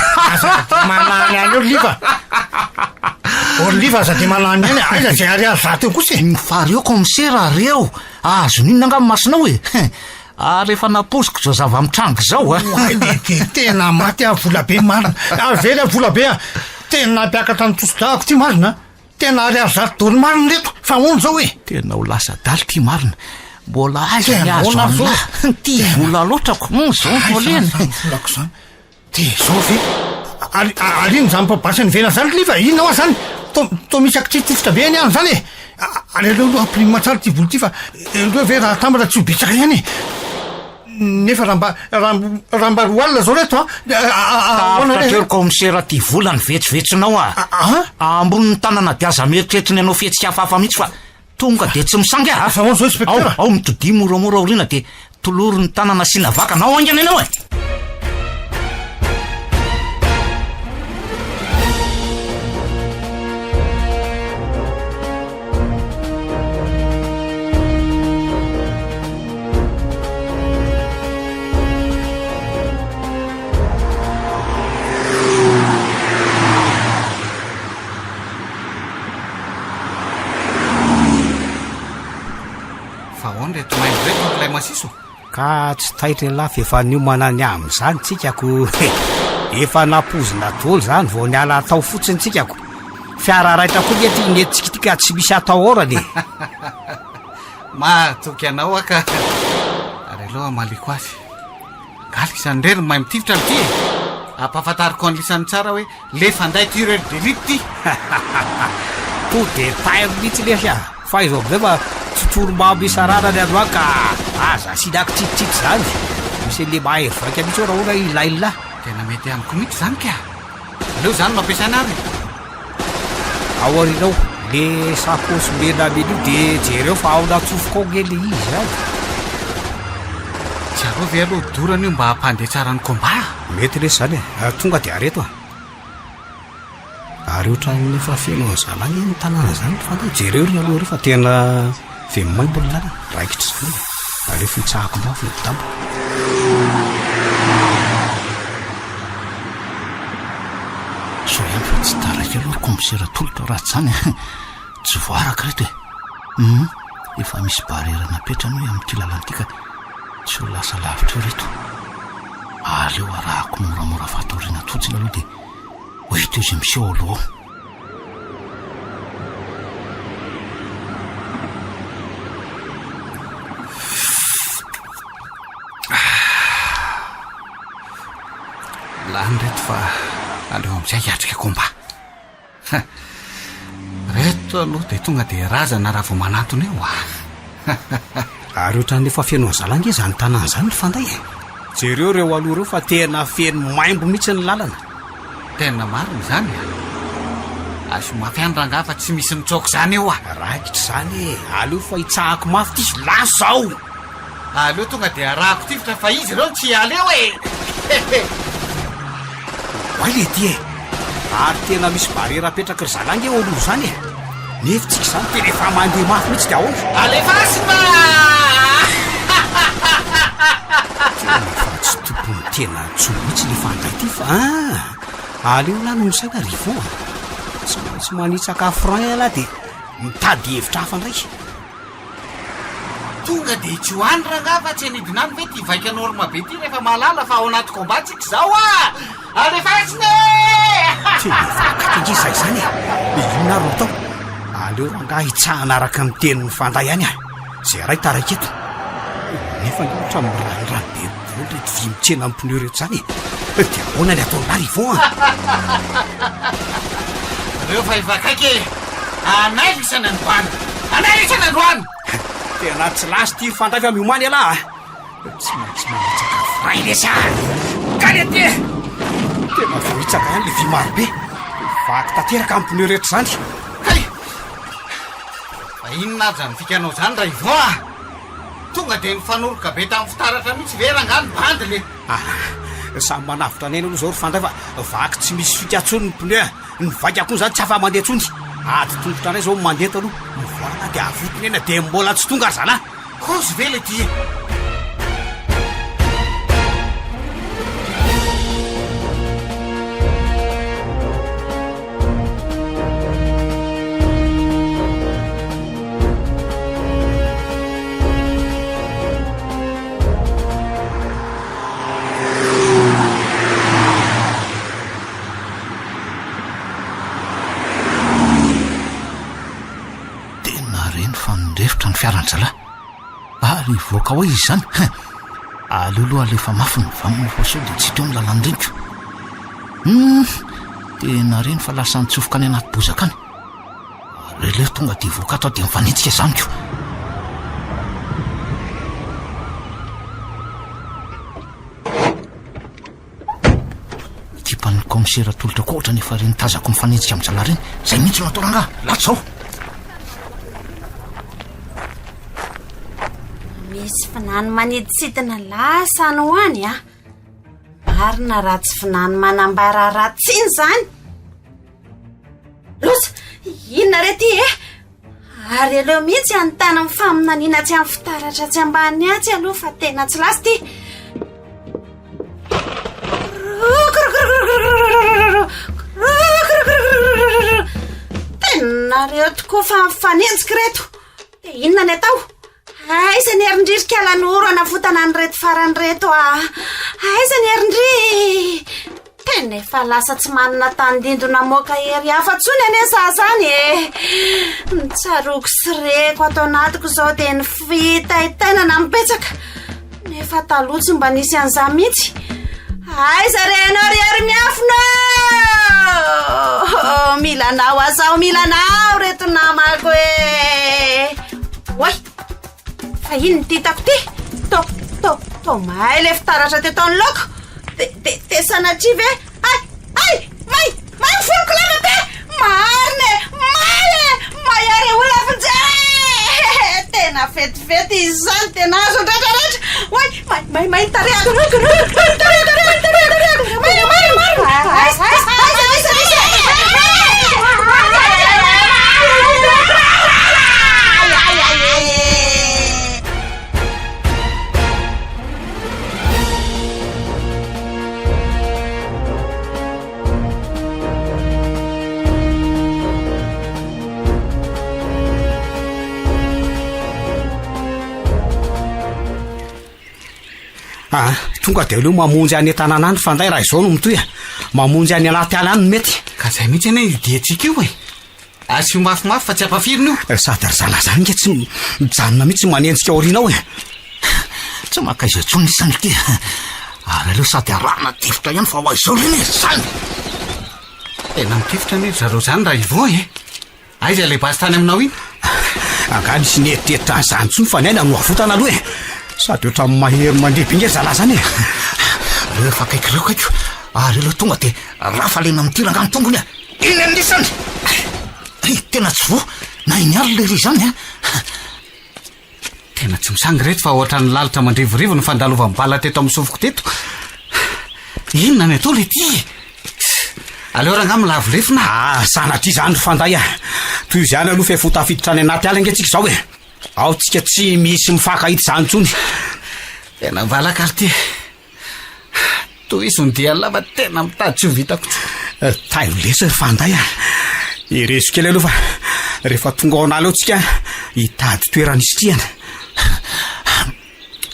malany any eo liva orliva sady malany any aiza zay ary ary zato eo kosa mifary eo komisera reo azon'inona anga masinao ary efa naposiko zao zava mitrango zao tena maty volabe marina avery volabe tena nampiakatra ny tosodahako ty marina tena ary ary zato dolo marina reto fa ono zao tena ho lasa daly ty marina mbola aza ny azo amina ty vola loatrako zao moleny volako zany dia zao ve aliny zany mpabasy ny vena zany liva inona ao zany to misy akitsitsifotra be any any zany ary aleo aloha ampirimy matsara ty volo ty fa aloha ve raha tambatra tsy ho betsaka ihany nefa raha mba roalina zao reto tafitratreriko misera ty volany vetsovetsinao amboniny tanana de aza mieritreritra ny anao fihetsika hafahafa mihitsy fa tonga de tsy misangy fa ao zao inspecteur ao mitodi moramora aoriana de toloro ny tanana sy navaka nao angana ianao ka tsy taitra lafy efa niomanany am'izany tsikako efa napozina tolo zany vao niala atao fotsiny tsikako fiara raitra koa mety netsikitiky tsy misy atao orany mahatoky anao aka ary aloha maliko azy galy isany rery mahay mitivitra n'ity ampahafantariko an'lisany tsara hoe le fanday ty rely delity ty to de tairo mihitsy lesy fa izo am'zay fa tsotsoromambo isararany androa ka aza sinako tsitsitsitsy zany misy le mahery vaika mihitsy ora ona ilaila tena mety amiko mihitsy zany ka aleo zany mampiasana ary aoarinao le sakosy mena meny io de jereo fa ao natsofoko ao ngely izy zany tsy aro ve aloha dorana io mba hampandeha tsara ny komba mety lesy zany tonga de areto ary ohatran'efa feno zalany ny tanàna zany fanta jereo ry aloha reo fa tena vemimaibo ny lana raikitra zany areo fitsahako mafo ny tambo so ihany fa tsy taraiky aloha komisera tolotra ratsy zany tsy voaraka reto efa misy barerana petrany hoe amin'ity lalanyity ka tsy ho lasa lavitra eo reto aleo arahako moramora fatoriana totsiny aloha de oito izy miseho aloha lany reto fa aleo am'izay hiatrika komba reto aloha de tonga de razana raha vo manatona eo ary ohatran'lefa feno zalange zany tanàna zany fanday jereo reo aloha reo fa tena feno maimbo mihitsy ny lalana tena mariny zany azo mafiandrangah fa tsy misy mitsoko zany eo raikitra zany aleo fa hitsahako mafy ty izy laso zao aleo tonga de arahako tivitra fa izy reo tsy aleo oay le ty ary tena misy barera apetraka ry zalangy eo aloha zany nefitsika zany tena efa mandeha mafy mihitsy de ahoana alefasina fa tsy tompony tena tso mihitsy le fanday ty fa aleo lano misaina rivoa tsy manitsaka franc ala de mitady hevitra hafa ndraiky tonga de tsy hoany rangah fa tsy anidinany ve ty vaika norma be ty rehefa malala fa ao anaty kombatsika zao alefasiny tena vakatra izay zany inona ro tao aleo rangah hitsahana araka ny tenin'ny fanday any zay ray taraiky eto nefa oatra miranirano be bolo rety vy mitsena amin'ny pneu reto zany de ahoana ny ataon'la rivo reo fa ivakaiky anay lisana androany anay lisana androany tena tsy lasy ty fanday fa miomany alaha tsy maintsy manitsaka fray lesa kany aty tena fanitsaka ihany le vy marobe vaky tateraka amin'ny pneu reto zany hay fa inona ary zany fikanao zany raha ivo tonga de nifanoroka be tamin'ny fitaratra mihitsy verangany bandy le samy manavitra anena aloha zao ry fanday fa vaky tsy misy fikatsony ny pneu ny vaky akony zany tsy afa mandeha tsony ady tongotra anay zao mandeha to aloha mivoarana de avotony ena de mbola tsy tonga ary zala kozy ve le ty fiaranjala ary voaka hoe izy zany aleoloha alefa mafiny vamofaso de tsy teo ny lalandreniko tena reny fa lasa nitsofoka any anaty bozaka any releo tonga de voaka atao de mifanetsika zaniko miseratolotra ko ohatra nefa reny tazako mifanenjika amin'ny zala reny zay mihitsy no atao rangahy latsaao misy finany maniditsidina lasany ho any a marina raha tsy finany manambara ratsiny zany losa inona rety ary aleo mihitsy anytana amin'ny faminaniana tsy amin'ny fitaratra tsy ambany atsy aloha fa tena tsy lasy ty tena reo tokoa fa mifanenjika reto de inona ny atao aiza ny erindririka alanoro anavotana ny reto farany reto aiza ny erindry tena efa lasa tsy manana tandindona moka hery hafa tsony ane za zany nitsaroko sy reko atao anatiko zao de ny fitaitainana mipetsaka nefa talotsy mba nisy an'za mihitsy aiza renao ry ary miafina milanao azao milanao reto namako oay fa ino ny titako ty to may le fitaratra teto ny loko de sanatrive ay may mifolkolana te marine mayare ola finje tena fetifety izy zany tena azo ndratraretra oay may tariako tonga de aleo mamonjy any tanàna any fanday raha izao no mitoy mamonjy any anaty ala any no mety ka zay mihitsy ane idiatsika io asy mafimafy fa tsy ampafirina io sady ry zala zany nge tsy mijanona mihitsy manenjika aorinao tsy makaiza tsony isany ty ary aleo sady arahana tifitra ihany fa ho aizao reny zany tena mitifitra ane zareo zany raha ivo aiza le basy tany aminao iny angany isy nieritieritra any zany tsony fa ny aina no avotana aloha sady oatra mahery mandehby inge zala zany reo efa kaikireo kaiko ary aleo tonga de rafalena mitirangany tongony iny anisany tena tsy vo na iny ary le ry zany tena tsy misangy reto fa ohatra ny lalitra mandrivorivo ny fandalova mibala teto amin'ny sofoko teto inona ny atao le ty aleo ranga milavolefina sanatry zany fanday toy zany aloha fa fotafiditra any anaty ala nge tsika zao ao tsika tsy misy mifakahity zany tsony tena mbalakary ty toy izy ndia lava tena mitady tsy ho vitako taio lesa ry fanday ireso kely aloha fa rehefa tonga ao anala eo tsika hitady toeranisy triana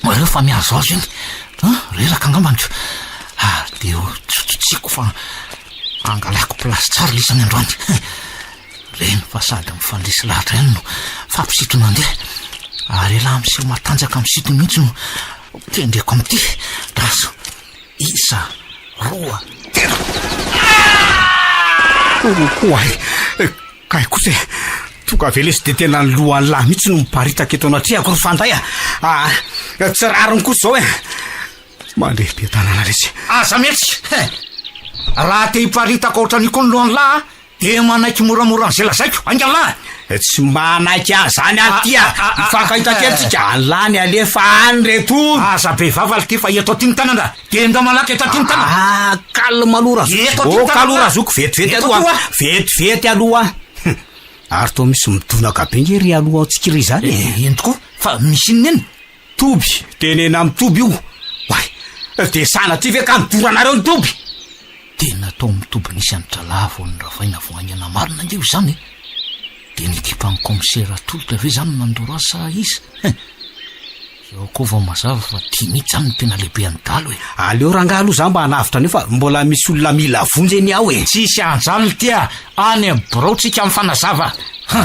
mareo fa miazo azo iny reraka angambaniko de tsotsotsiko fa angalako plasy tsara lisany androany reny fa sady mifandrisy lahatra ihany no fampisitro nandeha ary laha miseho matanjaka misitro mihitsy no tendreko am'ty raso isa roa tera oay kai kosa tonga velesy de tena ny lohany lahy mihitsy no miparitaka eto anatriako ry fanday tsy rariny kosa zao mandeha be tanàna resy aza mihetsy raha te hiparitaka ohatra ny ko ny lohany lahy de manaiky moramora an'zay lazaiko angalahy tsy manaiky any zany atya mifankahitaka tsika anylany alefa any reto aza be vavaly ty fa eto atiny tanana de nda malaky eto atiny tanana kalmalora kalora zoko vetivety aloha vetivety aloha ary to misy midonaka be nge ry aloha atsika ry zany eny tokoa fa misy inony eny toby tenena mitoby io way de sanatry ve ka midoranareo ny toby tena atao mitoby nisy anitra lavo ny ravaina voaingana marina ngeo zany de ny ekipa ny commissaire tolotra ve zany nandoro asa izy zao koa vao mazava fa tia mihitsy zany ny tena lehibe any dalo aleo ranga aloha za mba hanavitra anio fa mbola misy olona mila vonjy eny ao tsisy anjany tya any brotsika amin'ny fanazava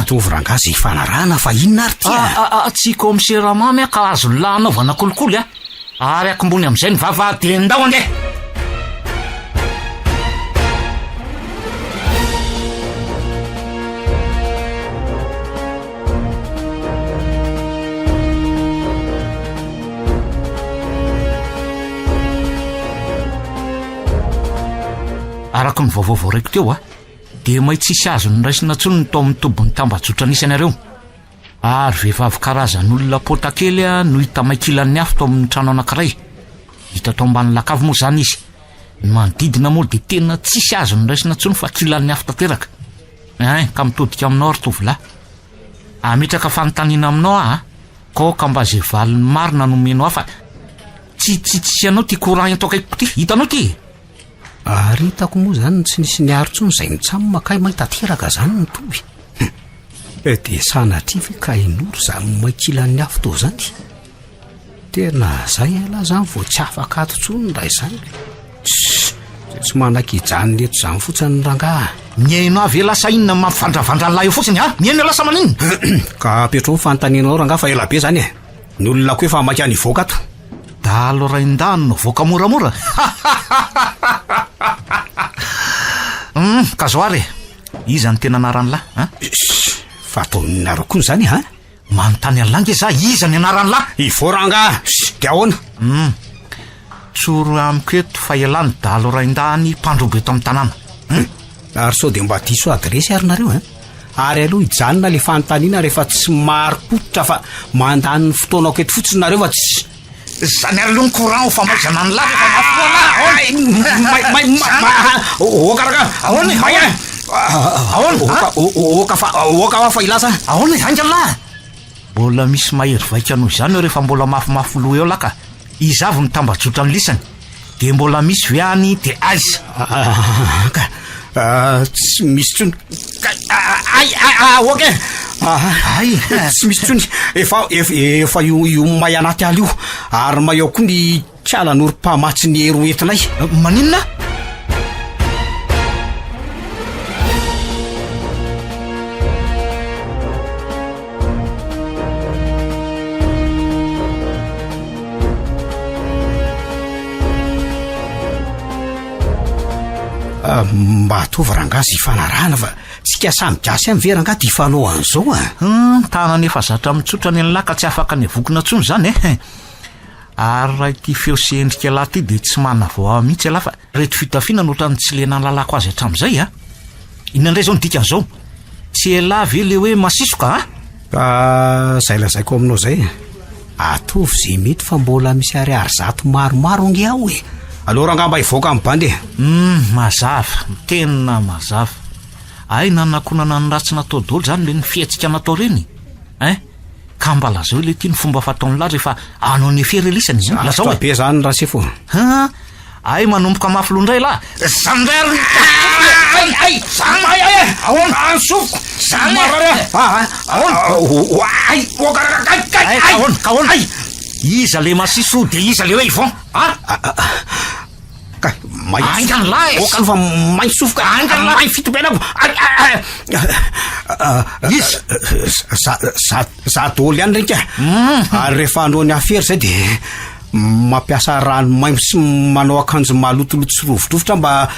tovy ranga zay fanarahana fa inona ary tya tsy commissaire mamy ka azo lanaovana kolikoly ary akombony am'izay ny vava de ndao andeha tahaka ny vaovao raiko teo dia may tsisy azo ny raisina tsony to amin'ny tobony tambajotra nisanareo ary vehivavy karazan'olona potakely no hita maikilan'ny afo to amin'ny trano anankiray hita to ambany lakavy moa zany izy ny manodidina moa dia tena tsisy azo ny raisina tsony fa kilan'ny afo tanteraka ka mitodika aminao ary tovolahy ametraka fanontaniana aminao koka mba zay valiny marina nomeno afa tsy anao ty courant eto akaiko ty hitanao ty ary hitako moa zany tsy nisy niarotsony zay nitsamy makay mahitateraka zany ny toby dia sanatry ka inoro zany maikilan'ny afo to zany tena zay ala zany vo tsy afaka atotsony ray zany tsy manak-ijany eto zany fotsiny ranga miaino avy lasa inona mampivandravandranlahy io fotsiny miaino lasa maniny ka apetrao fanontanianao ranga fa elabe zany ny olona ko efa makany voaka ato dalo raindano no voaka moramora ka zoary iza ny tena anaran'lahy fa ataony nareo koa zany manontany an'lange za iza ny anaran'lahy ivoranga dia ahoana tsoro amiko eto fa elany dalo raindany mpandrobo eto amin'ny tanàna ary sao dia mba diso adresy ary nareo ary aloha hijanona le fanontaniana rehefa tsy maro-potitra fa mandany ny fotoanako eto fotsiny nareo fa tsy zany ary aloha ny courant fa maizana ny lahy okaraka ahoana fa ilasa ahoana izany lahy mbola misy mahery vaika noho izany eo rehefa mbola mafimafy loha eo laka izavy mitambajotra ny lisany dia mbola misy viany dia aiza tsy misy tsony oka tsy misy tsony efa io may anaty ala io ary may ao koa ny kialan'orom-pahamatsy ny hero entinay maninona mba atovy rangazy ifanarahana fa tsika samy gasy amin'ny veranga ty ifanao an'izao tanany efa zatra mitsotra ny an'laka tsy afaka ny avokona tsony zany ary raha ity feo sy endrika lahy ty dia tsy manana vao mihitsy ala fa reto fitafiana nohatra ny tsy lena lalako azy hatramin'izay inandray zao ny dikan'izao tsy ela ve le hoe masisoka zay lazaiko aminao zay atovy zay mety fa mbola misy ariary zato maromaro ange ao aloha rangamba hivoaka amin'ny bandy mazava tena mazava ay nanakonana ny ratsy natao dolo zany le ny fiatsika natao reny ka mba lazao le ty ny fomba fataon'ny lahy rehefa anao ny eferelisany zany lazao be zany raha sefo ay manomboka mafilondray lahy zandray ahoana iza le masiso dia iza le hoe ivon mainganylahy oka fa may sofoka may fitobenako izy za dolo ihany renika ary rehefa anao ny afery zay dia mampiasa rano may sy manao akanjo malotoloto sy rovodrovotra mba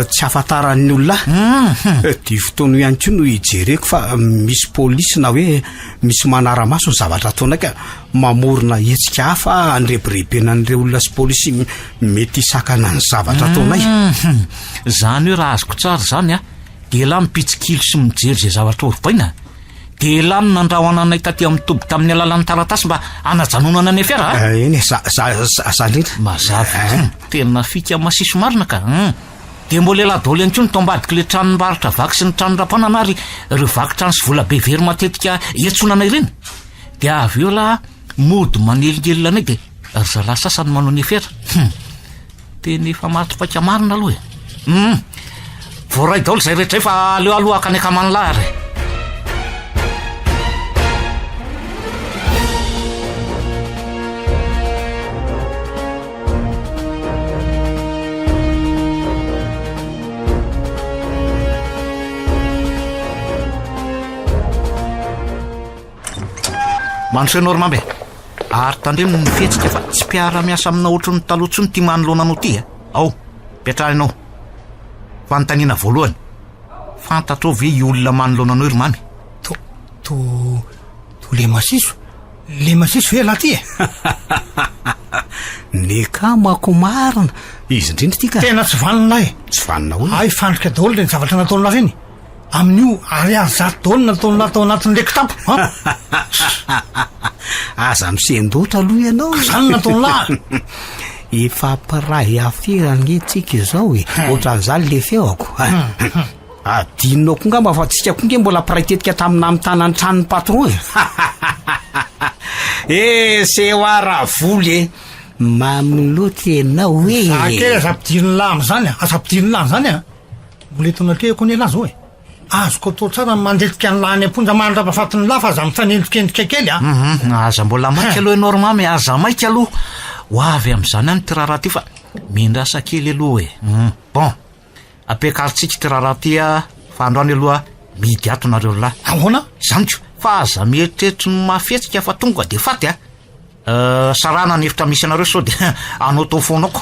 tsy afantaran'ny olona dia fotoana ihany ko no hijereko fa misy polisy na hoe misy manaramaso ny zavatra ataona ka mamorona hetsika hafa anyrebirebena an'ireo olona sy polisy mety hisakana ny zavatra ataonay zany hoe raha azoko tsara zany dia lahy mipitsikilo sy mijery zay zavatra oripaina dia lahy no nandrahoana anay taty amin'ny toby tamin'ny alalan'ny taratasy mba anajanonana ny afiara eny zandrindra mazava tena fika masiso marina ka dia mbola ela dolo ihany ko ny toambadika le tranombaritra vaky sy ny tranonram-panana ary ireo vakitrano sy vola be very matetika iatsonanay ireny dia avy eo lahy mody manelingelina anay dia ry zalahy sasany manao ny afiara tena efa matopaka marina aloha voaray daolo zay rehetra efa aleo aloha akany akaman'lahy ary mandrosoenao ry mambe ary tandremo ny fihetsika fa tsy mpiara-miasa amina ohatry ny taloha ny ty manoloananao ty ao mpiatrarinao fanontaniana voalohany fantatrao ve i olona manoloananao ry mamy to le masiso hoe lahy ty ny kamako marina izy indrindra ity ka tena tsy vanina tsy vanina hoe ay fandrika daholo le ny zavatra nataonona reny amin'io ary azy zato daholo natao anatin'le kitapo aza misendotra aloha ianao zany nataonla efa pirahy afiranyetsika izao ohatran'izany le feoko adinao ko ngamba fa tsika ko nge mbola piraitetika tamina mitana ny tranony patron sehoaravoly mamloatra ianao hoe akely azapidiriny lamy zany azapidiriny lany zany mbola etonatreako ny elazy hoe azoko atao tsara mandetika ny lany amponja mandrapafatiny la fa aza mifanendrikendrika kely aza mbola maika aloha ianao romamy aza maika aloha ho avy am'izany any ty raharaha ty fa mindrasa kely aloha bon ampiakaritsika ty raharaha ty fa androany aloha midy ato nareo lahy ahoana zany ko fa aza mieritreritra ny mafetsika fa tonga de faty sarana ny efitra misy anareo sao de anao tao foanako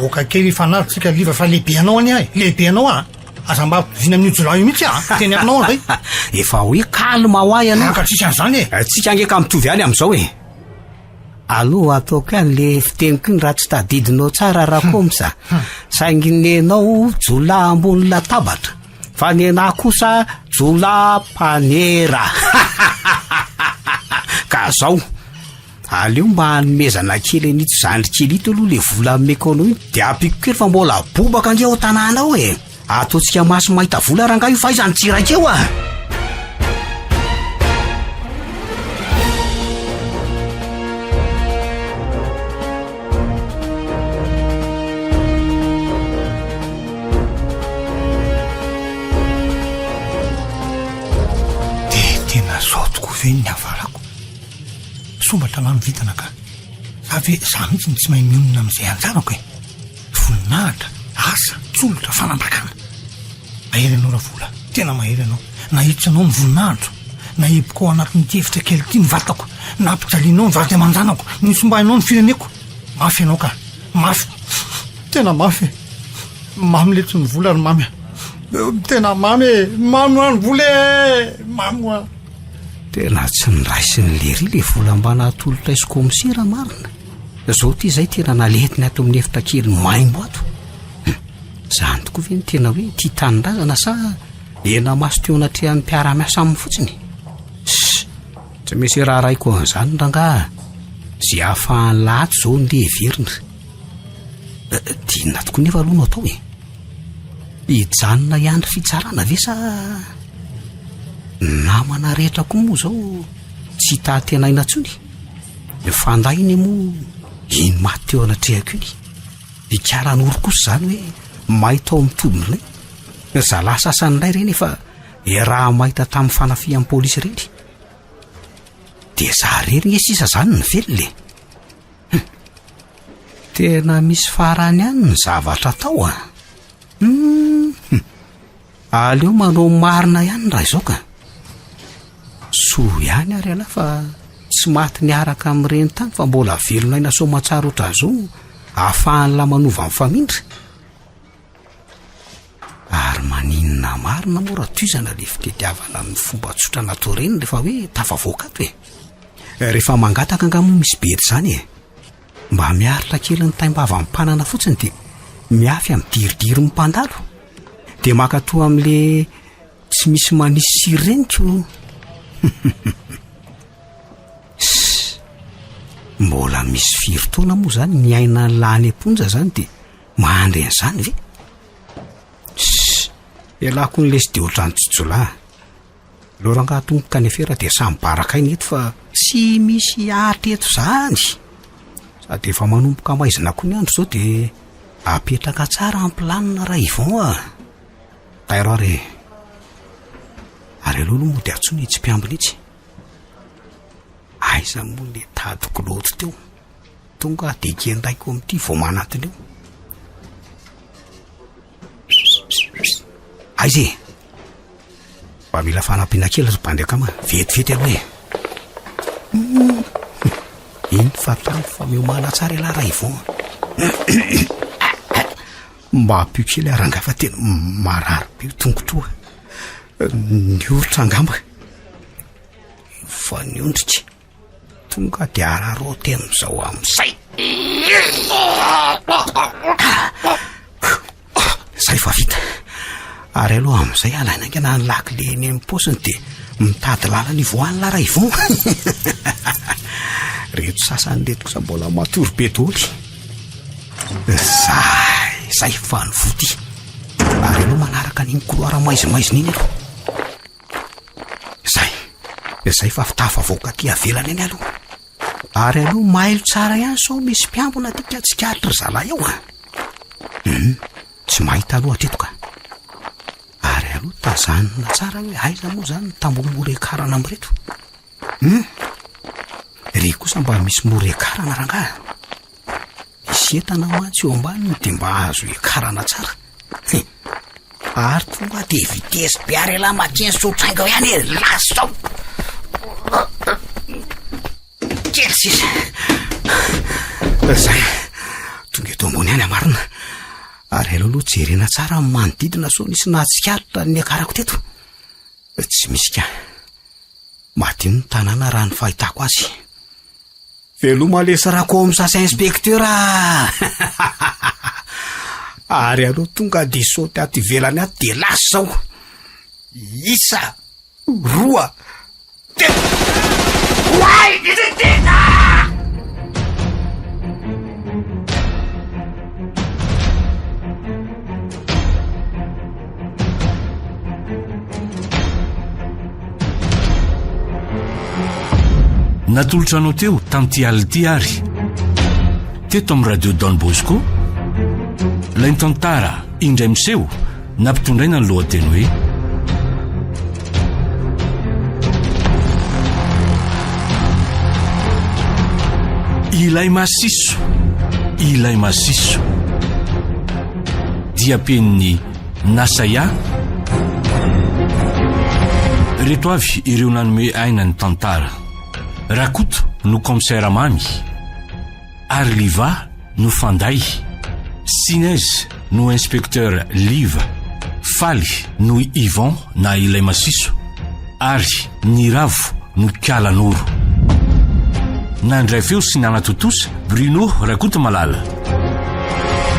oka kely fanaritsika liva fa lehibe anao any lehibe anao aza mba vina amin'io jola io mihitsy teny aminao zay efa hoe kalma ho ay anao ka tsisy an'izany tsika angeka mitovy any am'izao aloha ataoko any le fiteniko iny raha tsy tadidinao tsara raha komsa sainginy anao jola ambony latabatra fa ny anahy kosa jola panera ka zao aleo mba hanomezana kely an'ito zandry kely ito aloha le vola ameko anao iny de apiko kely fa mbola bobaka ange ao tanànao ataontsika maso mahita vola ranga io fa izany tsiraikeo de tena zao toko ve ny avarako sombatra lano vitana ka zavy za mihitsy ny tsy mahay mionina am'izay anjarako voninahitra asa tsolotra fanambrakana mahery anao raha vola tena mahery anao nahiditra anao ny voninahitro naiboko ao anatin'ny tevitra kely ty ny vatako nampijalianao ny vady aman-janako nisombainao ny fireneko mafy anao ka mafy tena mafy mamy letso ny vola ary mamy tena mamy any vola mamy tena tsy niraisy ny lery le vola mba nahatolotra isoko misera marina zao ty zay tena naletiny ato amin'ny efitra kely maimbo ato zany tokoa ve ny tena hoe tia tanindrazana sa ena maso teo anatrehan'ny mpiara-miasa amin'ny fotsiny tsy misy raha raiko an'izany ranga zay ahafahany lahato zao nde verina dinona tokoa nefa aloha no atao hijanona iandry fitsarana ve sa namana rehetra koa moa zao tsy hitatenaina ntsony fanday iny moa iny maty teo anatrehako iny ikaran'oro kosa zany hoe mahita ao mitobon'ilay zalahy sasan'ilay reny efa raha mahita tamin'ny fanafian'ny polisy reny de za rery nge sisa zany ny velole tena misy farany any ny zavatra tao aleo manao marina ihany raha izao ka soa ihany ary alahy fa tsy maty niaraka amin'ireny tany fa mbola velonaina somatsara oatra zao ahafahanyla manova amin'ny famindry ary maninona marina moa raha toizana le fitetiavana ny fomba tsotra natao reny rehefa hoe tafavoakato rehefa mangataka angamoa misy bery zany mba miaritra kely ny taimbava am'mpanana fotsiny de miafy am'diridiry mmpandalo de makatoa am'le tsy misy manisy siry reniko mbola misy firy-taona moa zany miaina ny lany amponja zany de mahandreny zany ve ialako ny lesy de ohatrany tsojolà loranga tomboka ny efera de samy barakainy eto fa tsy misy ahatra eto zany sady efa manomboka maizina koa ny andro zao de apetraka tsara amplanina raha ivon tairo ary aloha moa de atsony tsy mpiambina itsy aiza moa le tadiko loto teo tonga de kendaiko amin'ity vo manatiny eo aiza mba mila fanampiana kely ry bandy akama vetivety aloha iny fatalo fa miomana tsara elahy raha ivon mba apio kely aranga fa tena marary-pio tongotoa ny oritra angamba fa ny ondrika tonga de araro tena zao am'izay Zay fa vita. Ary aloha amin'izay alainangana ny lakile eny amin'ny paosiny dia mitady lalany voan'la raha ivon. Reto sasany reto kosa mbola matory be daholo. Zay fa ny voty. Ary aloha manaraka n'iny koloara maizimaizina iny aloha. Zay fa fitafavoaka aty avelany eny aloha. Ary aloha mailo tsara ihany sao misy mpiambona tika tsikatry zalahy eo. Tsy mahita aloha teto ka. Ary aloha tazanina tsara hoe aiza moa zany ny tamboho morekarana amin'ireto. Ry kosa mba misy morekarana rangaha. Misy entana mantsy eo ambaniny dia mba azo ekarana tsara. Ary tonga dia vitesy be ary ela makeny sotrainga ihany lasao. Kely sisa. Zay tonga eto ambony any amarina. Ary aloha jerena tsara amin'ny manodidina sao nisy nahatsikaritra ny akarako teto. Tsy misy ka. Madio ny tanàna raha ny fahitako azy. Veloma lesarako amin'ny sasa inspektera. Ary aloha tonga dia saoty aty ivelany aty dia lasa zao. Isa 2 Why did it do that? Natolotra anao teo tamin'ity ality ary teto amin'ny radio Don Bosco ilay tantara indray miseho nampitondraina ny lohateny hoe ilay masiso dia peniny Nasaya. Reto avy ireo nanome aina ny tantara. Rakoto no komisaira Mamy, Arliva no fanday, Sinez no inspekteur Liva, Faly no Ivan na ilay masiso, ary Niravo no Kalanoro. Nandray feo sy nanatotosa Bruno Rakoto Malala.